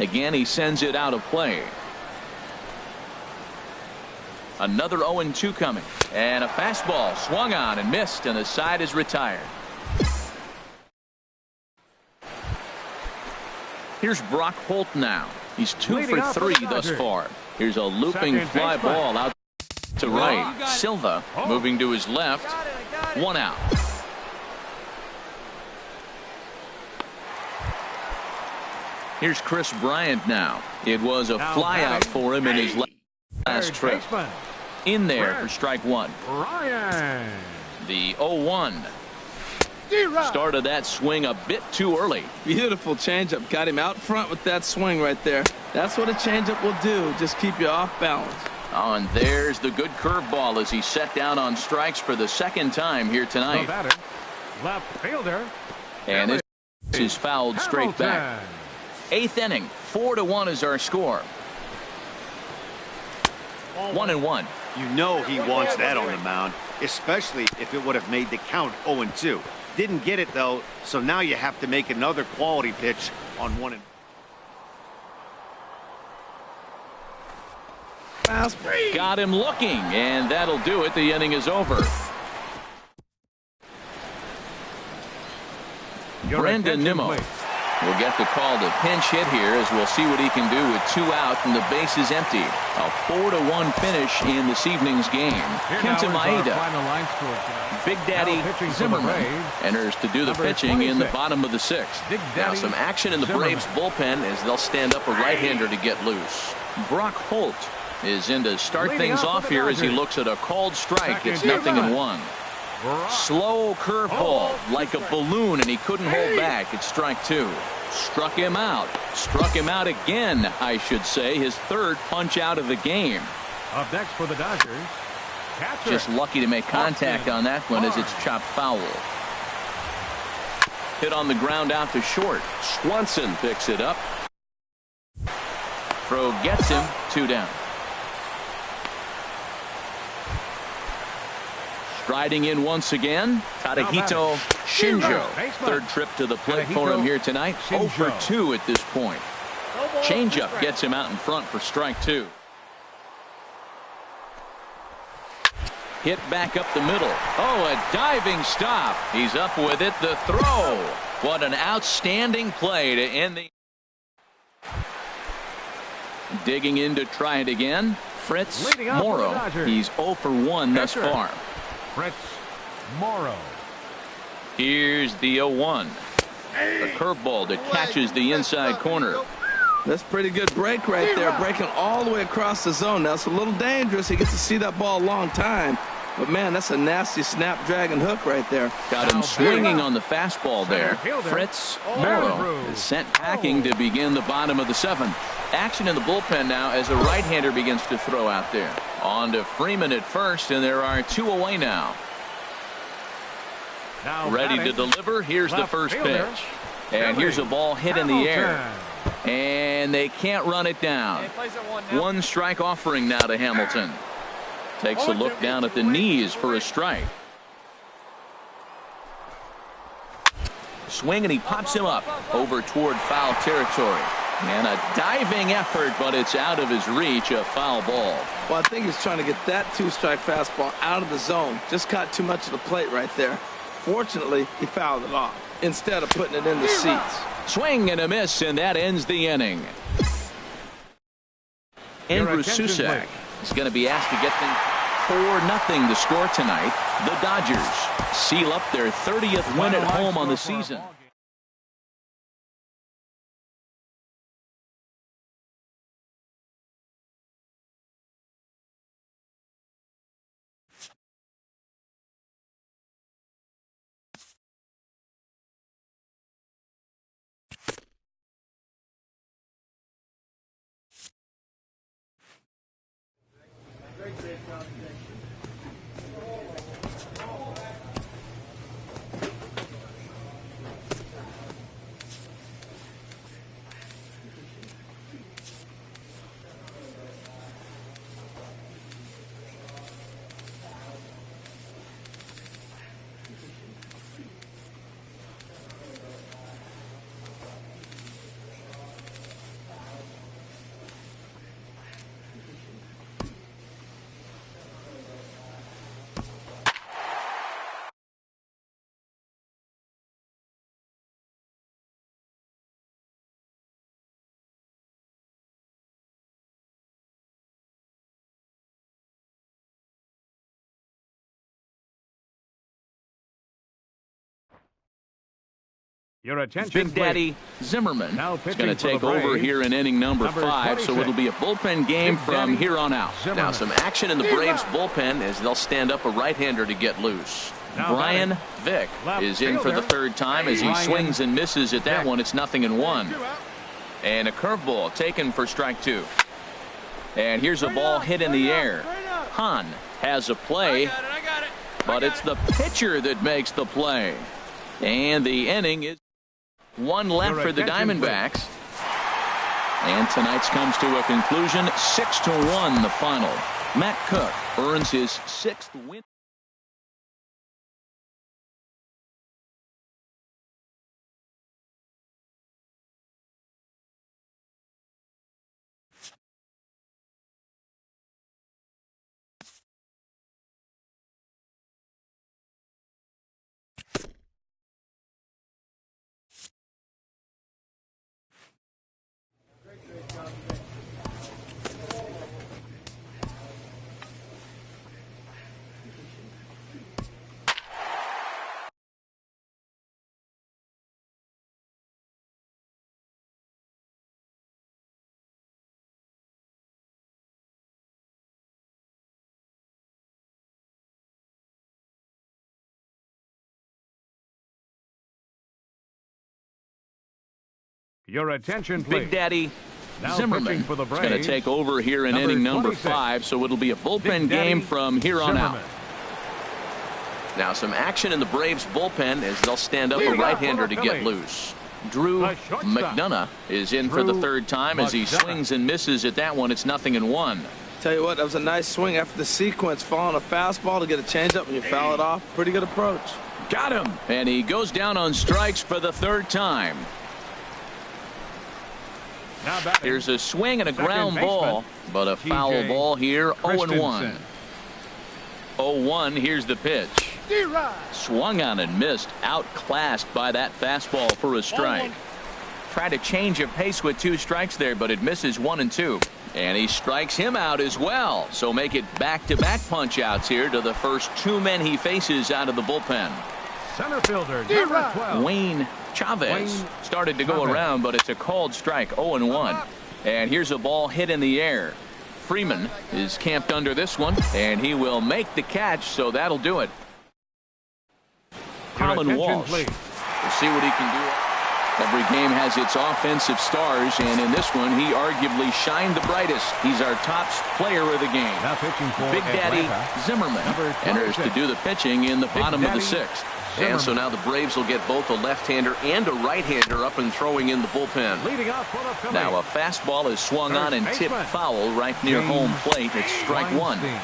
Again, he sends it out of play. Another 0-2 coming. And a fastball swung on and missed, and the side is retired. Here's Brock Holt now. He's 2 for 3 thus far. Here's a looping fly ball out to right. Silva moving to his left. 1 out. Here's Chris Bryant now. It was a fly out for him in his last trip. In there for strike 1. The 0-1. Started that swing a bit too early. Beautiful changeup. Got him out front with that swing right there. That's what a changeup will do. Just keep you off balance. Oh, and there's the good curveball as he's set down on strikes for the 2nd time here tonight. Left fielder. And this is fouled straight back. 8th inning. 4-1 is our score. 1-1. You know he wants that on the mound, especially if it would have made the count 0-2. Didn't get it, though, so now you have to make another quality pitch on 1. Got him looking, and that'll do it. The inning is over. Brandon Nimmo will get the call to pinch hit here, as we'll see what he can do with 2 out and the base is empty. A 4-1 finish in this evening's game. Kenta Maeda. Big Daddy Zimmerman enters to do the pitching in the bottom of the 6th. Now some action in the Braves bullpen as they'll stand up a right-hander to get loose. Brock Holt is in to start things off here as he looks at a called strike. It's 0-1. Slow curveball like a balloon, and he couldn't hold back. It's strike 2. Struck him out. Struck him out again, I should say. His third punch out of the game. Up next for the Dodgers, catcher. Just lucky to make contact on that one as it's chopped foul. Hit on the ground out to short. Swanson picks it up. Throw gets him. 2 down. Striding in once again, Tadahito Shinjo. Third trip to the plate for him here tonight. 0 for 2 at this point. Changeup gets him out in front for strike 2. Hit back up the middle. Oh, a diving stop. He's up with it. The throw. What an outstanding play to end the. Digging in to try it again. Fritz Morrow. He's 0 for 1 thus far. Fritz Morrow. Here's the 0-1. A curveball that catches the inside corner. That's pretty good break right there, breaking all the way across the zone. Now, it's a little dangerous. He gets to see that ball a long time. But, man, that's a nasty snapdragon hook right there. Got him swinging on the fastball there. Fritz Morrow is sent packing to begin the bottom of the 7th. Action in the bullpen now as a right-hander begins to throw out there. On to Freeman at first, and there are 2 away now. Ready to deliver. Here's the first pitch. And here's a ball hit in the air. And they can't run it down. 1 strike offering now to Hamilton. Takes a look down at the knees for a strike. Swing, and he pops him up over toward foul territory. And a diving effort, but it's out of his reach. A foul ball. Well, I think he's trying to get that 2-strike fastball out of the zone. Just caught too much of the plate right there. Fortunately, he fouled it off instead of putting it in the seats. Swing and a miss, and that ends the inning. Andrew Susak is going to be asked to get them 4-0 to score tonight. The Dodgers seal up their 30th win at home on the season. Your attention, Big Daddy Zimmerman is going to take over here in inning number 5, so it'll be a bullpen game from here on out. Now some action in the Braves bullpen as they'll stand up a right-hander to get loose. Brian Vick is in for the 3rd time as he swings and misses at that one. It's 0-1. And a curveball taken for strike 2. And here's a ball hit in the air. Hahn has a play, but it's the pitcher that makes the play. And the inning is 1 left for the Diamondbacks. And tonight's comes to a conclusion. 6-1 the final. Matt Cook earns his 6th win. Your attention, please. Big Daddy Now Zimmerman pitching is for the going to Braves, take over here in number inning number 26. 5, so it'll be a bullpen Big Daddy game from here on out. Zimmerman. Now some action in the Braves bullpen as they'll stand up a Leading off right-hander for to the get Phillies. loose. Drew The shortstop. McDonough is in for the Drew third time as he McDonough. swings and misses at that one. It's 0-1. Tell you what, that was a nice swing after the sequence, following a fastball to get a changeup and you foul it off. Pretty good approach. Got him. And he goes down on strikes for the third time. Now batting, Here's a swing and a second ground baseman, ball, but a foul T.J. ball here. 0-1. Christensen. 0-1. Here's the pitch. Swung on and missed. Outclassed by that fastball for a strike. Tried to change of pace with 2 strikes there, but it misses 1 and 2. And he strikes him out as well. So make it back-to-back punch-outs here to the first 2 men he faces out of the bullpen. Center fielder, number 12. Wayne Chavez started to go Chavez. around, but it's a called strike. 0-1. And here's a ball hit in the air. Freeman is camped under this one, and he will make the catch, so that'll do it. Your Colin attention, Walsh. please. We'll see what he can do. Every game has its offensive stars, and in this one, he arguably shined the brightest. He's our top player of the game. Now pitching for Big Daddy Atlanta, Zimmerman number enters to 26. do the pitching in the bottom of the Daddy 6th. And so Zimmerman. now the Braves will get both a left-hander and a right-hander up and throwing in the bullpen. Leading off for the Phillies. Now a fastball is swung on and tipped baseman, foul right near James home plate. It's strike 1. Weinstein.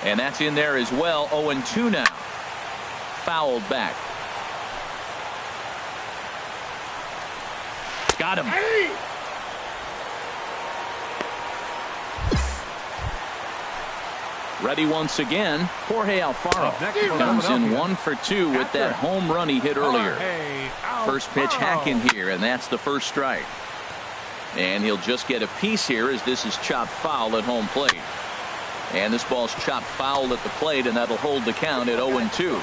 And that's in there as well. 0-2 now. Fouled back. Got him. Ready once again. Jorge Alfaro Up next for comes in Philadelphia. 1 for 2 with that home run he hit earlier. Jorge First pitch Alfaro. hacking here, and that's the first strike. And he'll just get a piece here as this is chopped foul at home plate. And this ball's chopped foul at the plate, and that'll hold the count at 0-2.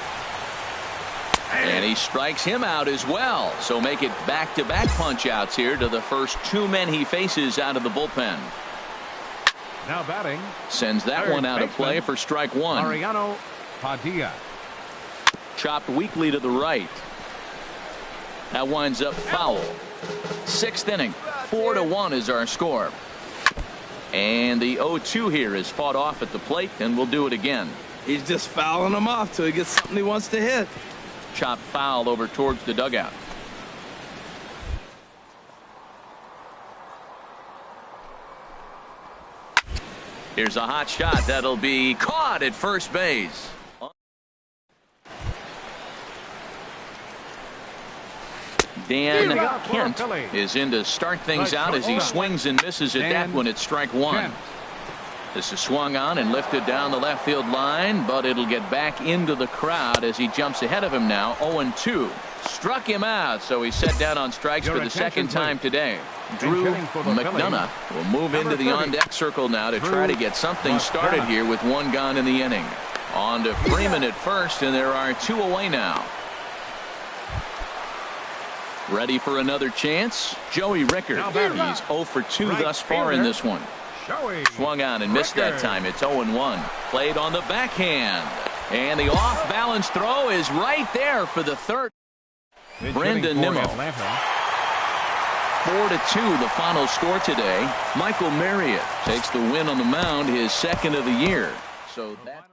And he strikes him out as well. So make it back-to-back punch-outs here to the first 2 men he faces out of the bullpen. Now batting, Sends that third one out of baseman, play for strike 1. Mariano Padilla. Chopped weakly to the right. That winds up foul. 6th inning. 4-1 is our score. And the 0-2 here is fought off at the plate, and we'll do it again. He's just fouling them off till he gets something he wants to hit. Chopped foul over towards the dugout. Here's a hot shot that'll be caught at first base. Dan Kent is in to start things out as he swings and misses at that one at strike 1. This is swung on and lifted down the left field line, but it'll get back into the crowd as he jumps ahead of him now. 0-2. Struck him out, so he's set down on strikes for the second time today. Drew McDonough will move into the on-deck circle now to try to get something started here with 1 gone in the inning. On to Freeman at first, and there are 2 away now. Ready for another chance? Joey Rickard. He's 0 for 2 thus far in this one. Swung on and missed that time. It's 0-1. Played on the backhand. And the off-balance throw is right there for the third. Brendan Nimmo. 4-2 the final score today. Michael Marriott takes the win on the mound, his 2nd of the year. So that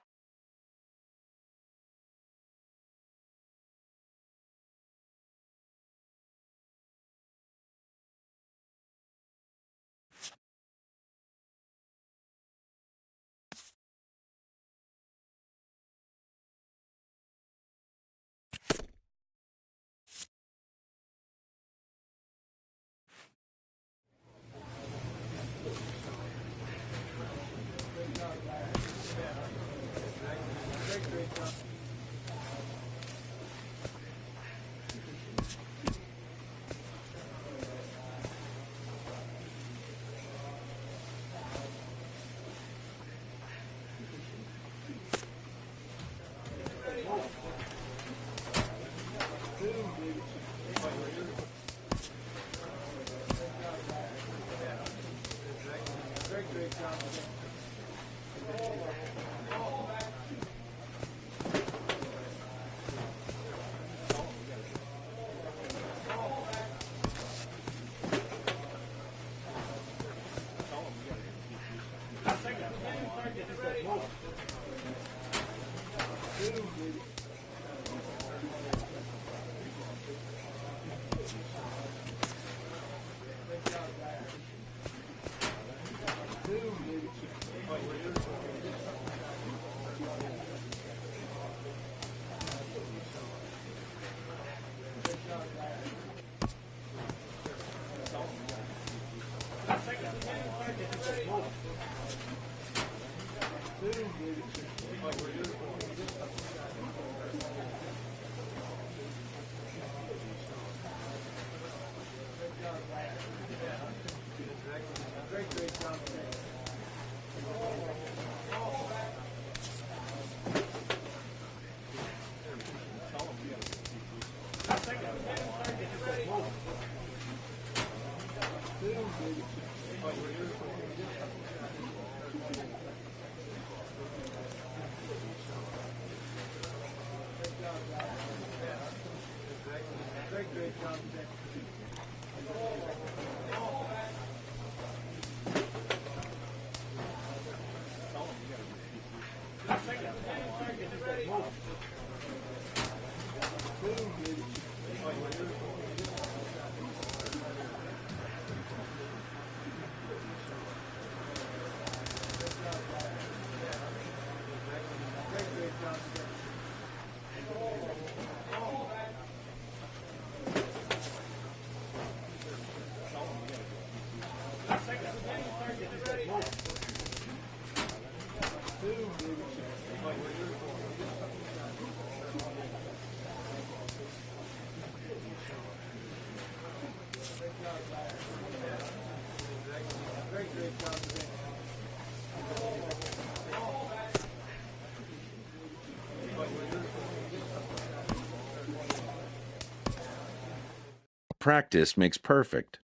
Practice makes perfect.